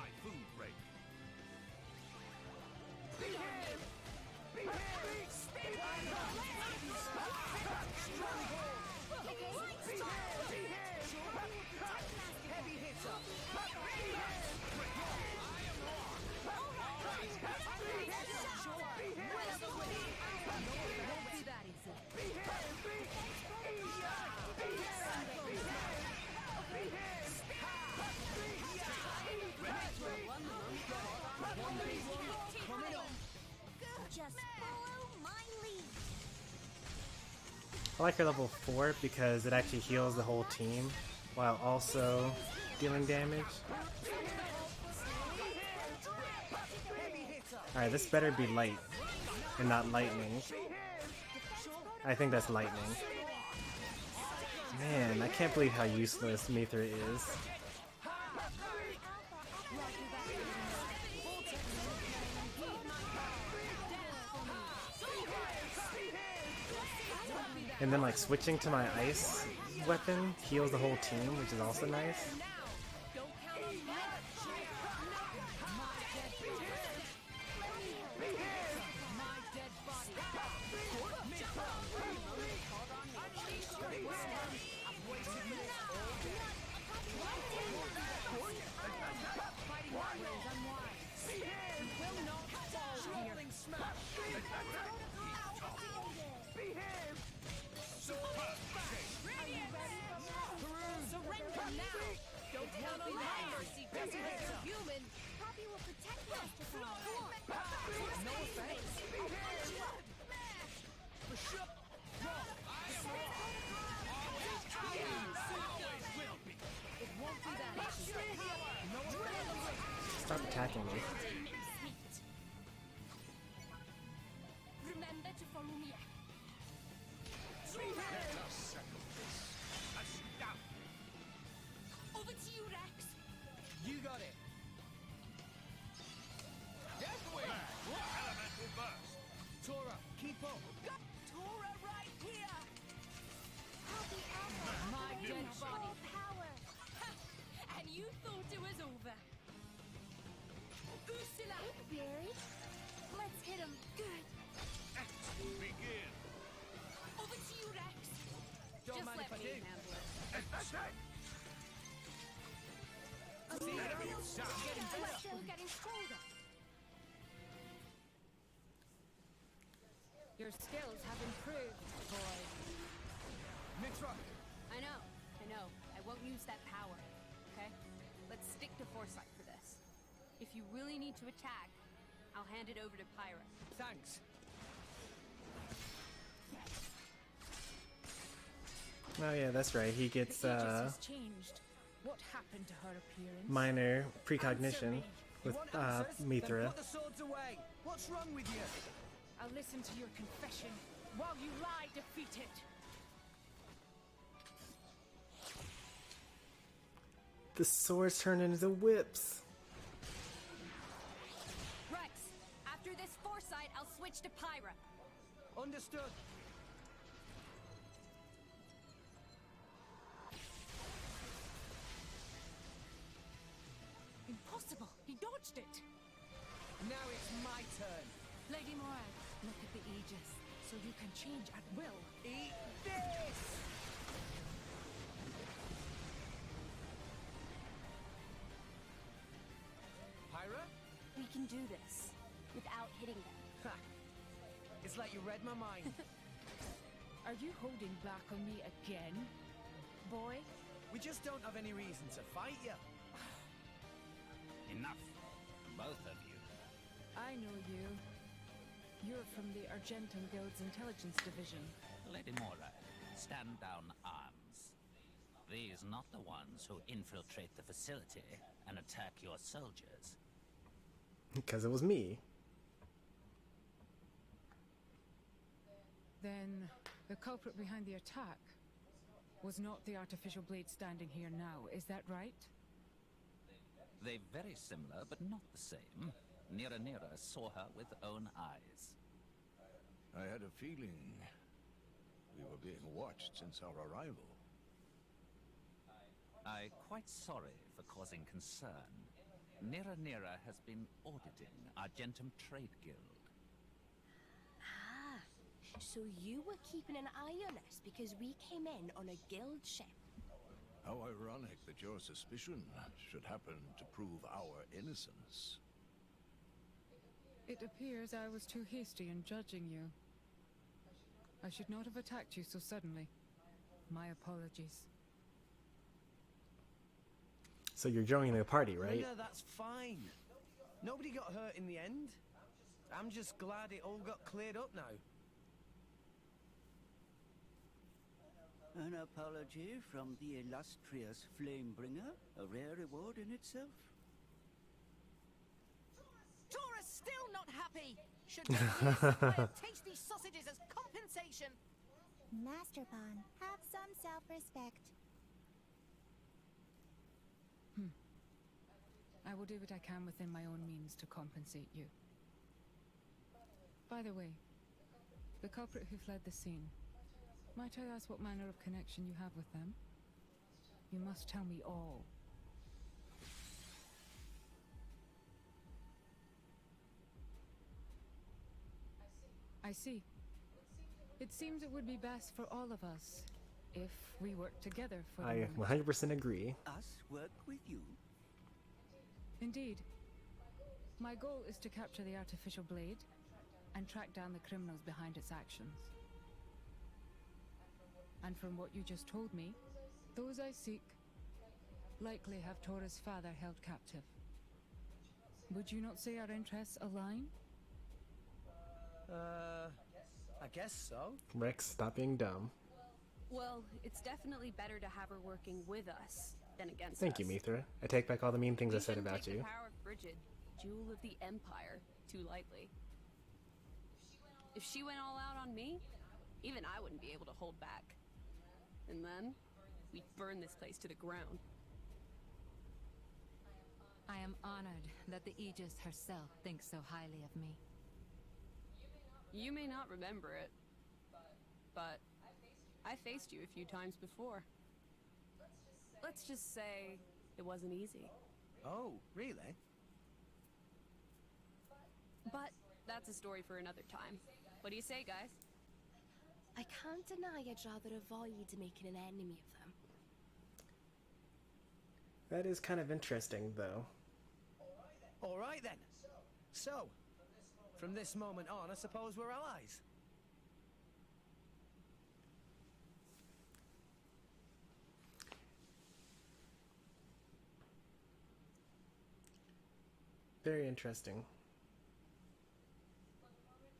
Just follow my lead. I like her level 4 because it actually heals the whole team while also dealing damage. Alright, this better be light and not lightning. I think that's lightning. Man, I can't believe how useless Mithra is. And then like switching to my ice weapon heals the whole team, which is also nice. Stop attacking me. Remember to follow me. Over to you, Rex. You got it. Elemental burst. Tora, keep up. Tora right here! I'll be Alpha. My dead body. Power. And you thought it was over. Ursula! Barry, let's hit him good. Begin. Over to you, Rex. Don't Just mind let if I me do. handle it. We're still getting stronger. Your skills have improved, boy. Mitra, I know. I won't use that power, okay? Let's stick to foresight for this. If you really need to attack, I'll hand it over to Pyra. thanks. Oh yeah, that's right. He gets The Aegis has changed. What happened to her appearance? minor precognition with You want answers? Then Mithra. put the swords away. What's wrong with you? I'll listen to your confession while you lie defeated. The swords turn into whips. Rex, after this foresight, I'll switch to Pyra. Understood. Impossible! He dodged it! Now it's my turn. Lady Morag, look at the Aegis, so you can change at will. Eat this! Pyra? We can do this without hitting them. Ha! It's like you read my mind. Are you holding back on me again, boy? We just don't have any reason to fight you. Enough, both of you. I know you. You're from the Argentum Guild's intelligence division. Lady Mora, stand down arms. These not the ones who infiltrate the facility and attack your soldiers. Because it was me. Then the culprit behind the attack was not the artificial blade standing here now, is that right? They're very similar, but not the same. Nira saw her with own eyes. I had a feeling we were being watched since our arrival. I'm quite sorry for causing concern. Nira has been auditing Argentum Trade Guild. Ah, so you were keeping an eye on us because we came in on a guild ship. How ironic that your suspicion should happen to prove our innocence. It appears I was too hasty in judging you. I should not have attacked you so suddenly. My apologies. So you're joining the party, right? No, that's fine. Nobody got hurt in the end. I'm just glad it all got cleared up now. An apology from the illustrious Flamebringer, a rare reward in itself. Tora's still not happy! Should we use tasty sausages as compensation? Master Pawn, have some self-respect. I will do what I can within my own means to compensate you. By the way, the culprit who fled the scene, Might I ask what manner of connection you have with them? You must tell me all. I see. It seems it would be best for all of us if we work together for the I moment. 100% agree. Us work with you? Indeed. My goal is to capture the artificial blade and track down the criminals behind its actions. And from what you just told me, those I seek likely have Tora's father held captive. Would you not say our interests align? I guess so. Rex, stop being dumb. Well, it's definitely better to have her working with us than against us. Thank you, Mithra. I take back all the mean things I said shouldn't about take you. the power of Frigid, jewel of the Empire, too lightly. If she went all out on me, even I wouldn't be able to hold back. And then, we'd burn this place to the ground. I am honored that the Aegis herself thinks so highly of me. You may not remember it, but I faced you a few times before. Let's just say it wasn't easy. Oh, really? But that's a story for another time. What do you say, guys? I can't deny I'd rather avoid making an enemy of them. That is kind of interesting, though. All right then. So, from this moment on, I suppose we're allies. Very interesting.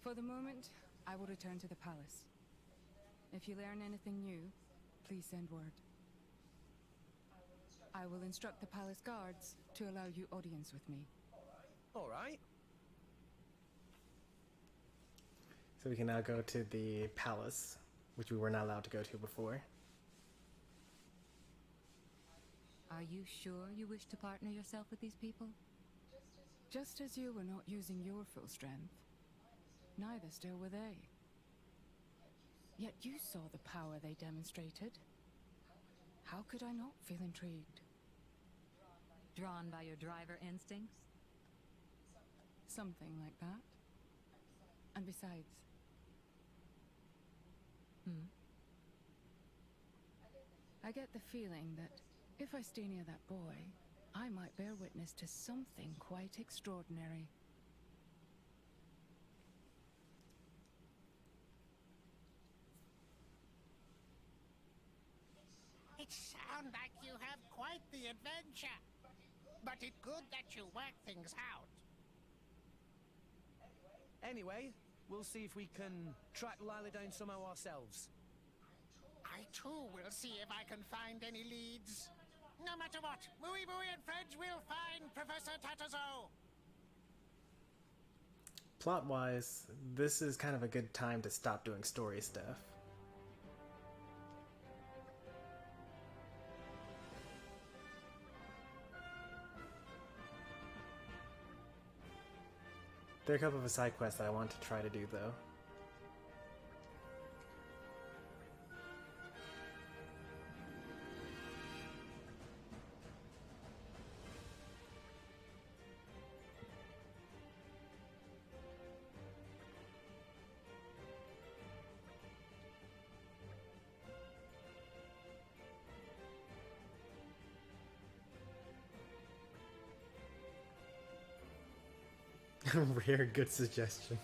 For the moment, I will return to the palace. If you learn anything new, please send word. I will instruct the palace guards to allow you audience with me. All right. So we can now go to the palace, which we were not allowed to go to before. Are you sure you wish to partner yourself with these people? Just as you were not using your full strength, neither still were they. Yet you saw the power they demonstrated. How could I not feel intrigued? Drawn by your driver instincts? Something like that. And besides... I get the feeling that if I stay near that boy, I might bear witness to something quite extraordinary. It sounds like you have quite the adventure. But it's good that you work things out. Anyway, we'll see if we can track Lila down somehow ourselves. I too will see if I can find any leads. No matter what, Mooey and Fredge will find Professor Tatazo. Plot-wise, this is kind of a good time to stop doing story stuff. There are a couple of side quests that I want to try to do, though. Rare good suggestion.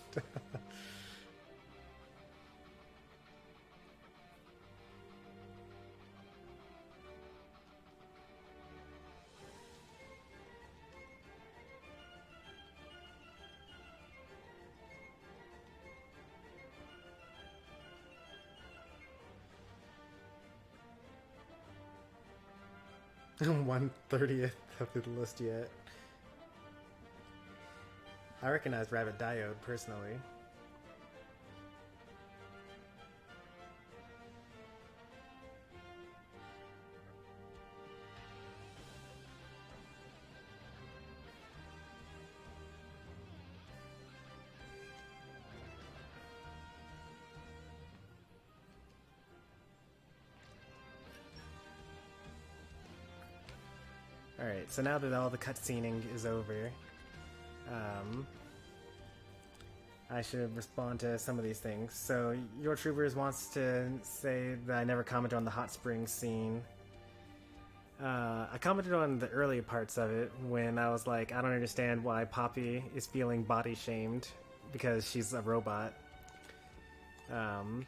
I'm 1/30th of the list yet. I recognize Rabbit Diode personally. Alright, so now that all the cutscening is over, I should respond to some of these things. So, Your Troopers wants to say that I never commented on the hot spring scene. I commented on the early parts of it when I was like, I don't understand why Poppy is feeling body shamed because she's a robot. And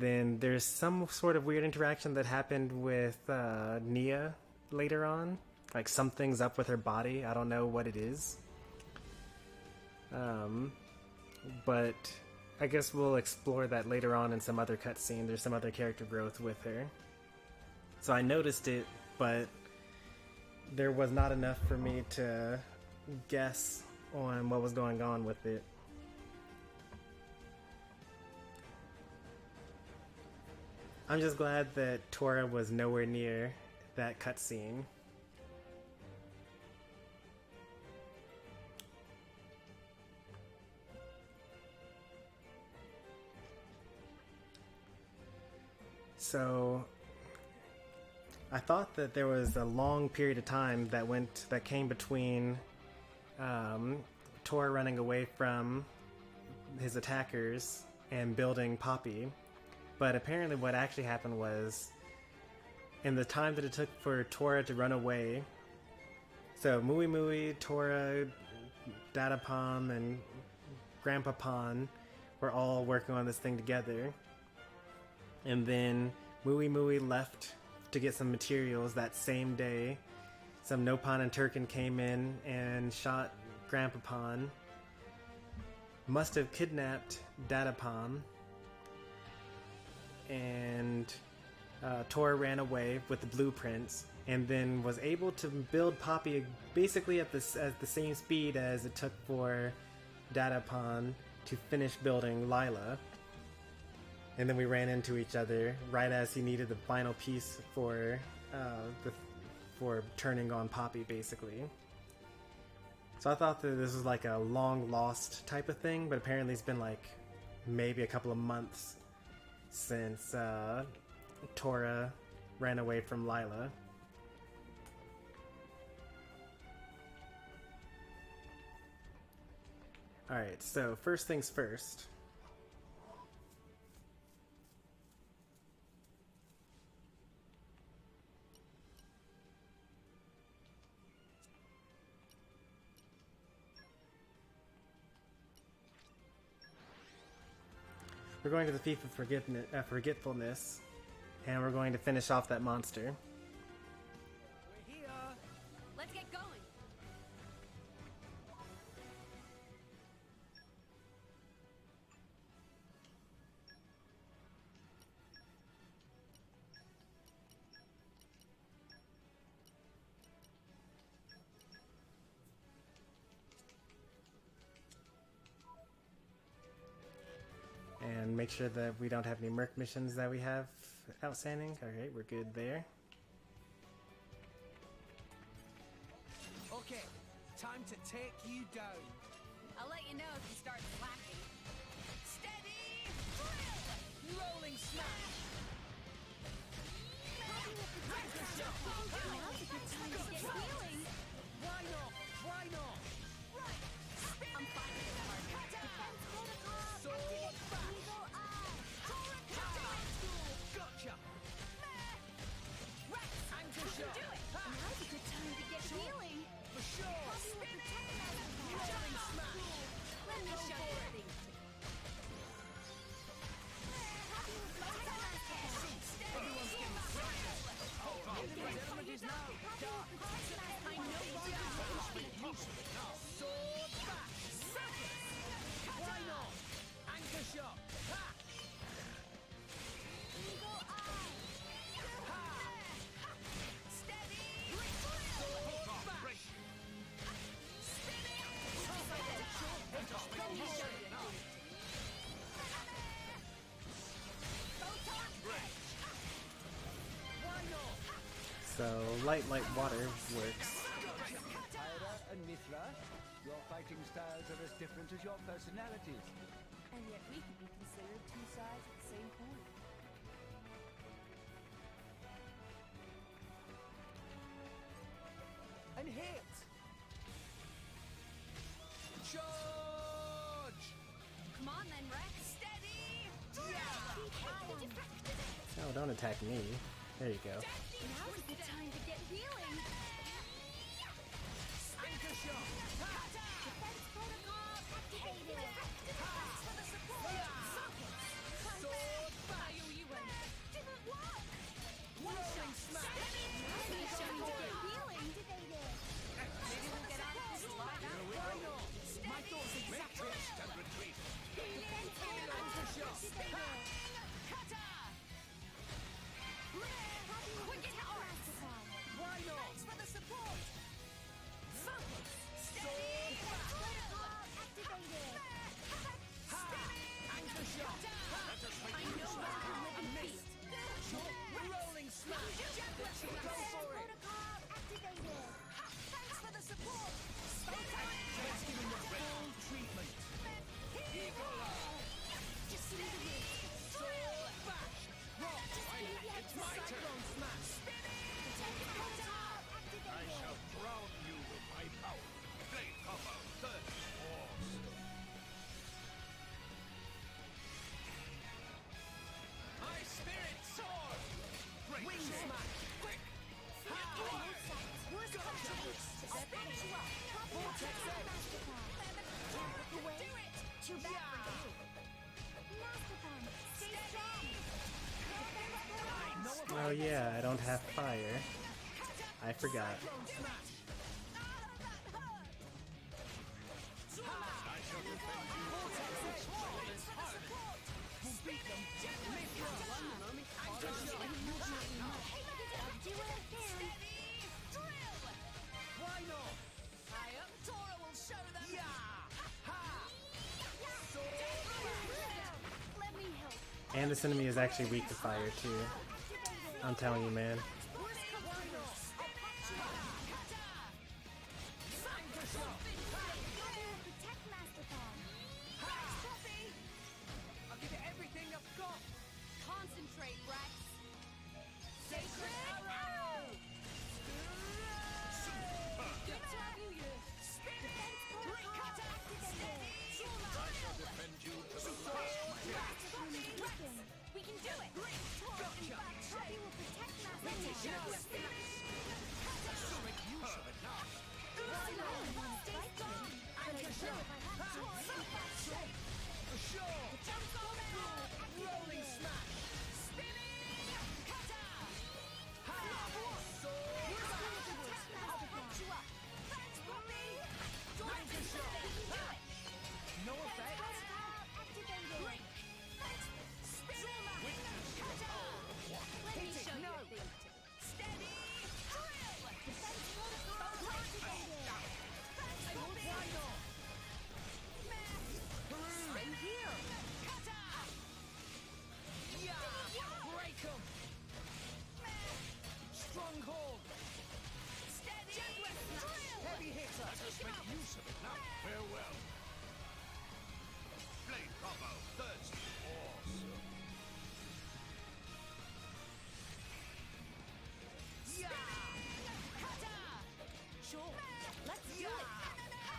then there's some sort of weird interaction that happened with Nia later on. Like something's up with her body. I don't know what it is. But I guess we'll explore that later on in some other cutscene. There's some other character growth with her. So I noticed it, but there was not enough for me to guess on what was going on with it. I'm just glad that Tora was nowhere near that cutscene. So I thought that there was a long period of time that came between Tora running away from his attackers and building Poppy. But apparently what actually happened was, in the time that it took for Tora to run away, so Mui Mui, Tora, Dada Pom, and Grandpa Pon were all working on this thing together. And then Mui Mui left to get some materials that same day. Some Nopon and Turkin came in and shot Grandpa Pon. Must have kidnapped Dada Pom. And Tora ran away with the blueprints and then was able to build Poppy basically at the same speed as it took for Dada Pon to finish building Lila. And then we ran into each other right as he needed the final piece for turning on Poppy, basically. So I thought that this was like a long lost type of thing, but apparently it's been like maybe a couple of months since Tora ran away from Lila. Alright, so first things first. We're going to the Thief of Forgetfulness, and we're going to finish off that monster. We're here. Let's get going. And make sure that we don't have any Merc missions that we have outstanding. Alright, we're good there. Okay, time to take you down. I'll let you know if you start slacking. Steady! Drill! Rolling smash! Now's a good time to get healing. Why not? Why not? Right! Spin! I'm fine with the hard work. Defense protocol. Sword back! Eagle eye. Gotcha! Anchor shot! Do it! Now's a good time to get healing. For sure! Spin Rolling smash! Let me show you. Sword back! Why not? Anchor shot! Ha! Eagle eye. Ha! Steady! Sword back! Why not? So, light water works. Pyra and Mithra, your fighting styles are as different as your personalities. And yet we could be considered two sides of the same coin. and hit! Charge! Come on then, Rex. Steady! Oh, don't attack me. There you go. Now's the time to get healing. Anchor shot! Defense protocol activated. Thanks for the support. Sword back! Didn't work. Rolling smash! Healing activated. Maybe we'll get out of this alive after. My thoughts exactly! And retreat. Defense protocol activated. Why not? Thanks for the support. Sword back! Protocol activated. Anchor shot! I know what you live and feel. Rolling smash! Go for it! Protocol activated. Thanks for the support. Let's give him the full treatment. Just leave it here. Sword bash! Rock! It's my turn! Smash! Defense protocol I activated. shall drown you with my power. Blade cover, third force. My spirit sword! Wing smash! Quick! Worst country. I'll patch you up. Vortex edge! Do it. Too bad for you. Mastercom, stay strong. Oh yeah, I don't have fire. I forgot. Why not? High up, Tora will show them. Yeah! Ha! Let me help. And this enemy is actually weak to fire too. I'm telling you, man. Protect Mastercom. I'll give it everything I've got. Concentrate, Rex. Sacred arrow! Good to have you here. Defense protocol activated. I shall defend you to the last. Mastercom is weakened. We can do it. Gotcha! Poppy will protect Mastercom. So make use of it now. Stay strong. Anchor shot! Sure! Rolling smash! No effect? Hit it! No! Why not? Stay here! Yeah! Break 'em! Stronghold! Heavy hitter! Let us make use of it now. Farewell. Blade cover, third force. Yeah! Sure. Let's do Yeah! it.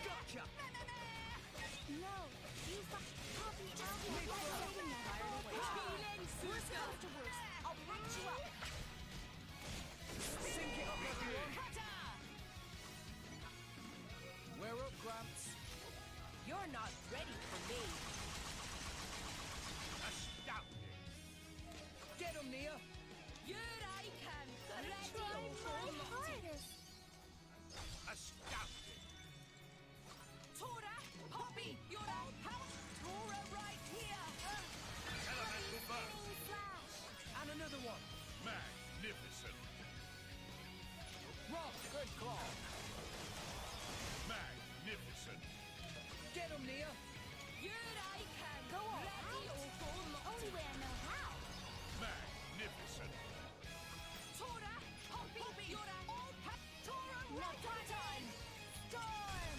Gotcha! No. Use the Poppy outlet. Worst comes to worst. I'll patch you up. Sync it up, everyone! We're up, Gramps. You're not ready for me. Astounding. Get 'em, Nia! Here I can. Try my hardest. Astounding. Tora, Poppy, you're out. Tora right here. Elemental burst. Lightning flash. And another one! Magnificent. Rock! Good claw! Magnificent. Get 'em, Nia! Here I can. Go all Ready out. or go not. Only way I know how. Magnificent. Tora, Poppy, you're out. Tora No right time. Storm.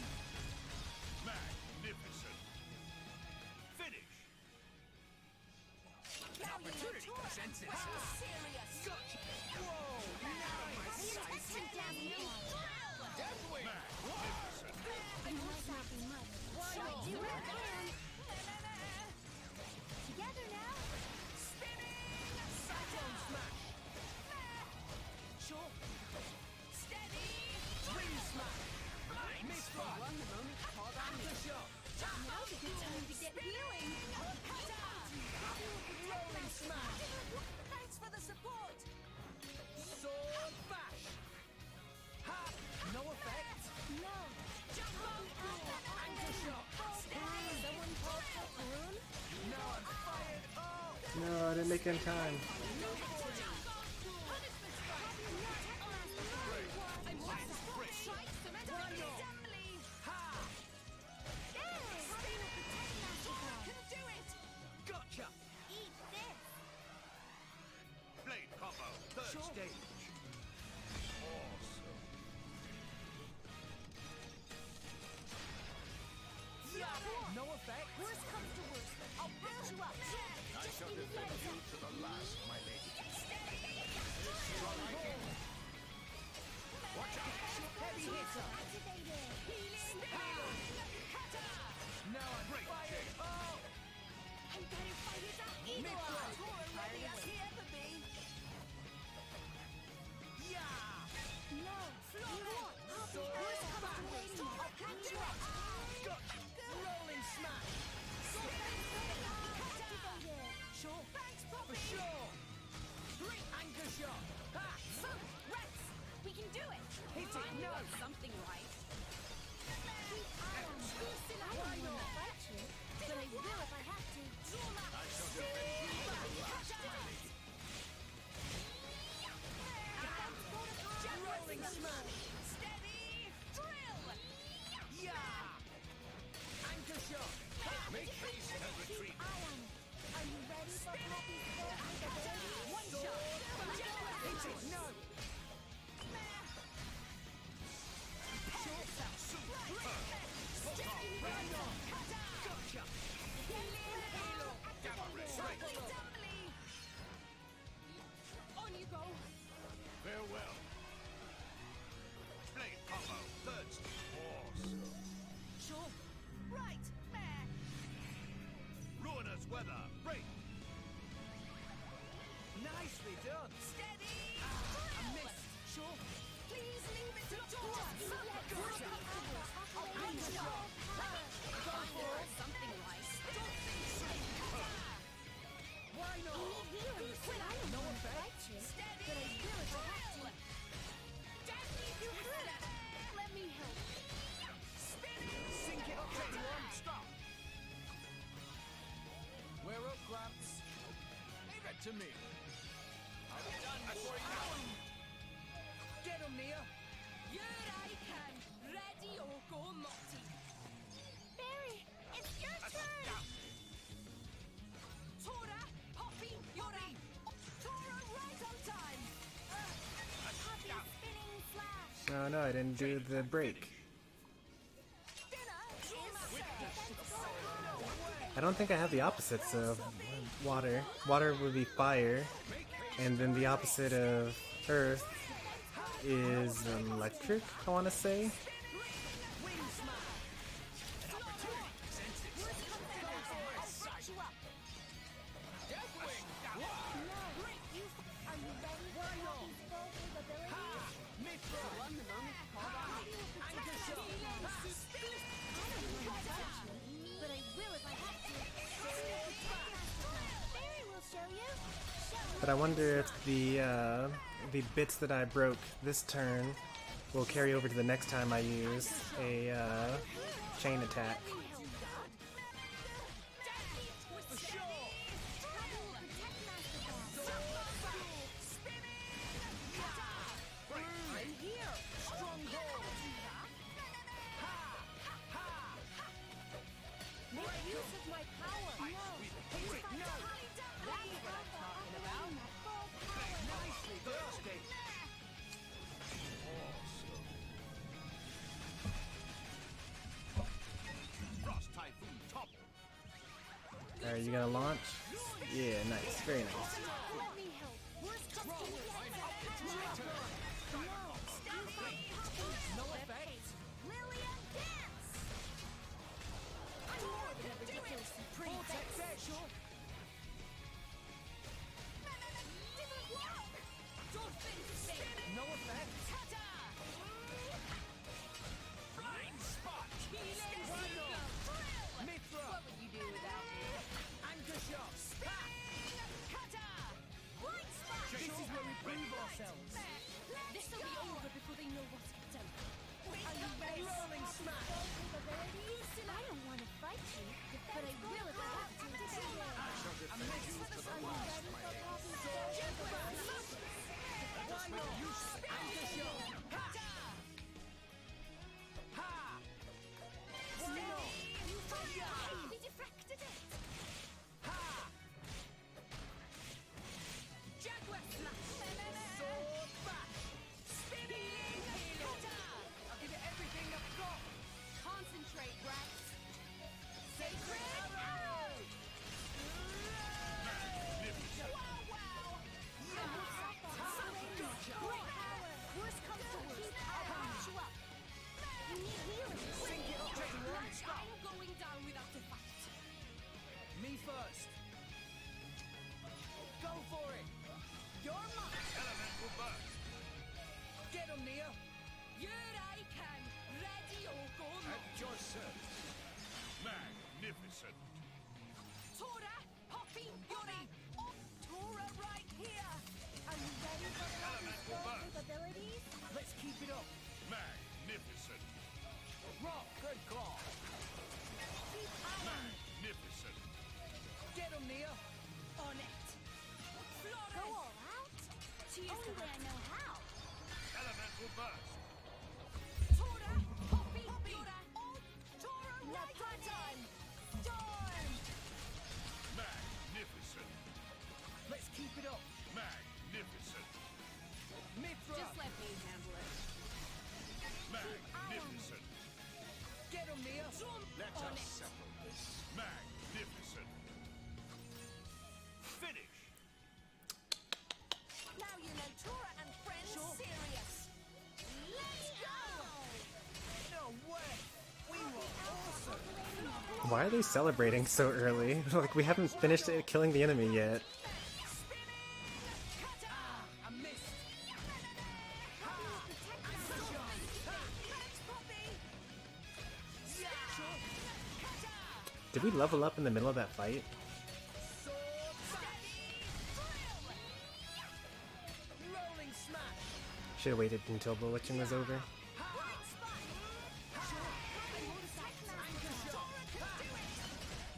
Magnificent. Finish. Now you know Tora. Sensei. Serious. Gotcha! Whoa! Nice! Protection down here. Devil taking time. Blade combo, third stage. Awesome. No effect. Worst comes to worst, I'll build you up. I shall defend you to the last, my lady. Watch out! Heavy hitter. No, I'm fired. Oh! I'm gonna fight it out. Mid-throw. Ready as he ever be. Yeah! No, flawless. Worst comes to worst, I'll catch you up. Gotcha. Rolling smash. Sure. Thanks, For sure. Three anchor shot. Ha! Rex, we can do it. Hit it. Finally No. got something right. I don't want to fight you, but I will if I have to. I shall defend you to the last, my lady. Rolling smash. Steady, drill. Yeah! Anchor shot. Make haste and retreat. Are you ready for Poppy's first ability? One shot. Hit it. No. Gotcha. Gamma ray straight. On you go. Farewell. Blade combo, third stage. Awesome. Sure. Right. Ruinous weather, break. Nicely done. Steady. Amidst. Sure. Please leave it to Dora. Gotcha. Anchor shot. Finally got something right. Why not? No effect. But I will if I have to. Let me help. Sink it up, everyone. Stop. We're up, Gramps. Leave it to me. I'll be done before you know it. Get him, Nia. Here I can. Ready or go naughty. Barry, it's your turn. Tora, Poppy, Yori. Tora, right on time. Poppy spinning flash. Oh no, I didn't do the break. I don't think I have the opposites of water. Water would be fire, and then the opposite of earth is electric, I want to say. But I will if I have to. Barry will show you. But I wonder if the bits that I broke this turn will carry over to the next time I use a chain attack. Alright, you gonna launch? Yeah, nice, very nice. No effect. What would you do without me? Anchor shot. Cutter! Right spot! This is where we prove ourselves. This'll be Magnificent. Tora, Poppy, Yuri, Tora right here. Are you ready for Poppy's full capabilities? Let's keep it up. Magnificent. Rock, good call. Keep on. Magnificent. Get him, Nia. On it. Flores. Go all out? Only way I know how. Elemental burst. Tora, Poppy, Yura, Tora right time. Storm. Magnificent. Let's keep it up. Magnificent. Mithra. Just let me handle it. Magnificent. Get him, Nia. Let On us it. settle this. Magnificent. Finish. Now you know Tora and friends serious. Let's go. No way. We were awesome. Why are they celebrating so early? Like, we haven't finished killing the enemy yet. Amidst. Did we level up in the middle of that fight? Rolling smash. Should have waited until the witching was over.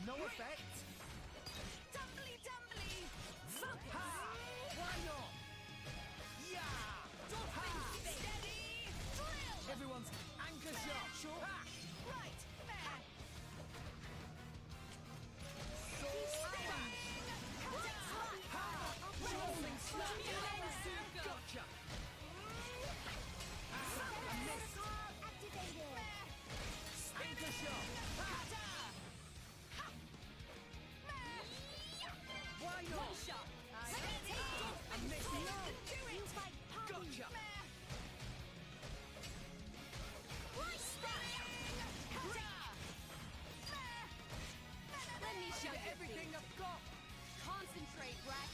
No effect. Dumbly, dumbly. Why not? Yeah. Steady. Drill. Everyone's anchor shot. Sure. Right. There. Rolling smash. Gotcha. Anchor shot. Why not? Gotcha. Let me show you Everything I've got. Concentrate, Rex.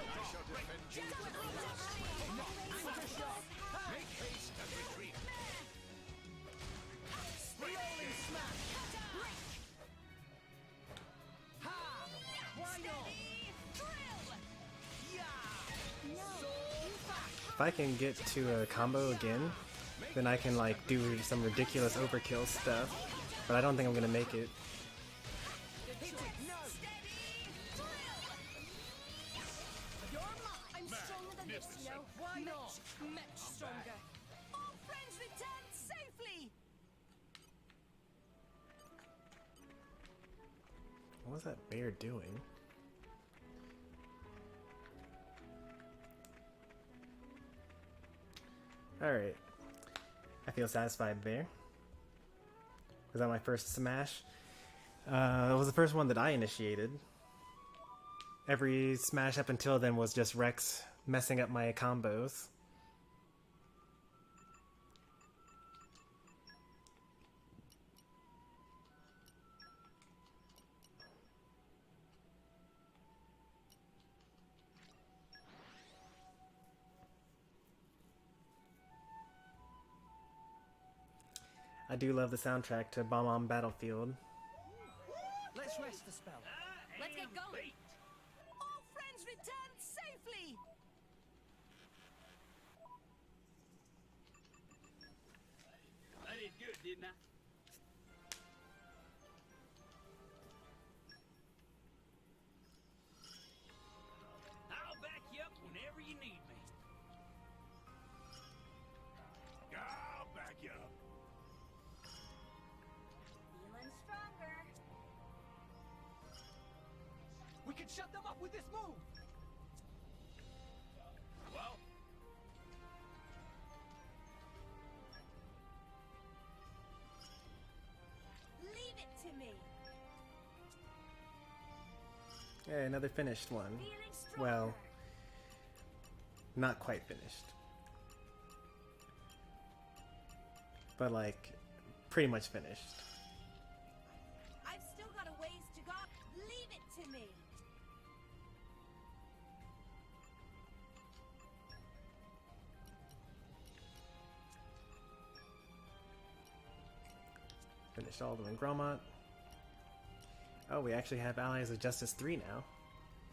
I shall defend you to the last. Anchor shot. Make haste and retreat. Rolling smash. Ha! Why not? Yeah. If I can get to a combo again, then I can like do some ridiculous overkill stuff. But I don't think I'm gonna make it. Hit it. No. I'm stronger than this, you know. Why not? Much stronger. All friends return safely. What was that bear doing? Alright. I feel satisfied there. Was that my first smash? It was the first one that I initiated. Every smash up until then was just Rex messing up my combos. I do love the soundtrack to Bomb on Battlefield. Let's rest the spell. Let's get going. All friends return safely. I did good, didn't I? I'll back you up whenever you need me. I'll back you up. Feeling stronger. We can shut them up with this move. Well, Leave it to me. Hey, another finished one. Feeling stronger. Well, not quite finished. But like, pretty much finished. I've still got a ways to go. Leave it to me. Finished all of them in Gromont. Oh, we actually have Allies of Justice 3 now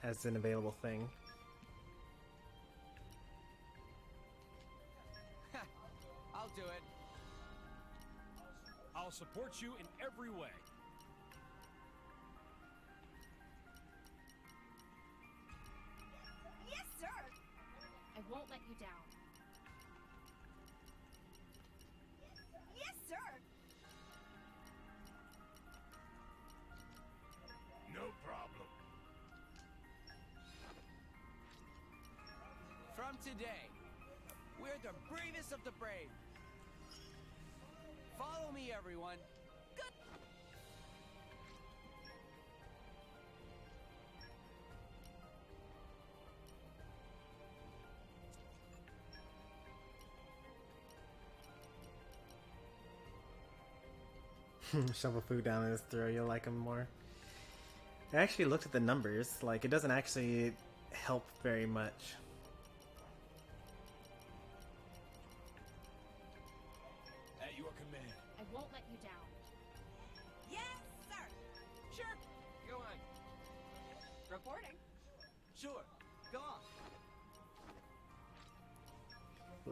as an available thing. I'll do it. I'll support you in every way. Yes, sir! I won't let you down. Yes, sir! No problem. From today, we're the bravest of the brave. Follow me, everyone. Good. Shovel food down his throat, you'll like him more. I actually looked at the numbers, like it doesn't actually help very much. At your command. I won't let you down. Yes, sir. Sure. Go on. Reporting. Sure. Go on.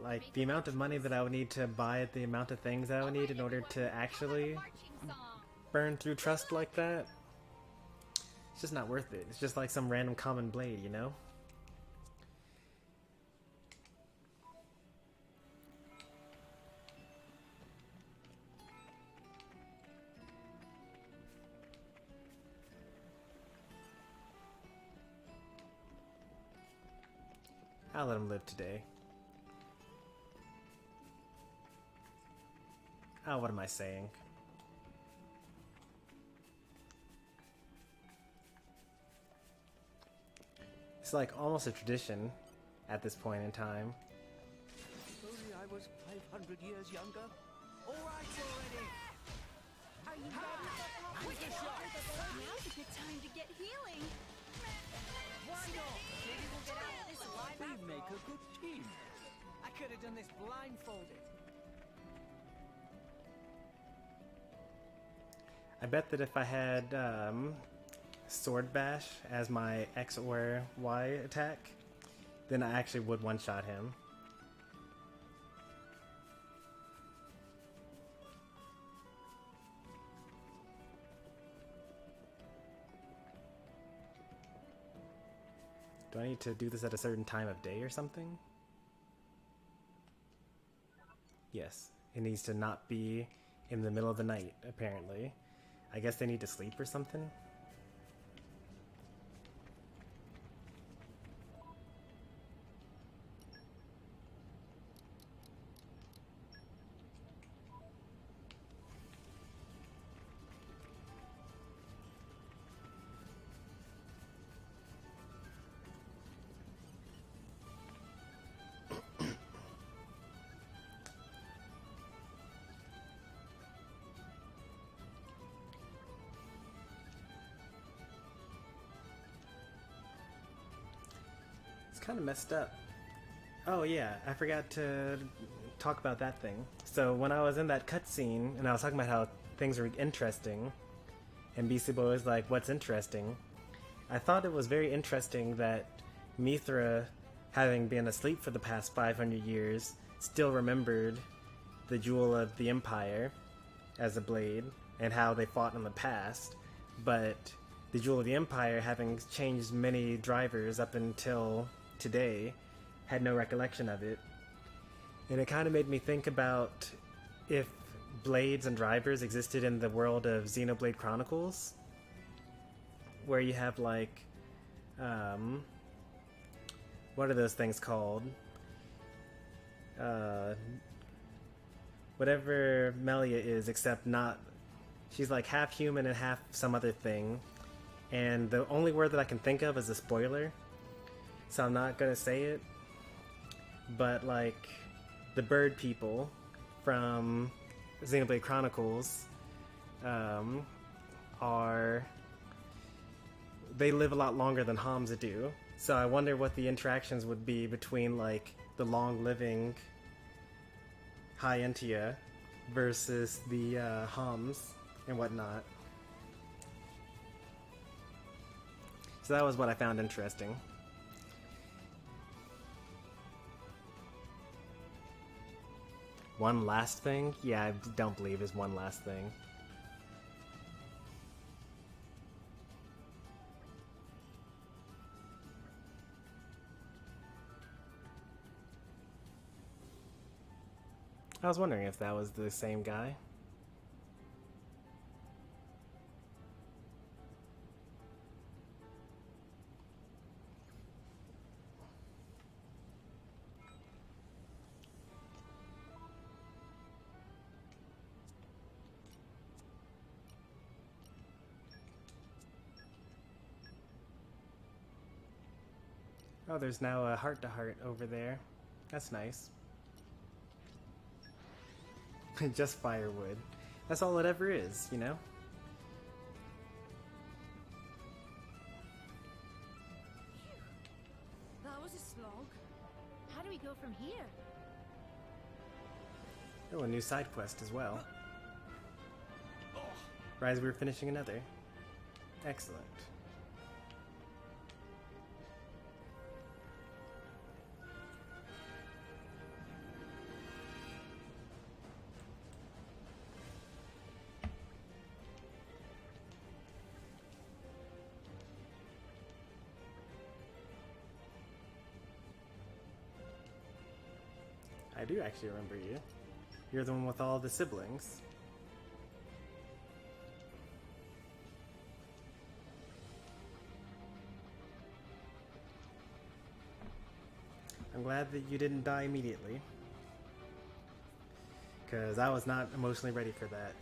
Like, the amount of money that I would need to buy the amount of things I would need in order to actually burn through trust like that, it's just not worth it. It's just like some random common blade, you know? I'll let him live today. Oh, what am I saying? It's like almost a tradition at this point in time. If only I was 500 years younger. All right already. Are you ready? Now's a good time to get healing. Why not? Maybe we'll get out of this alive We after make all. a good team. I could have done this blindfolded. I bet that if I had Sword Bash as my X or Y attack, then I actually would one-shot him. Do I need to do this at a certain time of day or something? Yes, it needs to not be in the middle of the night, apparently. I guess they need to sleep or something? Kind of messed up. Oh yeah, I forgot to talk about that thing. So when I was in that cutscene and I was talking about how things were interesting, and Beastie Boy was like, "What's interesting?" I thought it was very interesting that Mithra, having been asleep for the past 500 years, still remembered the Jewel of the Empire as a blade and how they fought in the past, but the Jewel of the Empire, having changed many drivers up until today, had no recollection of it. And it kind of made me think about if blades and drivers existed in the world of Xenoblade Chronicles, where you have like what are those things called? Whatever Melia is, except not, she's like half human and half some other thing, and the only word that I can think of is a spoiler, so I'm not gonna say it, but like the bird people from Xenoblade Chronicles they live a lot longer than Hamza do, so I wonder what the interactions would be between like the long-living High Entia versus the Hams and whatnot. So that was what I found interesting. One last thing? Yeah, I don't believe is one last thing. I was wondering if that was the same guy. Oh, there's now a heart-to-heart over there. That's nice. Just firewood. That's all it ever is, you know? That was a slog. How do we go from here? Oh, a new side quest as well. Right as we were finishing another. Excellent. I do actually remember you. You're the one with all the siblings. I'm glad that you didn't die immediately, because I was not emotionally ready for that.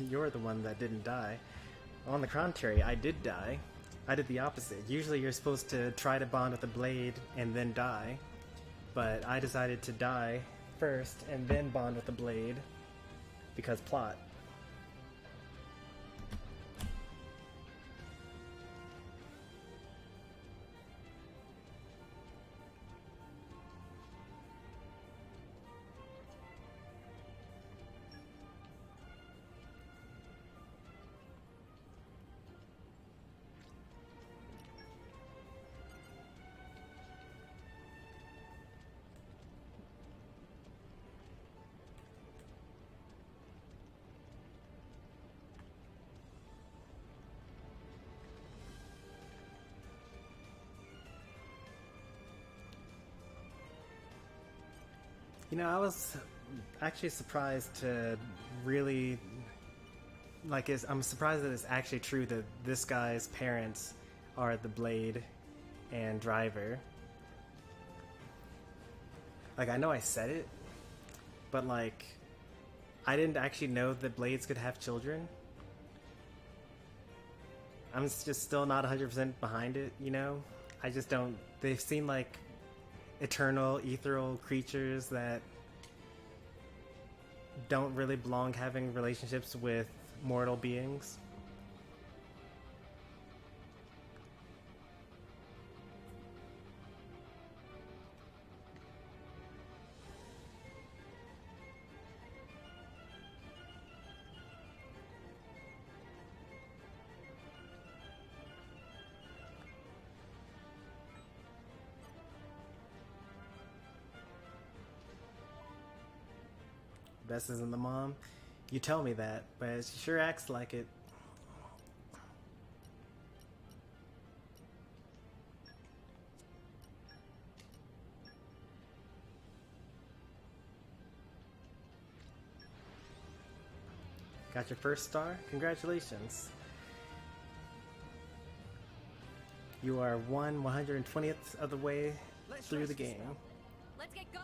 You're the one that didn't die. On the contrary, I did die. I did the opposite. Usually you're supposed to try to bond with the blade and then die, but I decided to die first and then bond with the blade because plot. You know, I was actually surprised to really, like, I'm surprised that it's actually true that this guy's parents are the Blade and Driver. Like, I know I said it, but, like, I didn't actually know that Blades could have children. I'm just still not 100% behind it, you know? I just don't, they seem like eternal, ethereal creatures that don't really belong having relationships with mortal beings. Bess isn't the mom. You tell me that, but she sure acts like it. Got your first star? Congratulations. You are 1/120th of the way through the game. Let's get going.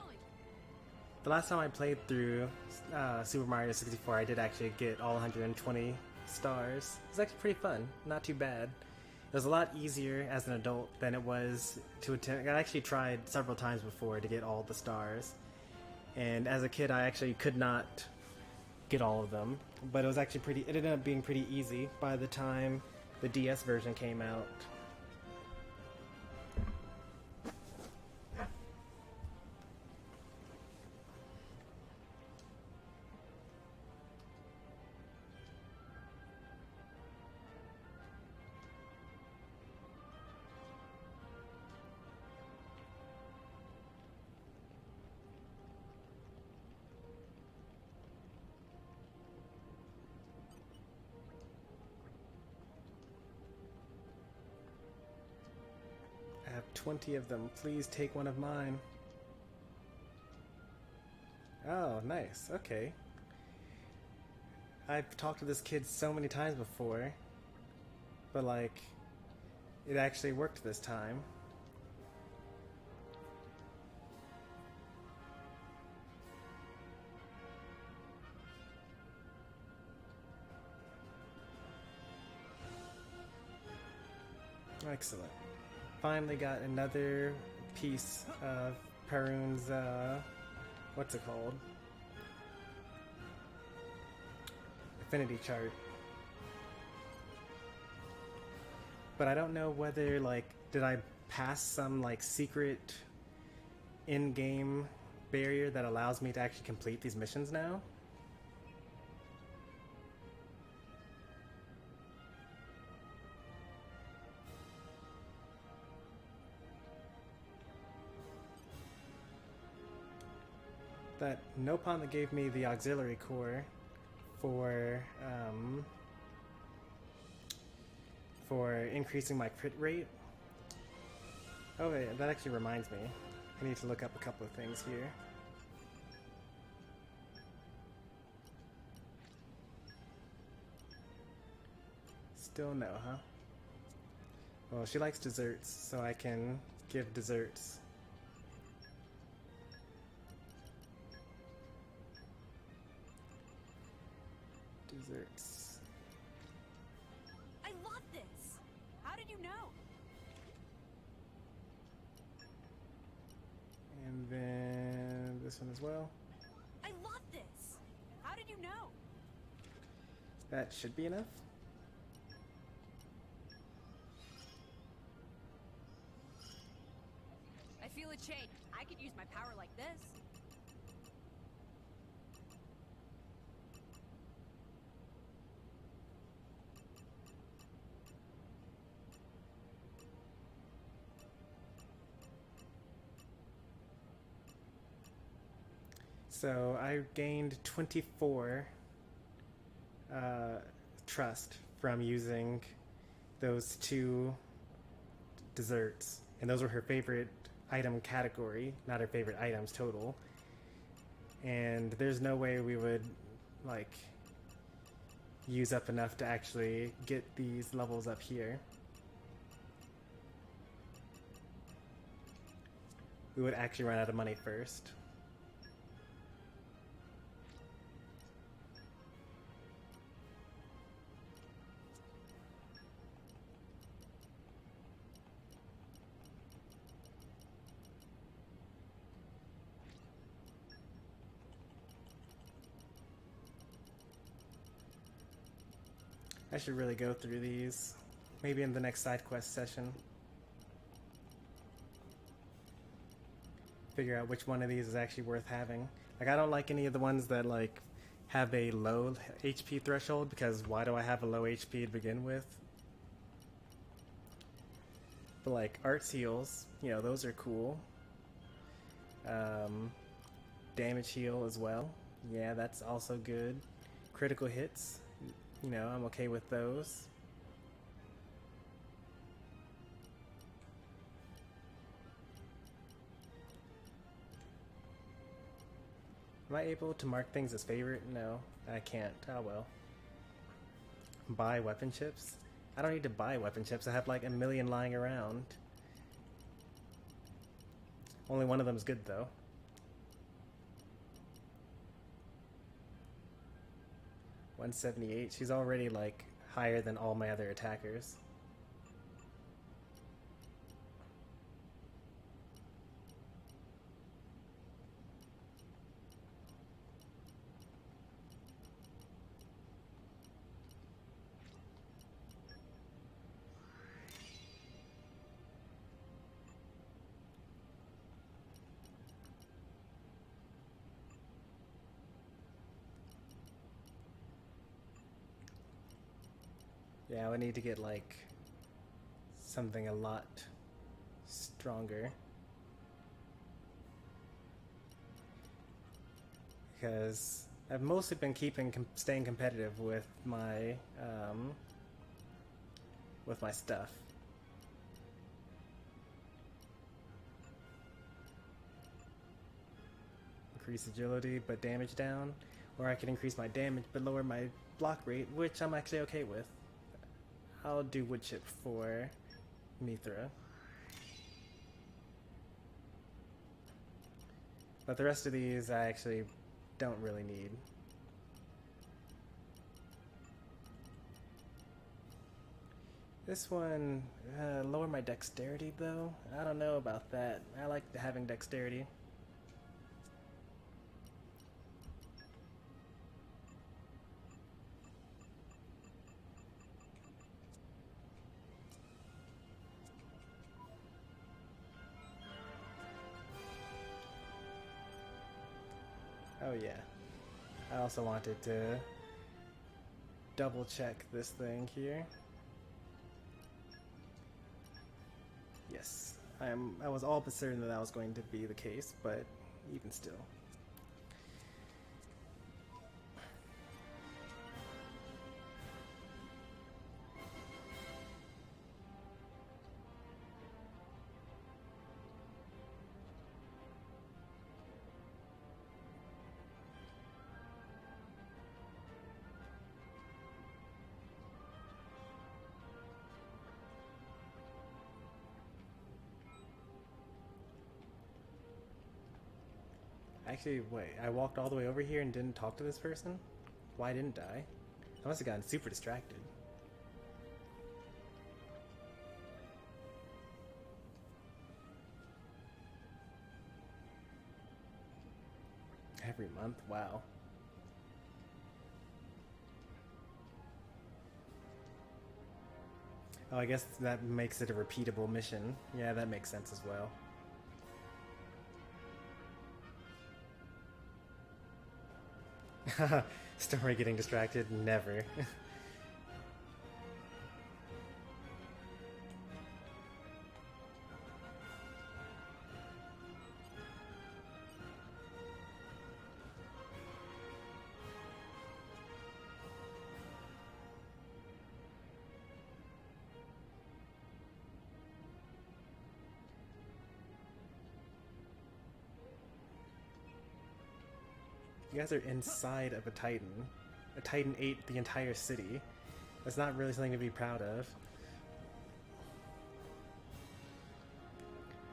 The last time I played through Super Mario 64, I did actually get all 120 stars. It was actually pretty fun. Not too bad. It was a lot easier as an adult than it was to attempt. I actually tried several times before to get all the stars. And as a kid, I actually could not get all of them. But it was actually pretty, it ended up being pretty easy by the time the DS version came out. I have 20 of them. Please take one of mine. Oh, nice. Okay. I've talked to this kid so many times before, but like, it actually worked this time. Excellent. Finally got another piece of Perun's, what's it called? Affinity chart. But I don't know whether, like, did I pass some, like, secret in-game barrier that allows me to actually complete these missions now? That Nopon that gave me the auxiliary core for increasing my crit rate. Oh wait, that actually reminds me. I need to look up a couple of things here. Still no, huh? Well, she likes desserts, so I can give desserts. Desserts. I love this! How did you know? And then this one as well. I love this! How did you know? That should be enough. I feel a change. I could use my power like this. So I gained 24 trust from using those two desserts, and those were her favorite item category, not her favorite items total. And there's no way we would like use up enough to actually get these levels up here. We would actually run out of money first. I should really go through these, maybe in the next side quest session. Figure out which one of these is actually worth having. Like, I don't like any of the ones that like have a low HP threshold, because why do I have a low HP to begin with? But like arts heals, you know, those are cool. Damage heal as well. Yeah, that's also good. Critical hits. You know, I'm okay with those. Am I able to mark things as favorite? No, I can't. Oh well. Buy weapon chips? I don't need to buy weapon chips. I have like a million lying around. Only one of them is good though. 178. She's already like higher than all my other attackers. Yeah, I would need to get like something a lot stronger, because I've mostly been staying competitive with my stuff. Increase agility but damage down, or I can increase my damage but lower my block rate, which I'm actually okay with. I'll do wood chip for Mithra. But the rest of these I actually don't really need. This one, lower my dexterity though? I don't know about that. I like having dexterity. Oh yeah. I also wanted to double check this thing here. Yes, I was all but certain that was going to be the case, but even still. Actually, wait, I walked all the way over here and didn't talk to this person? Why didn't I? I must have gotten super distracted. Every month? Wow. Oh, I guess that makes it a repeatable mission. Yeah, that makes sense as well. Stormy getting distracted? Never. You guys are inside of a Titan. A Titan ate the entire city. That's not really something to be proud of.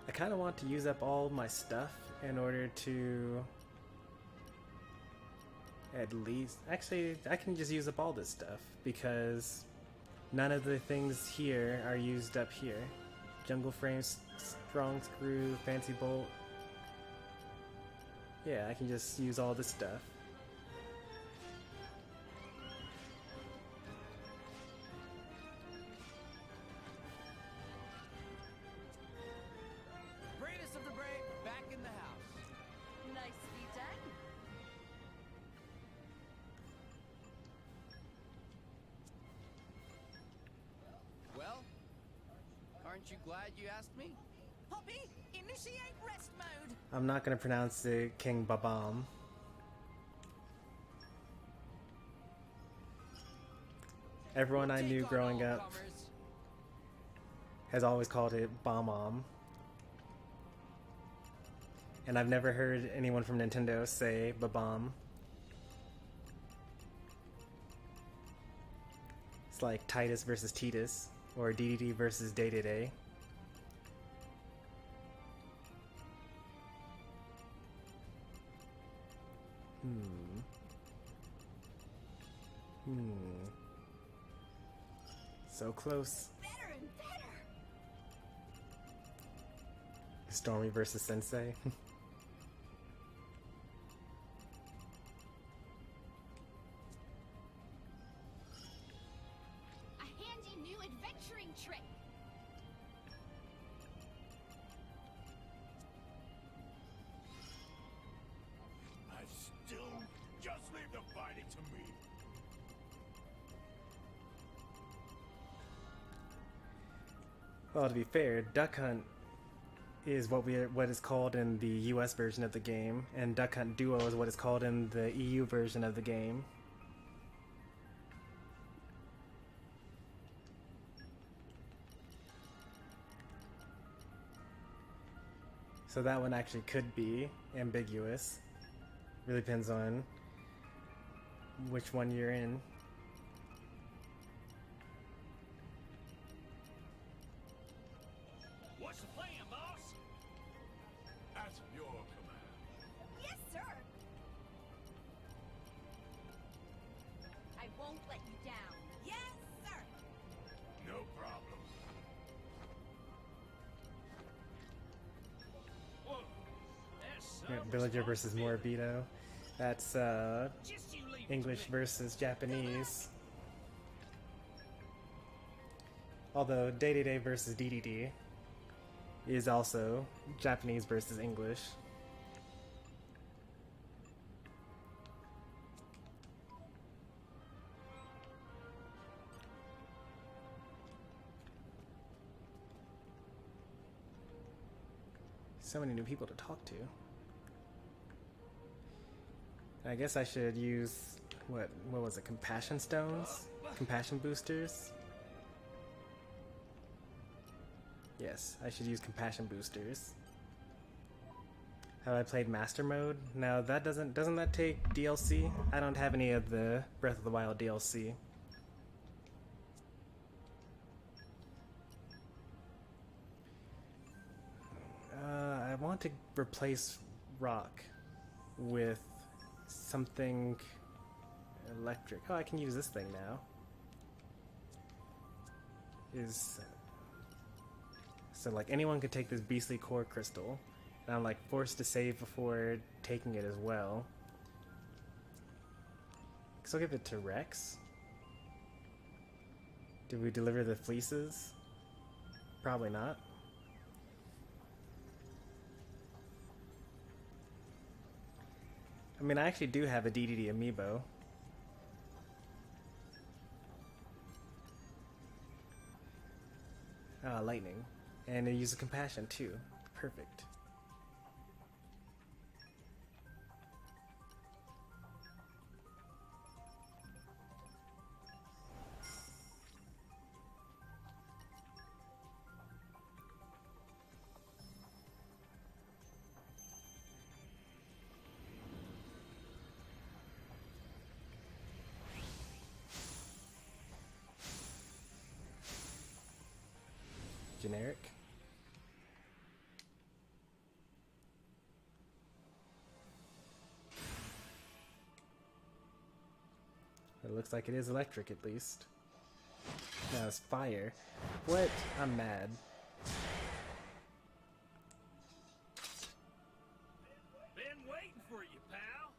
I kind of want to use up all my stuff in order to at least... Actually, I can just use up all this stuff because none of the things here are used up here. Jungle frame, strong screw, fancy bolt. Yeah, I can just use all this stuff. Bravest of the brave, back in the house. Nicely done. Well, aren't you glad you asked me? Poppy, initiate rest mode. I'm not going to pronounce it King Babam. Everyone I knew growing up has always called it Bomb-Om. And I've never heard anyone from Nintendo say Babam. It's like Titus versus Titus, or DDD versus Day-to-Day. So close. Better and better. Stormy versus Sensei. A handy new adventuring trick. I still just leave the fighting to me. Well, to be fair, Duck Hunt is what is called in the US version of the game, and Duck Hunt Duo is what is called in the EU version of the game. So that one actually could be ambiguous. Really depends on which one you're in. What's the plan, boss? At your command. Yes, sir. I won't let you down. Yes, sir. No problem. Whoa. That's Yeah, some Villager versus Morabito. That's Just you leave it to English me. versus Japanese. Although Day versus DDD is also Japanese versus English. So many new people to talk to. I guess I should use what was it? Compassion stones? Compassion boosters? Yes, I should use compassion boosters. Have I played master mode? No, that doesn't that take DLC? I don't have any of the Breath of the Wild DLC. I want to replace rock with something electric. Oh, I can use this thing now. So like anyone could take this beastly core crystal, and I'm like forced to save before taking it as well. So I'll give it to Rex. Did we deliver the fleeces? Probably not. I mean, I actually do have a DDD amiibo. Lightning. And it uses compassion too. Perfect. Generic. It looks like it is electric at least. Now it's fire. What? I'm mad. Been waiting for you, pal.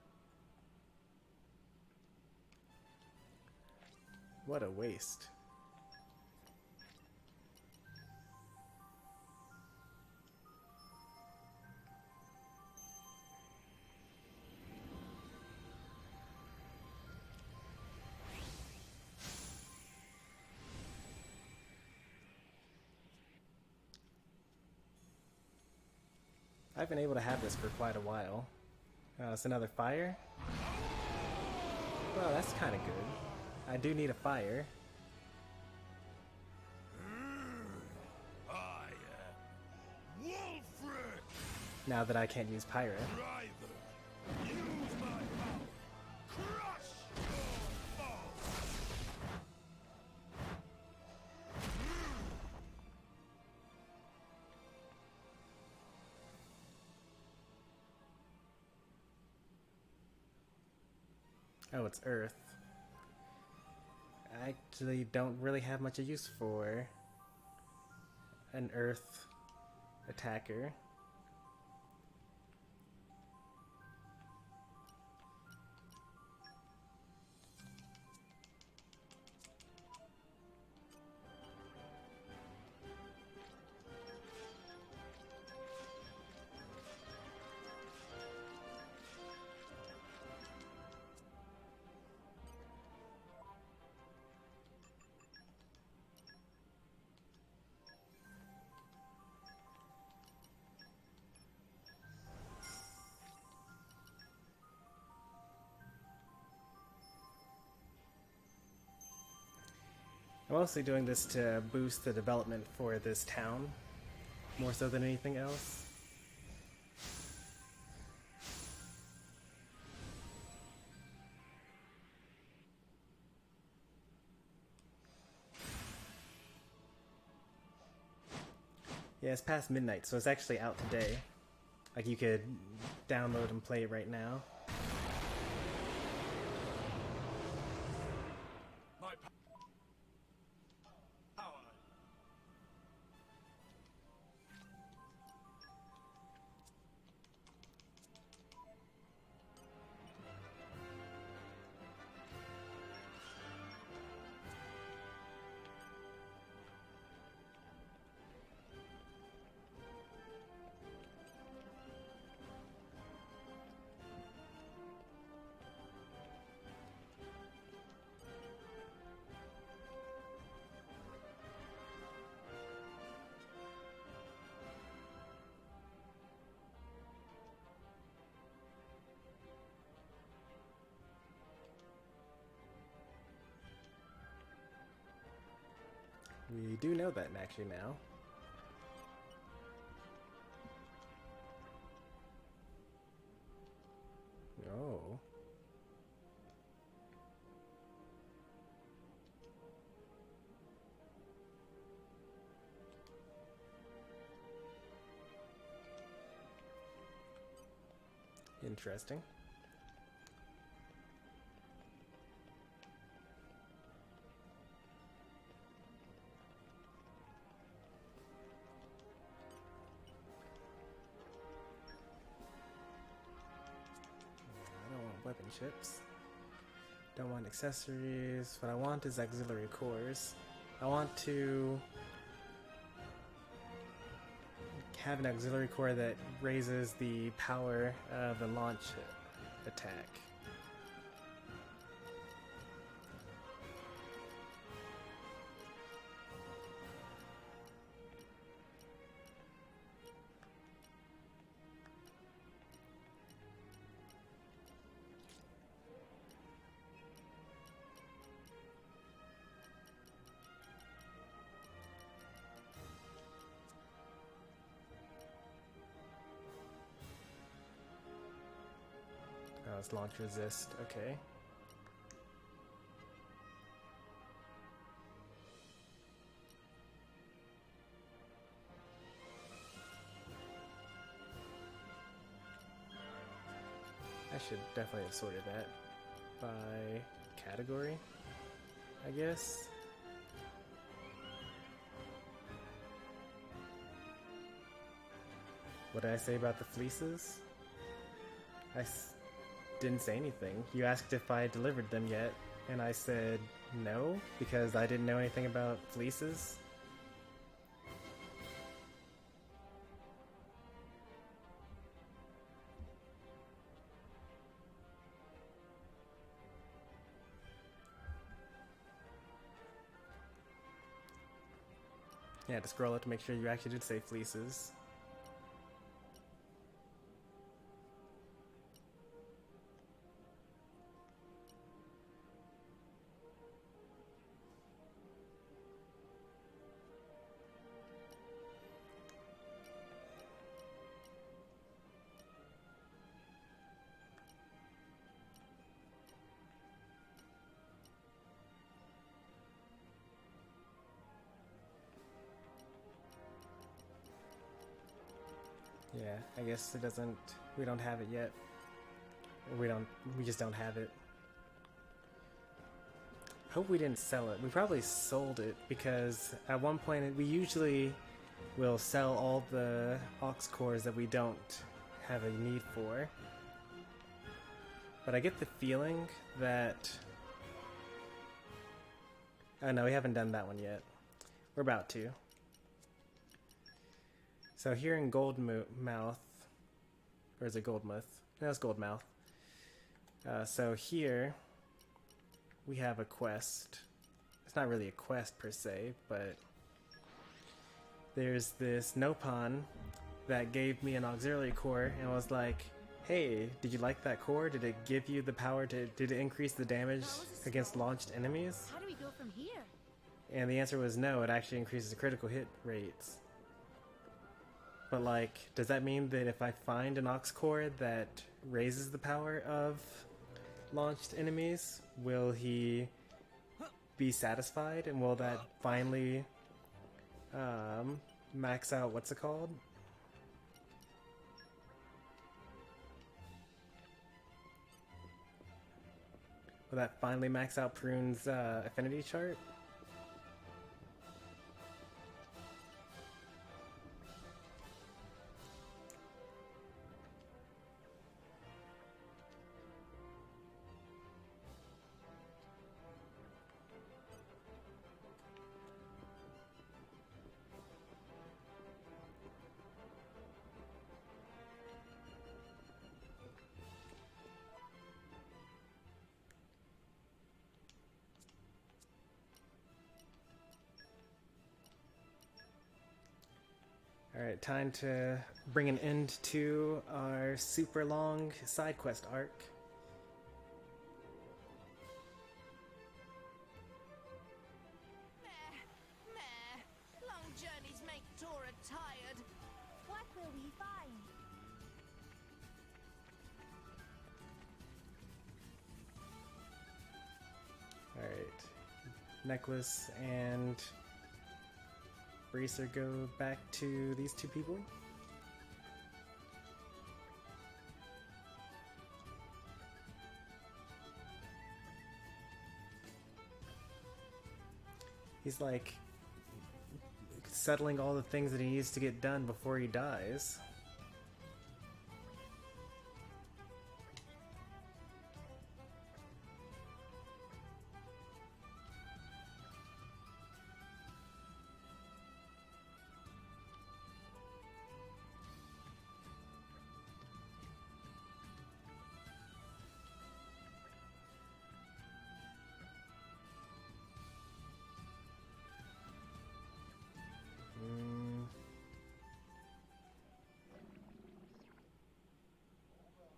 What a waste. I've been able to have this for quite a while. It's another fire. Well, that's kind of good. I do need a fire. I am Wolfred. Now that I can't use Pyra. Use my power. Crush your foes. Oh, it's Earth. I actually don't really have much use for an earth attacker. I'm mostly doing this to boost the development for this town, more so than anything else. Yeah, it's past midnight, so it's actually out today. Like, you could download and play it right now. We do know that actually now. Oh. Interesting. Weapon chips. Don't want accessories. What I want is auxiliary cores. I want to have an auxiliary core that raises the power of the launch attack. Oh, it's launch resist, okay. I should definitely have sorted that by category, I guess. What did I say about the fleeces? Didn't say anything. You asked if I delivered them yet, and I said no, because I didn't know anything about fleeces. Yeah, to scroll up to make sure you actually did say fleeces. Yeah, I guess it doesn't, we don't have it yet. We just don't have it. hope we didn't sell it. We probably sold it because at one point we usually will sell all the aux cores that we don't have a need for. But I get the feeling that... Oh no, we haven't done that one yet. We're about to. So here in Goldmouth, or is it Goldmouth? No, it's Goldmouth. So here we have a quest. It's not really a quest per se, but there's this Nopon that gave me an auxiliary core and was like, hey, did you like that core? Did it give you the power to, did it increase the damage against launched enemies? How do we go from here? And the answer was no, it actually increases critical hit rates. But like, does that mean that if I find an aux core that raises the power of launched enemies, will he be satisfied? And will that finally max out, what's it called? Will that finally max out Prune's affinity chart? Alright, time to bring an end to our super long side quest arc. Meh. Long journeys make Tora tired. What will we find? Alright, Necklace and Bracer go back to these two people. He's like settling all the things that he needs to get done before he dies.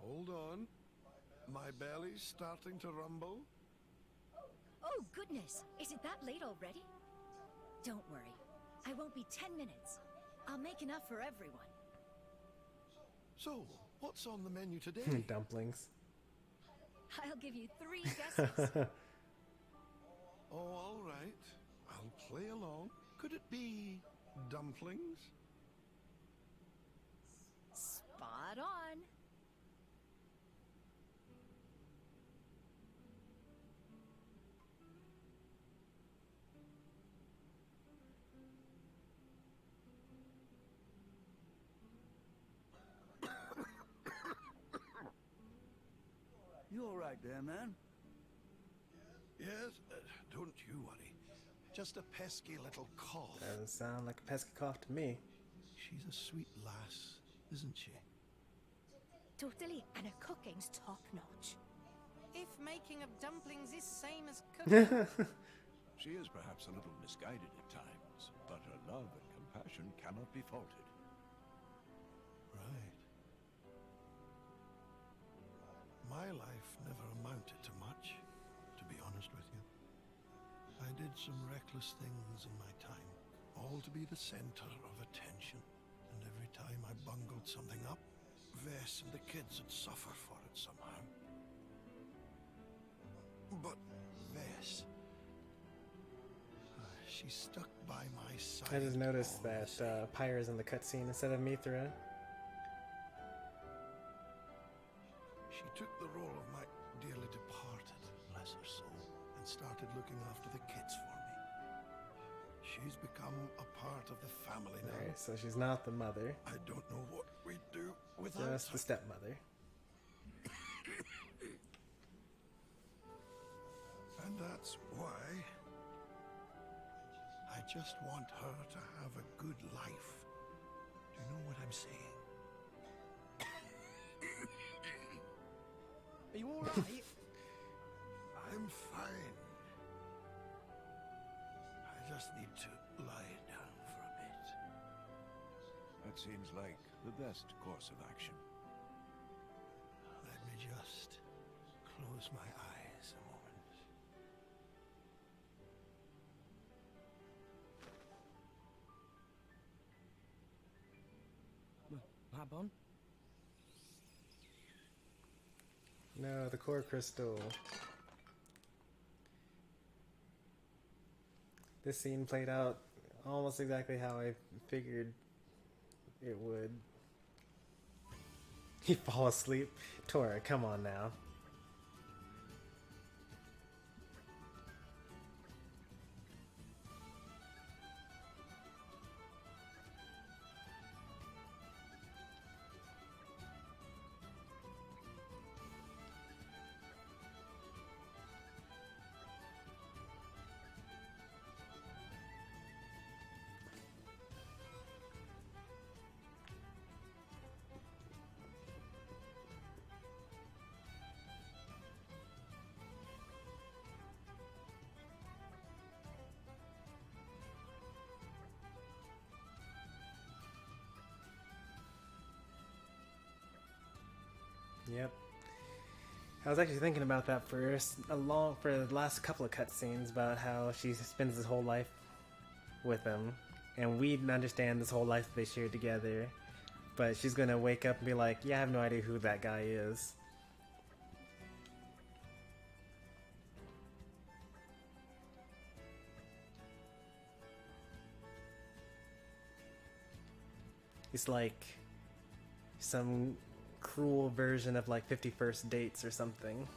Hold on. My belly's starting to rumble. Oh, goodness. Is it that late already? Don't worry. I won't be 10 minutes. I'll make enough for everyone. So, what's on the menu today? Dumplings. I'll give you 3 guesses. Oh, all right. I'll play along. Could it be dumplings? Spot on. You all right there, man? Yes, don't you worry. Just a pesky little cough. Doesn't sound like a pesky cough to me. She's a sweet lass, isn't she? Totally, and her cooking's top-notch. If making of dumplings is same as cooking. She is perhaps a little misguided at times, but her love and compassion cannot be faulted. Right. My life never amounted to much, to be honest with you. I did some reckless things in my time, all to be the center of attention. And every time I bungled something up, Vess and the kids would suffer for it somehow. But Vess, she stuck by my side. I just noticed that Pyra's in the cutscene instead of Mithra. She took the role of my dearly departed, bless her soul, and started looking after the kids for me. She's become a part of the family now. Alright, so she's not the mother. I don't know what we'd do without Just the stepmother. And that's why I just want her to have a good life. Do you know what I'm saying? Are you alright? I'm fine. I just need to lie down for a bit. That seems like the best course of action. Let me just close my eyes a moment. Pabon? No, the core crystal. This scene played out almost exactly how I figured it would. He fall asleep. Tora, come on now. Yep. I was actually thinking about that for the last couple of cutscenes about how she spends his whole life with him, and we understand this whole life they shared together, but she's gonna wake up and be like, yeah, I have no idea who that guy is. It's like some cruel version of like 51st Dates or something.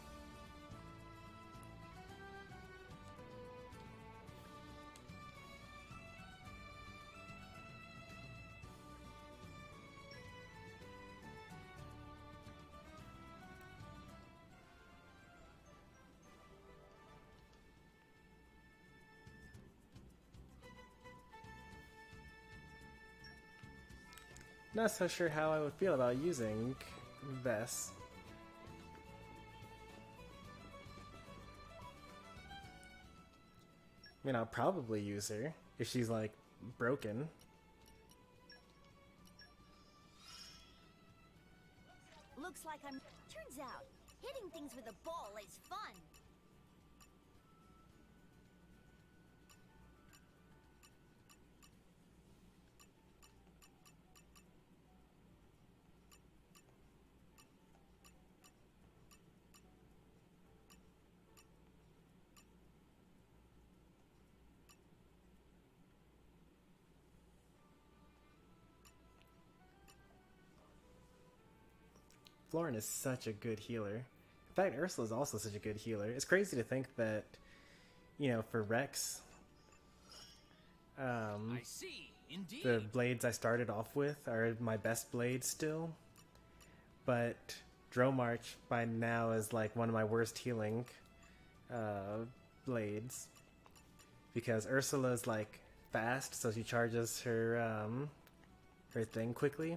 Not so sure how I would feel about using Vess. I mean, I'll probably use her if she's like broken. Looks like I'm... Turns out, hitting things with a ball is fun. Florin is such a good healer. In fact, Ursula is also such a good healer. It's crazy to think that, you know, for Rex, I see, indeed. the blades I started off with are my best blades still, but Dromarch by now is like one of my worst healing blades, because Ursula's like fast, so she charges her her thing quickly.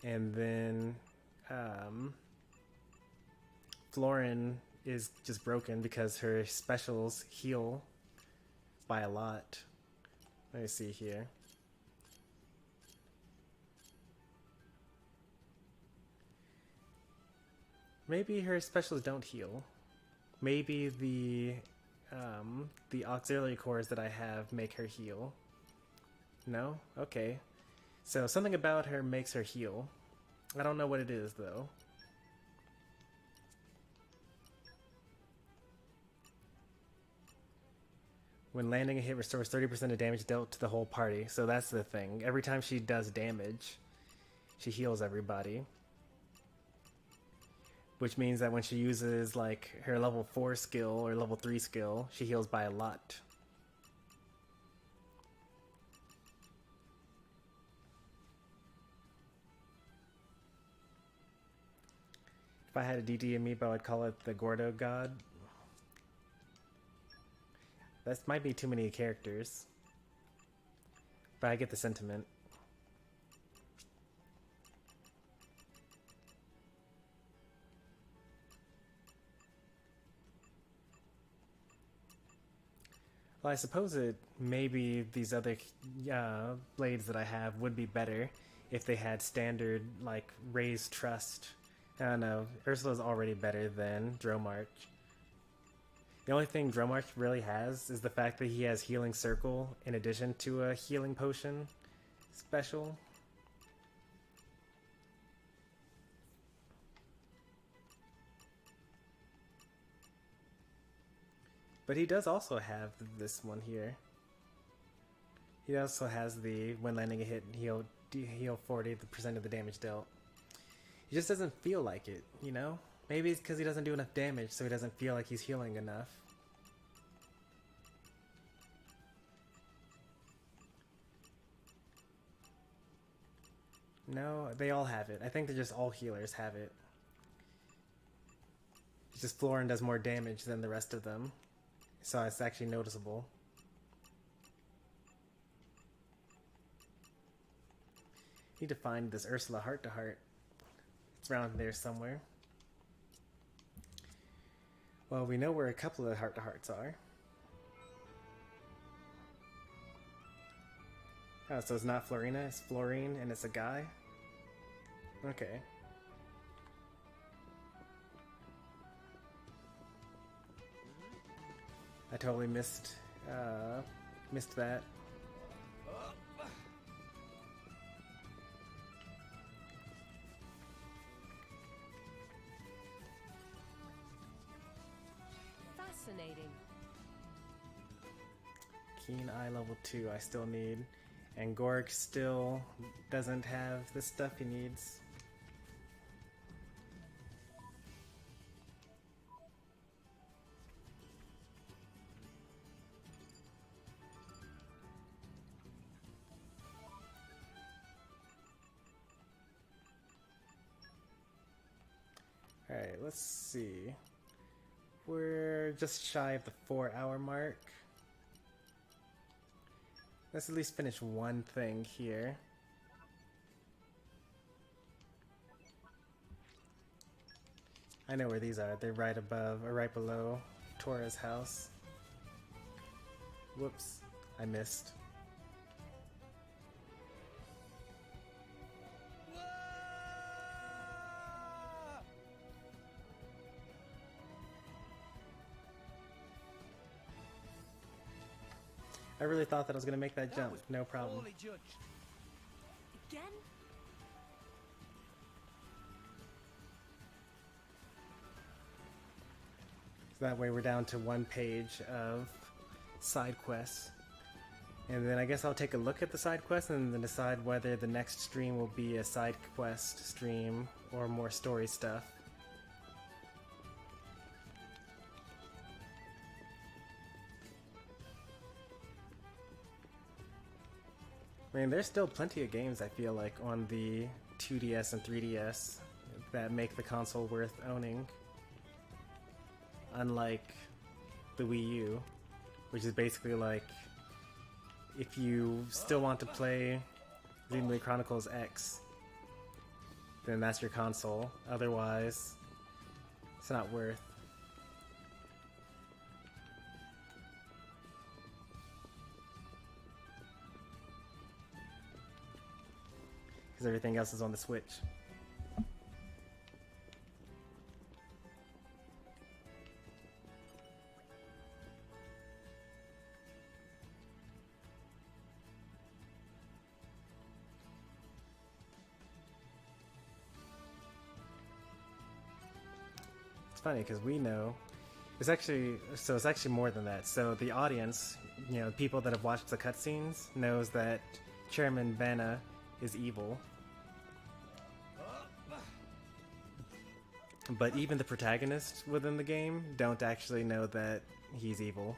And then Florin is just broken because her specials heal by a lot. Let me see here. Maybe her specials don't heal. Maybe the auxiliary cores that I have make her heal. No? Okay. So something about her makes her heal. I don't know what it is, though. When landing a hit restores 30% of damage dealt to the whole party. So that's the thing. Every time she does damage, she heals everybody. which means that when she uses like her level 4 skill or level 3 skill, she heals by a lot. If I had a DD amiibo, I'd call it the Gordo God. That might be too many characters, but I get the sentiment. Well, I suppose it maybe these other blades that I have would be better if they had standard, like, raised trust. I don't know. Ursula's already better than Dromarch. The only thing Dromarch really has is the fact that he has Healing Circle in addition to a Healing Potion special. But he does also have this one here. He also has the when landing a hit, heal 40% of the damage dealt. He just doesn't feel like it, you know? Maybe it's because he doesn't do enough damage, so he doesn't feel like he's healing enough. No, they all have it. I think they're just all healers have it. It's just Florin does more damage than the rest of them, so it's actually noticeable. Need to find this Ursula heart to heart. It's around there somewhere. Well, we know where a couple of heart to hearts are. Oh, so it's not Florina, it's Florine, and it's a guy? Okay. I totally missed that. Fascinating. Keen Eye level 2 I still need. And Gork still doesn't have the stuff he needs. Alright, let's see. We're just shy of the 4-hour mark. Let's at least finish one thing here. I know where these are. They're right above, or right below Tora's house. Whoops, I missed. I really thought that I was going to make that jump. No problem. Again? So that way we're down to one page of side quests. And then I guess I'll take a look at the side quests and then decide whether the next stream will be a side quest stream or more story stuff. I mean, there's still plenty of games, I feel like, on the 2DS and 3DS that make the console worth owning. Unlike the Wii U, which is basically like, if you still want to play Xenoblade Chronicles X, then that's your console. Otherwise, it's not worth. Because everything else is on the Switch. It's funny because we know it's actually more than that. So the audience, you know, people that have watched the cutscenes knows that Chairman Vanna is evil. but even the protagonists within the game don't actually know that he's evil.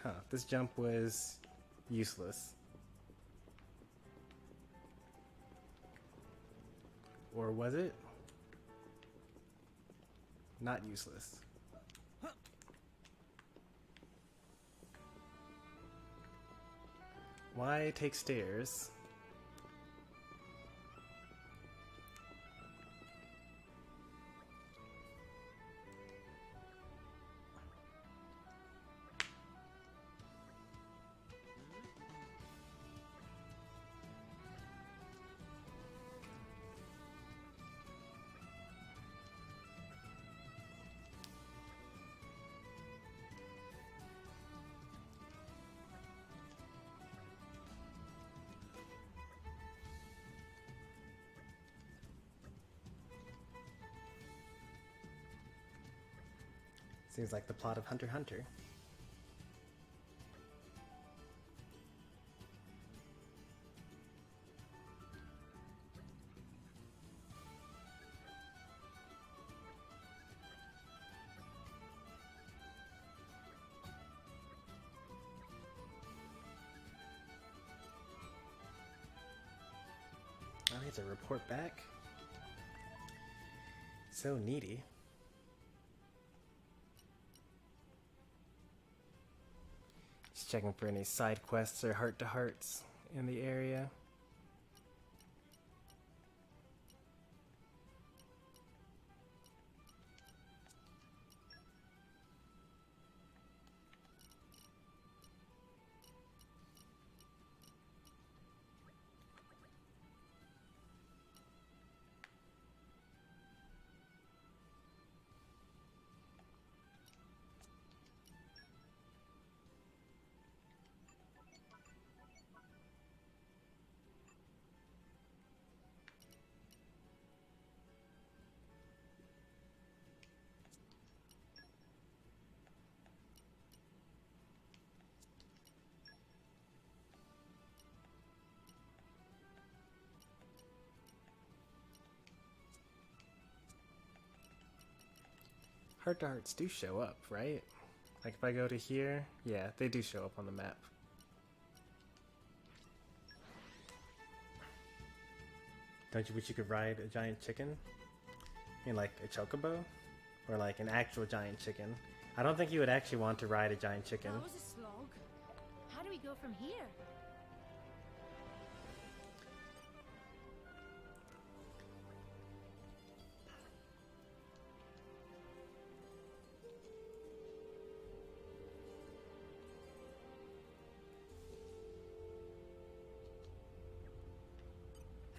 Huh, this jump was useless. Or was it? Not useless. Why take stairs? Seems like the plot of Hunter x Hunter. I need to report back. So needy. Just checking for any side quests or heart-to-hearts in the area. Heart-to-hearts do show up, right? Like if I go to here, yeah, they do show up on the map. Don't you wish you could ride a giant chicken? I mean like a chocobo? Or like an actual giant chicken? I don't think you would actually want to ride a giant chicken. That was a slog. How do we go from here?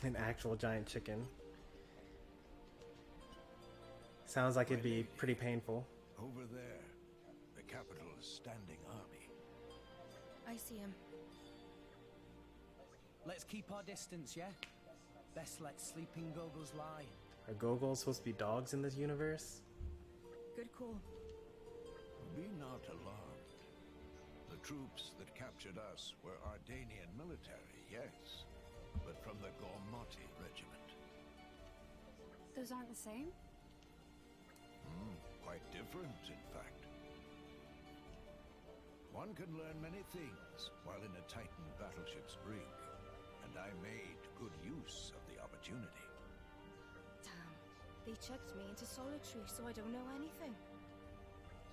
An actual giant chicken. Sounds like it'd be pretty painful. Over there, the capital's standing army. I see him. Let's keep our distance, yeah? Best let sleeping goggles lie. Are Gogos supposed to be dogs in this universe? Good call. Be not alarmed. The troops that captured us were Ardanian military, yes, but from the Gormati regiment. Those aren't the same? Quite different, in fact. One can learn many things while in a Titan battleship's brig, and I made good use of the opportunity. Damn. They checked me into solitary, so I don't know anything.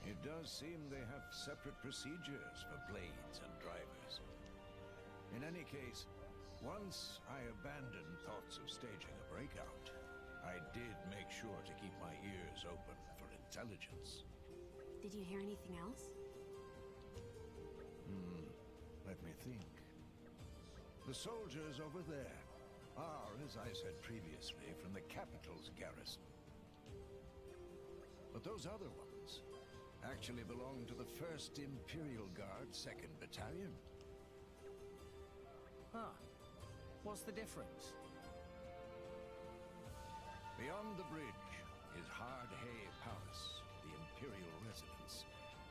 It does seem they have separate procedures for blades and drivers. In any case, once I abandoned thoughts of staging a breakout, I did make sure to keep my ears open for intelligence. Did you hear anything else? Let me think. The soldiers over there are, as I said previously, from the capital's garrison. But those other ones actually belong to the 1st Imperial Guard 2nd Battalion. Huh. What's the difference? Beyond the bridge is Hard Hay Palace, the Imperial residence.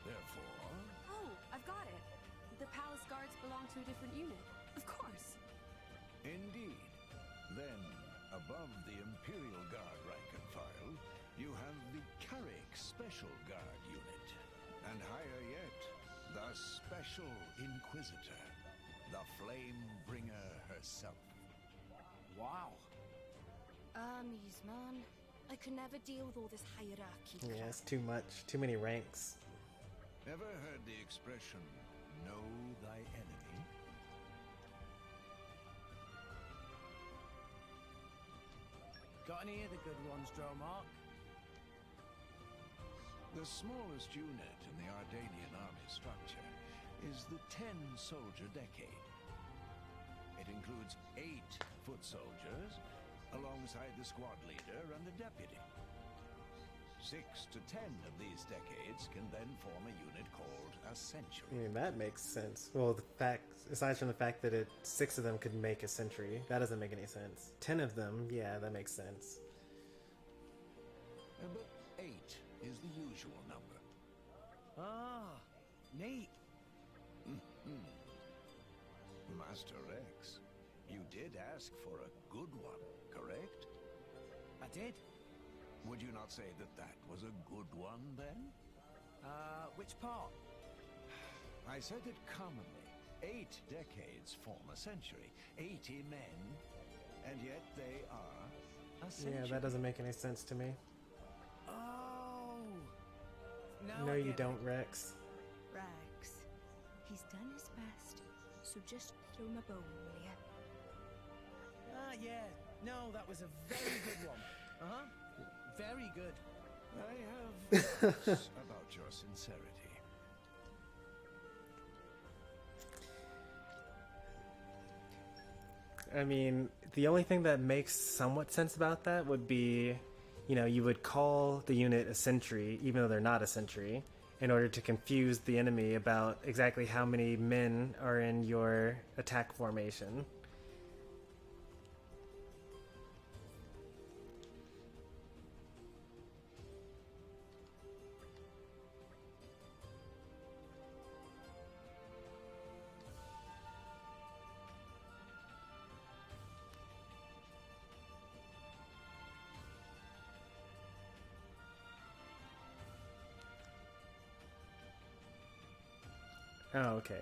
Therefore... Oh, I've got it. The palace guards belong to a different unit. Of course. Indeed. Then, above the Imperial Guard rank and file, you have the Carrick Special Guard unit. And higher yet, the Special Inquisitor, the Flame Bringer herself. Wow. Man. I could never deal with all this hierarchy. Yeah, it's too much. Too many ranks. Ever heard the expression, know thy enemy? Got any of the good ones, Dromark? The smallest unit in the Ardanian army structure is the 10-soldier decade. It includes 8 foot soldiers, alongside the squad leader and the deputy. 6 to 10 of these decades can then form a unit called a century. I mean, that makes sense. Well, aside from the fact that 6 of them could make a century, that doesn't make any sense. 10 of them, yeah, that makes sense. But 8 is the usual number. Ah, neat. Master Rex, you did ask for a good one, correct? I did. Would you not say that was a good one, then? Which part? I said that commonly, 8 decades form a century, 80 men, and yet they are a century. Yeah, that doesn't make any sense to me. Oh! No, you don't, Rex. Rex. He's done his best, so just throw him a bone, will ya? Ah, yeah. No, that was a very good one. Uh-huh. Very good. I have doubts about your sincerity. I mean, the only thing that makes somewhat sense about that would be, you know, you would call the unit a sentry, even though they're not a sentry, in order to confuse the enemy about exactly how many men are in your attack formation. Oh, okay.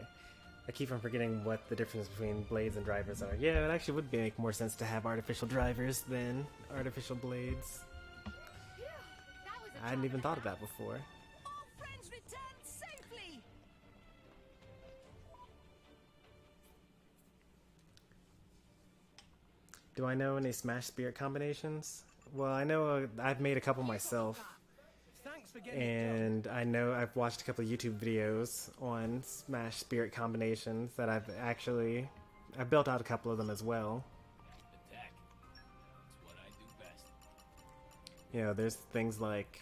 I keep on forgetting what the difference between blades and drivers are. Yeah, it actually would make more sense to have artificial drivers than artificial blades. I hadn't even thought of that before. All friends returned safely. Do I know any Smash Spirit combinations? Well, I know I've made a couple myself. And I know I've watched a couple of YouTube videos on Smash Spirit combinations that I've built out a couple of them as well. Attack. That's what I do best. You know, there's things like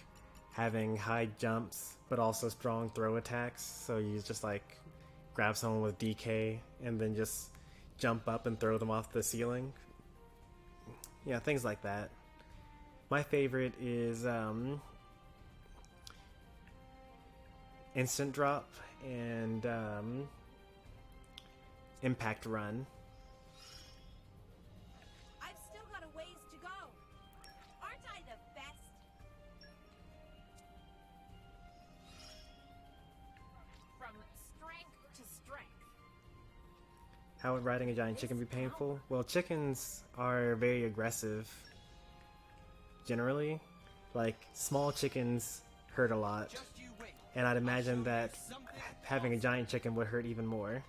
having high jumps, but also strong throw attacks. So you just like grab someone with DK and then just jump up and throw them off the ceiling. Yeah, things like that. My favorite is Instant Drop and Impact Run. I've still got a ways to go. Aren't I the best? From strength to strength. How would riding a giant chicken be painful? Well, chickens are very aggressive. Generally, like small chickens hurt a lot. And I'd imagine that having a giant chicken would hurt even more.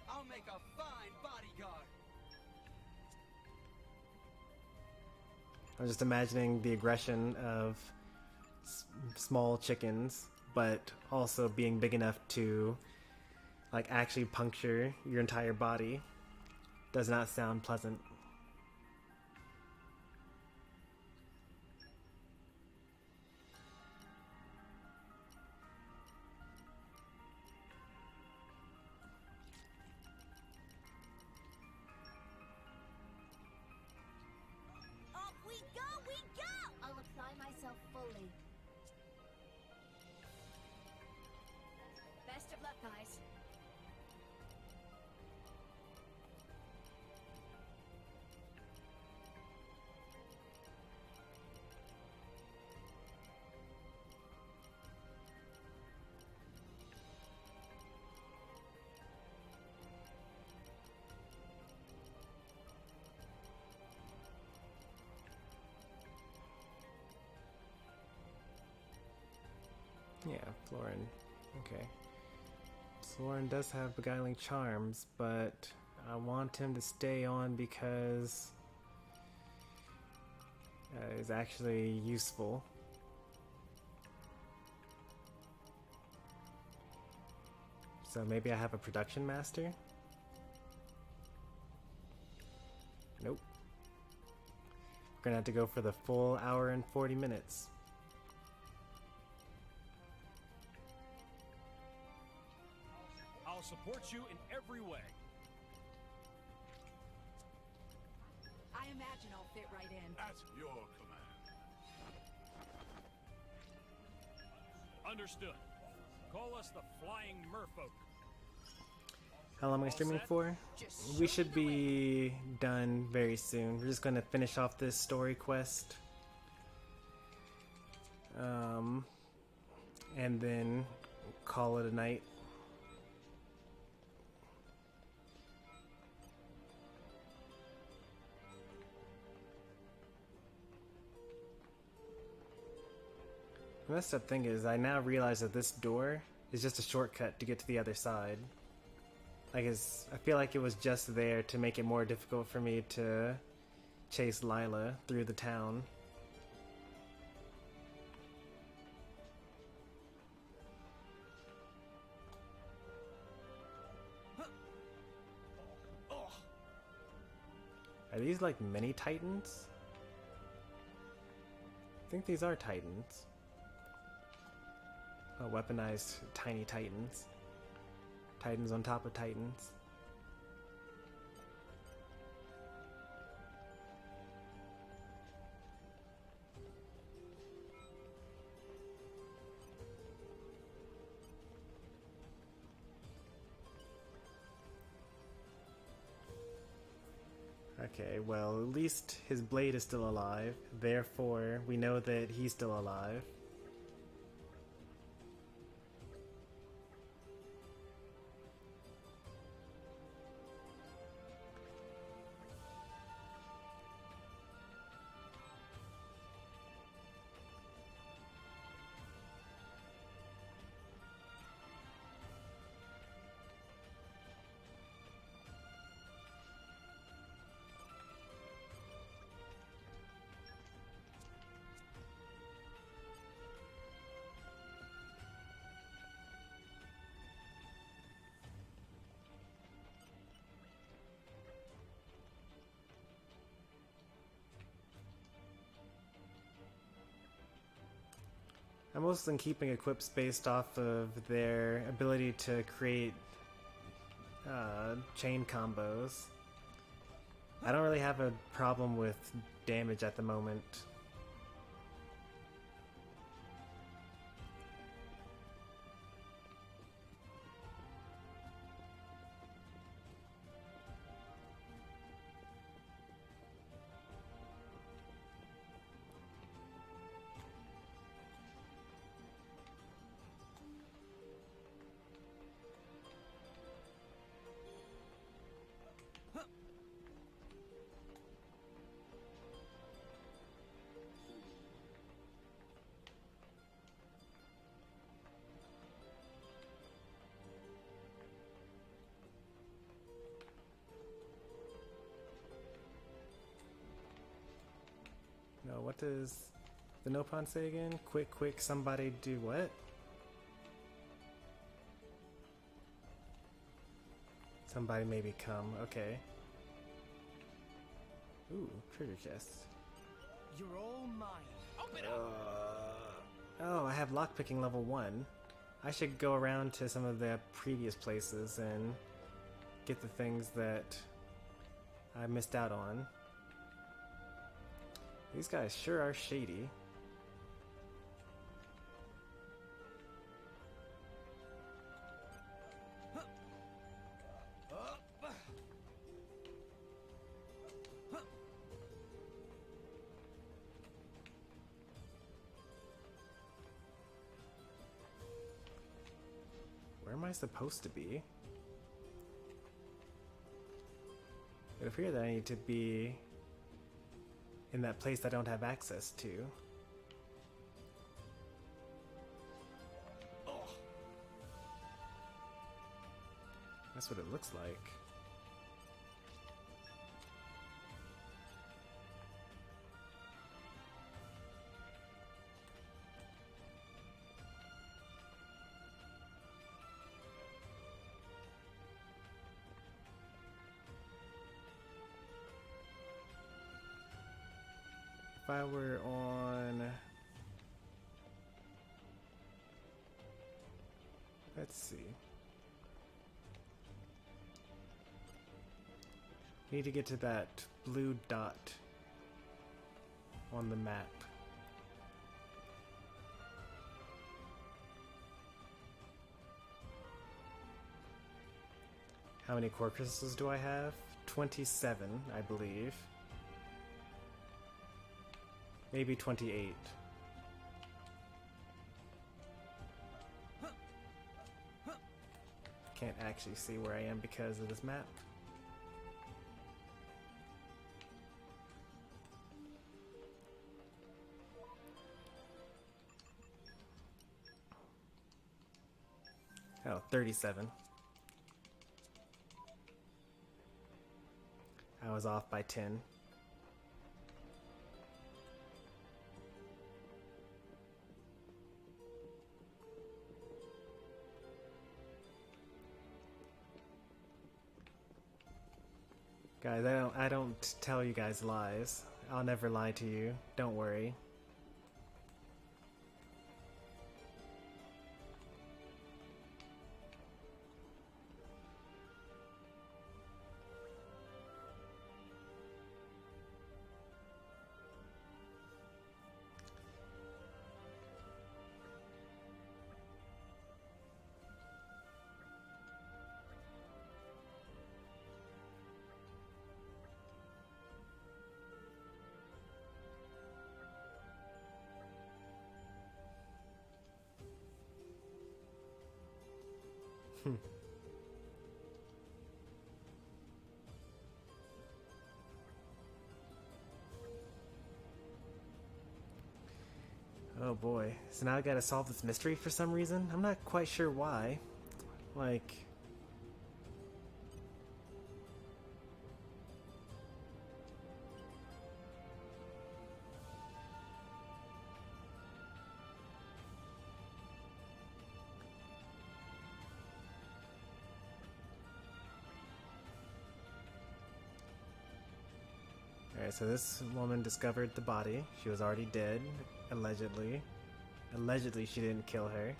I'll make a fine bodyguard. I'm just imagining the aggression of small chickens, but also being big enough to like actually puncture your entire body. Does not sound pleasant. Yeah, Florin. Okay. Florin does have beguiling charms, but I want him to stay on because it's actually useful. So maybe I have a production master? Nope. We're gonna have to go for the full hour and 40 minutes. I'll support you in every way. I imagine I'll fit right in. At your command. Understood. Call us the Flying Merfolk. How long am I streaming for? We should be done very soon. We're just going to finish off this story quest. And then call it a night. The messed up thing is, I now realize that this door is just a shortcut to get to the other side. I feel like it was just there to make it more difficult for me to chase Lila through the town. Are these like mini titans? I think these are titans. Oh, weaponized tiny titans. Titans on top of titans. Okay, well, at least his blade is still alive. Therefore, we know that he's still alive. I'm mostly keeping equips based off of their ability to create chain combos. I don't really have a problem with damage at the moment. No, what does the Nopon say again? Quick, quick, somebody do what? Somebody maybe come, okay. Ooh, treasure chest. You're all mine. Open Oh, I have lockpicking level 1. I should go around to some of the previous places and get the things that I missed out on. These guys sure are shady. Where am I supposed to be? It appears that I need to be in that place I don't have access to. That's what it looks like. If I were on... Let's see. Need to get to that blue dot on the map. How many core crystals do I have? 27, I believe. Maybe 28. Can't actually see where I am because of this map. Oh, 37. I was off by 10. Guys, I don't tell you guys lies. I'll never lie to you. Don't worry. Oh boy. So now I gotta solve this mystery for some reason? I'm not quite sure why. Like... Alright, so this woman discovered the body. She was already dead, allegedly. Allegedly she didn't kill her.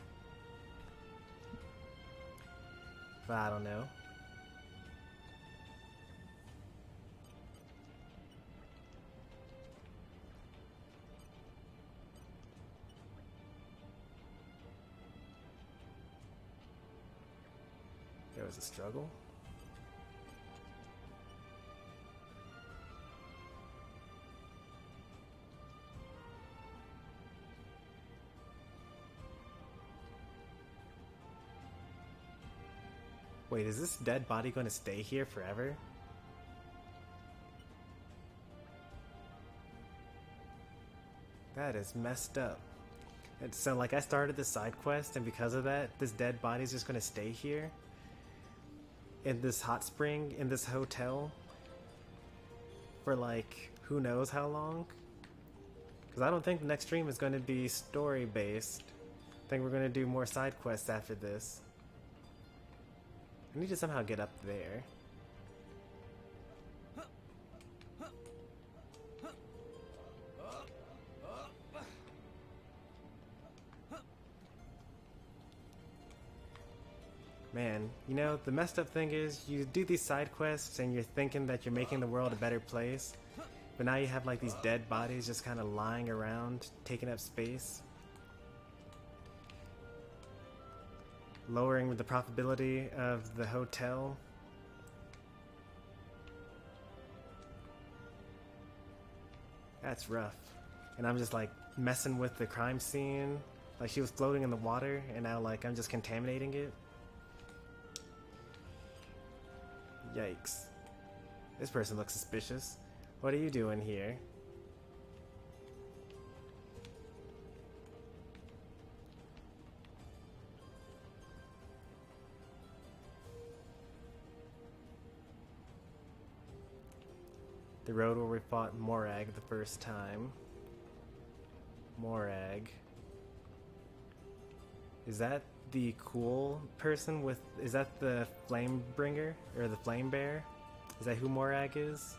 But I don't know. There was a struggle. Wait, is this dead body going to stay here forever? That is messed up. And so, like, I started this side quest, and because of that, this dead body is just going to stay here in this hot spring, in this hotel, for, like, who knows how long? Because I don't think the next stream is going to be story-based. I think we're going to do more side quests after this. I need to somehow get up there. Man, you know, the messed up thing is you do these side quests and you're thinking that you're making the world a better place, but now you have like these dead bodies just kind of lying around, taking up space. Lowering the profitability of the hotel. That's rough. And I'm just like messing with the crime scene. Like she was floating in the water and now like I'm just contaminating it. Yikes. This person looks suspicious. What are you doing here? The road where we fought Morag the first time. Morag. Is that the cool person with... Is that the flame bringer? Or the flame bear? Is that who Morag is?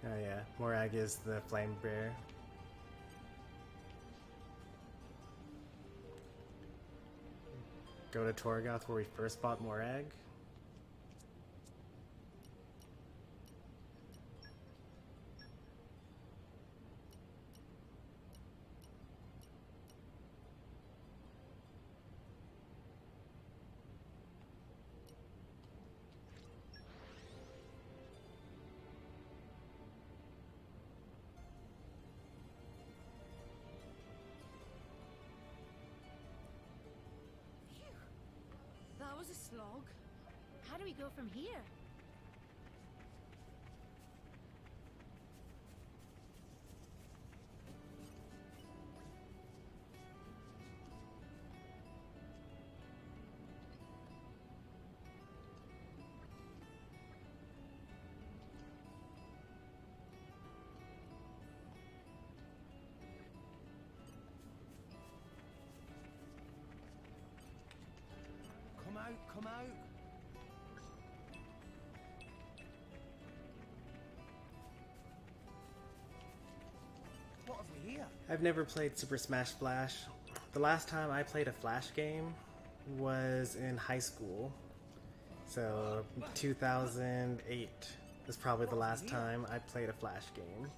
Oh yeah, Morag is the flame bear. Go to Torgoth where we first bought Morag. That was a slog. How do we go from here? Come out! What have we here? I've never played Super Smash Flash. The last time I played a Flash game was in high school. So 2008 was probably the last time I played a Flash game.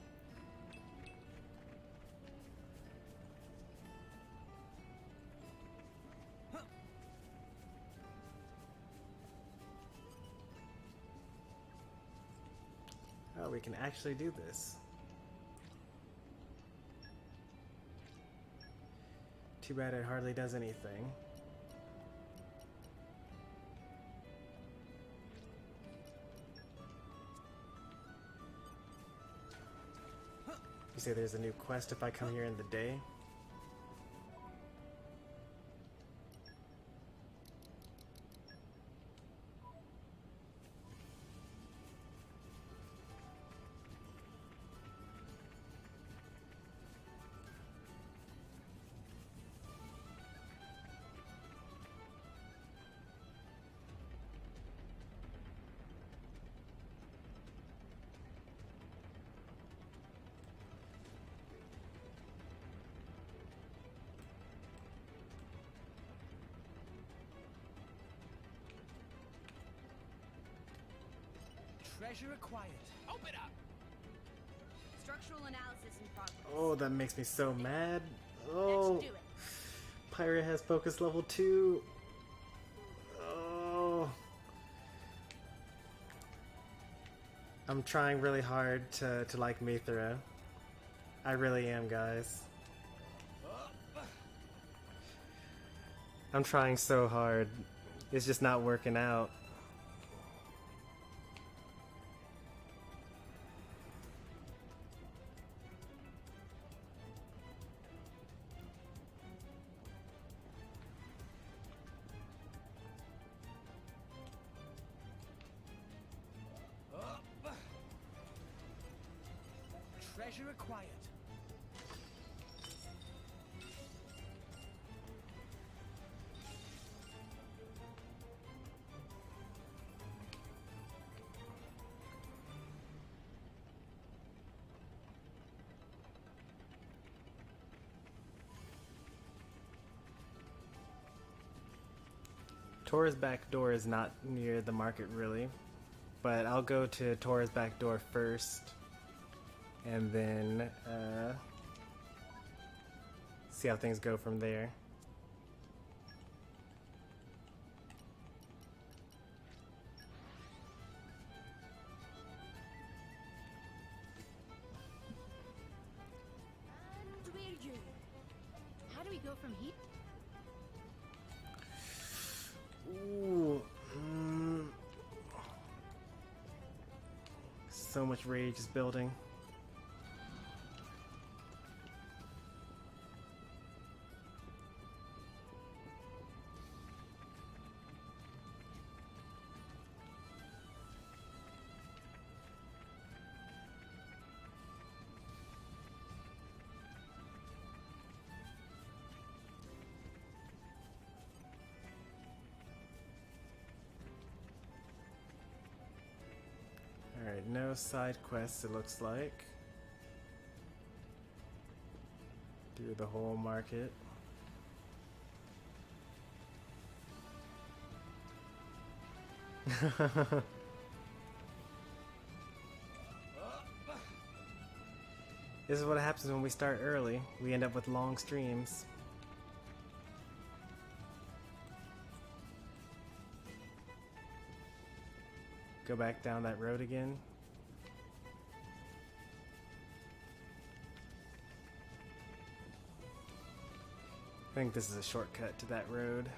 Oh, we can actually do this. Too bad it hardly does anything. You say there's a new quest if I come here in the day? Treasure acquired. Open up! Structural analysis in progress. Oh, that makes me so mad. Oh, Pyra has focus level 2. Oh. I'm trying really hard to like Mithra. I really am, guys. I'm trying so hard. It's just not working out. Treasure acquired. Tora's back door is not near the market really, but I'll go to Tora's back door first, and then see how things go from there. And we're you. How do we go from here? Ooh. So much rage is building. Alright, no side quests it looks like. Do the whole market. This is what happens when we start early. We end up with long streams. Go back down that road again. I think this is a shortcut to that road.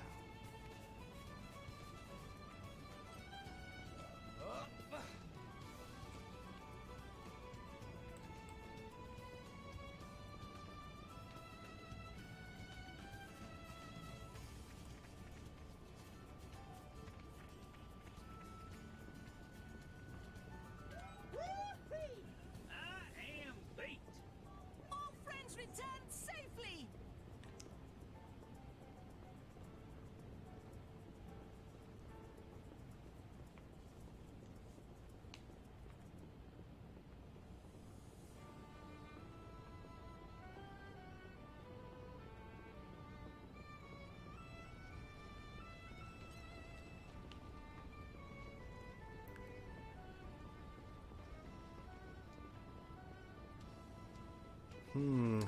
Returned safely!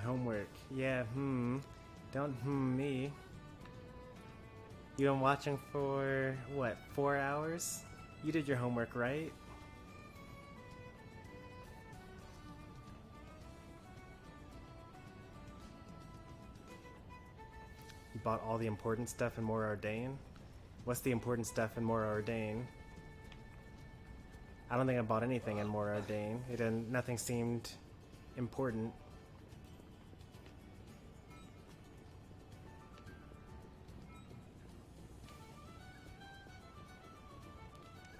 Homework. Yeah, Don't me. You've been watching for, what, 4 hours? You did your homework, right? You bought all the important stuff in More Ordain? What's the important stuff in More Ordain? I don't think I bought anything in More Ordain. Nothing seemed important.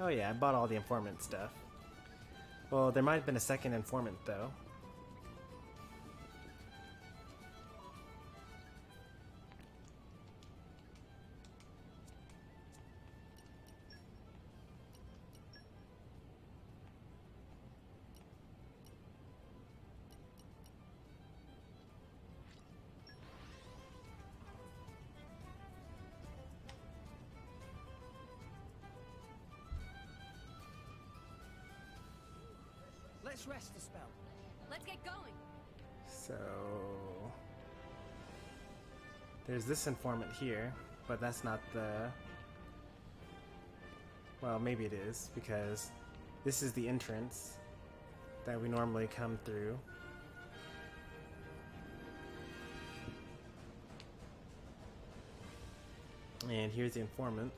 Oh yeah, I bought all the informant stuff. Well, there might have been a second informant though. Let's rest a spell. Let's get going. So there's this informant here, but that's not the... Well, maybe it is, because this is the entrance that we normally come through. And here's the informant.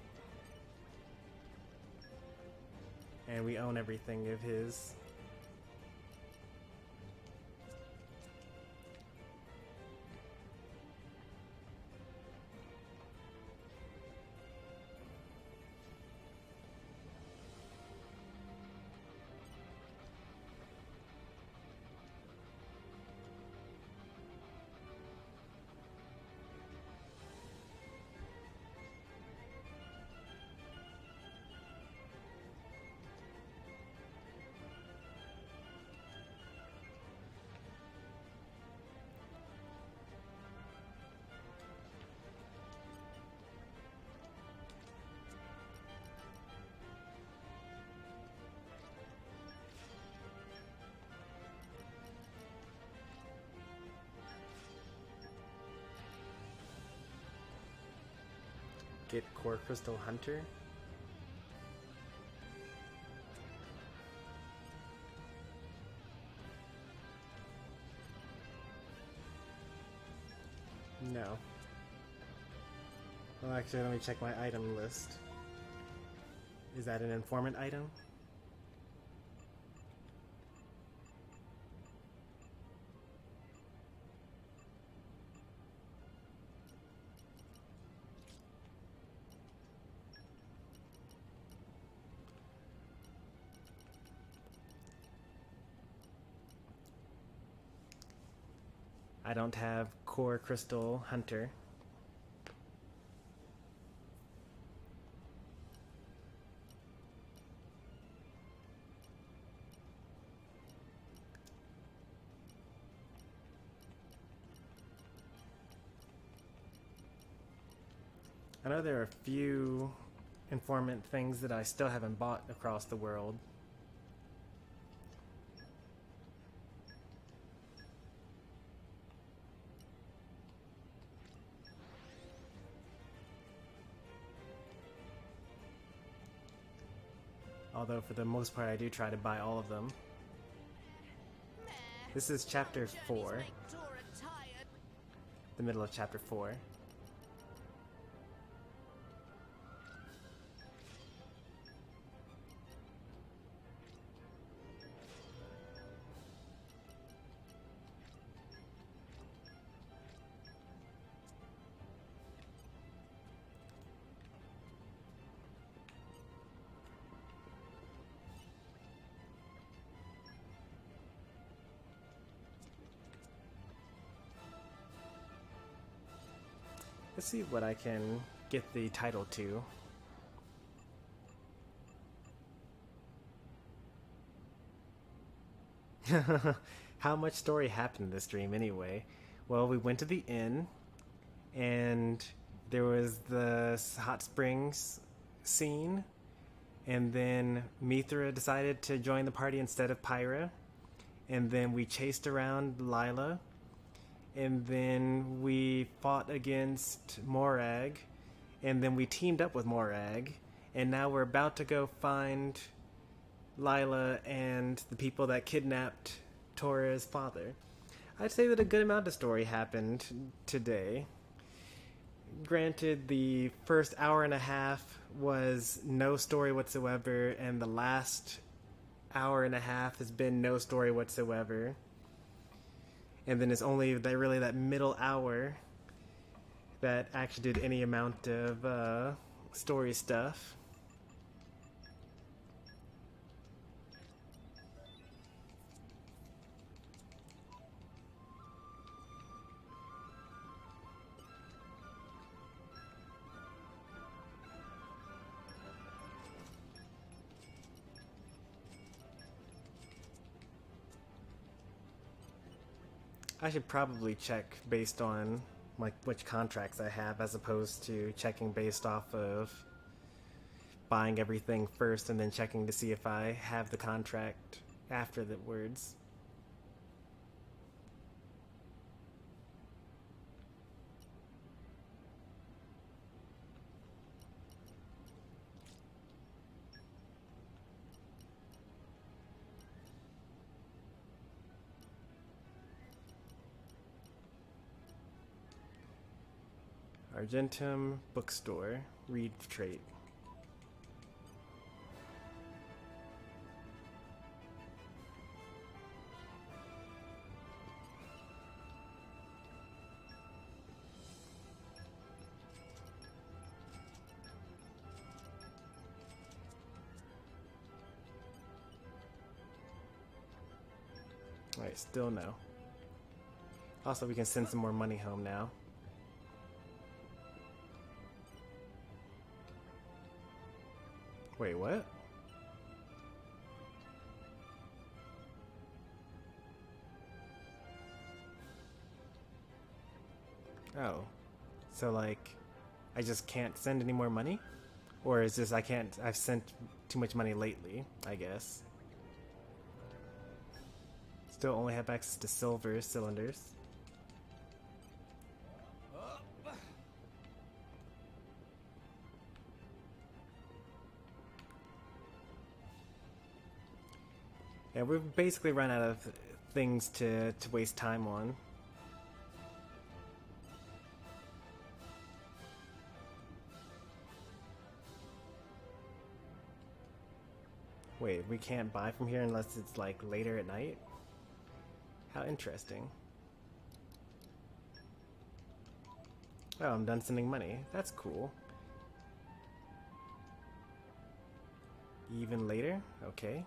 And we own everything of his. get Core Crystal Hunter. No. Well, actually, let me check my item list. Is that an informant item? I don't have Core Crystal Hunter. I know there are a few informant things that I still haven't bought across the world. Although for the most part I do try to buy all of them. This is chapter 4. The middle of chapter 4. Let's see what I can get the title to. How much story happened in this dream anyway? Well, we went to the inn, and there was the hot springs scene, and then Mithra decided to join the party instead of Pyra, and then we chased around Lila, and then we fought against Morag, and then we teamed up with Morag, and now we're about to go find Lila and the people that kidnapped Tora's father. I'd say that a good amount of story happened today. Granted, the first hour and a half was no story whatsoever, and the last hour and a half has been no story whatsoever. And then it's only really that middle hour that actually did any amount of story stuff. I should probably check based on like which contracts I have, as opposed to checking based off of buying everything first and then checking to see if I have the contract after the words. Argentum Bookstore, Read Trait. Alright, still no. Also, we can send some more money home now. Wait, what? Oh. So, like, I just can't send any more money? Or is this I've sent too much money lately, I guess. Still only have access to silver cylinders. Yeah, we've basically run out of things to waste time on. Wait, we can't buy from here unless it's like later at night? How interesting. Oh, I'm done sending money. That's cool. Even later? Okay.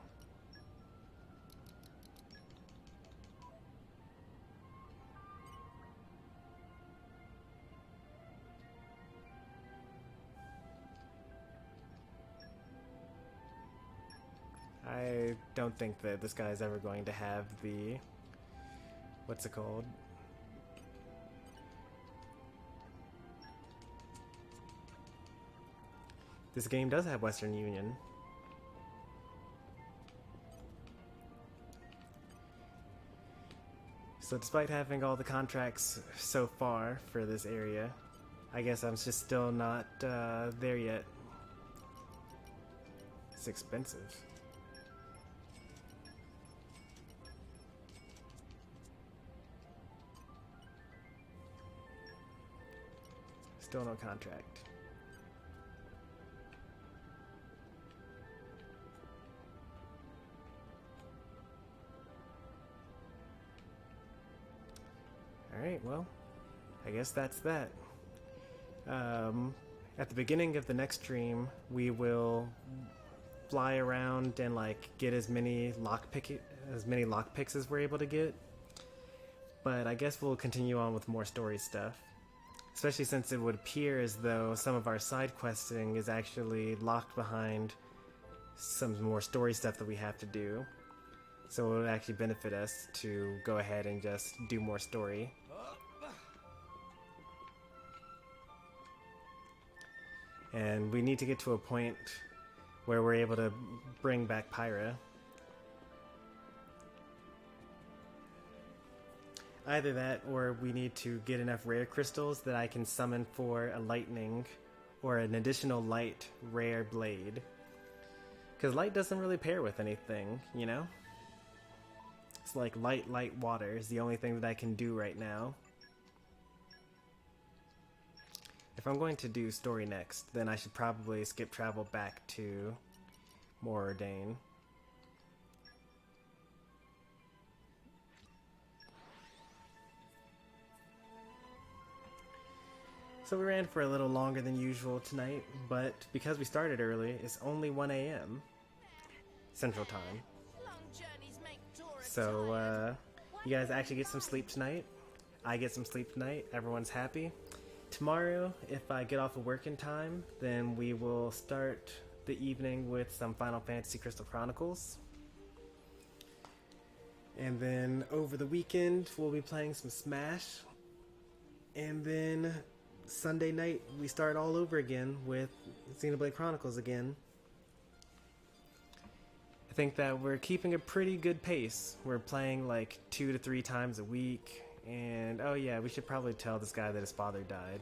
I don't think that this guy is ever going to have the... what's it called? This game does have Western Union. So despite having all the contracts so far for this area, I guess I'm just still not there yet. It's expensive. Still no contract. Alright, well, I guess that's that. At the beginning of the next stream, we will fly around and like get as many lockpicks as we're able to get. But I guess we'll continue on with more story stuff. Especially since it would appear as though some of our side questing is actually locked behind some more story stuff that we have to do. So it would actually benefit us to go ahead and just do more story. And we need to get to a point where we're able to bring back Pyra. Either that, or we need to get enough rare crystals that I can summon for a lightning or an additional light rare blade. Because light doesn't really pair with anything, you know? It's like light water is the only thing that I can do right now. If I'm going to do story next, then I should probably skip travel back to Moradane. So we ran for a little longer than usual tonight, but because we started early, it's only 1 AM Central Time. So, you guys actually get some sleep tonight. I get some sleep tonight. Everyone's happy. Tomorrow, if I get off of work in time, then we will start the evening with some Final Fantasy Crystal Chronicles. And then over the weekend, we'll be playing some Smash. And then Sunday night, we start all over again with Xenoblade Chronicles again. I think that we're keeping a pretty good pace. We're playing like 2 to 3 times a week. And, oh yeah, we should probably tell this guy that his father died.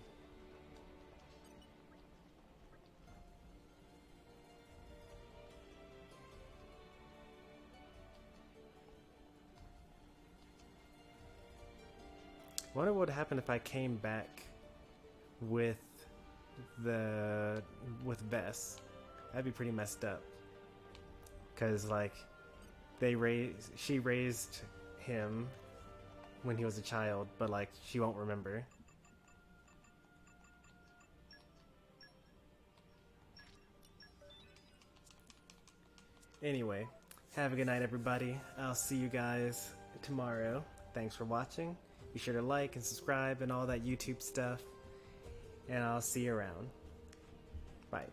I wonder what would happen if I came back with Bess. That'd be pretty messed up. Cause like she raised him when he was a child, but like she won't remember. Anyway, have a good night everybody. I'll see you guys tomorrow. Thanks for watching. Be sure to like and subscribe and all that YouTube stuff. And I'll see you around. Bye.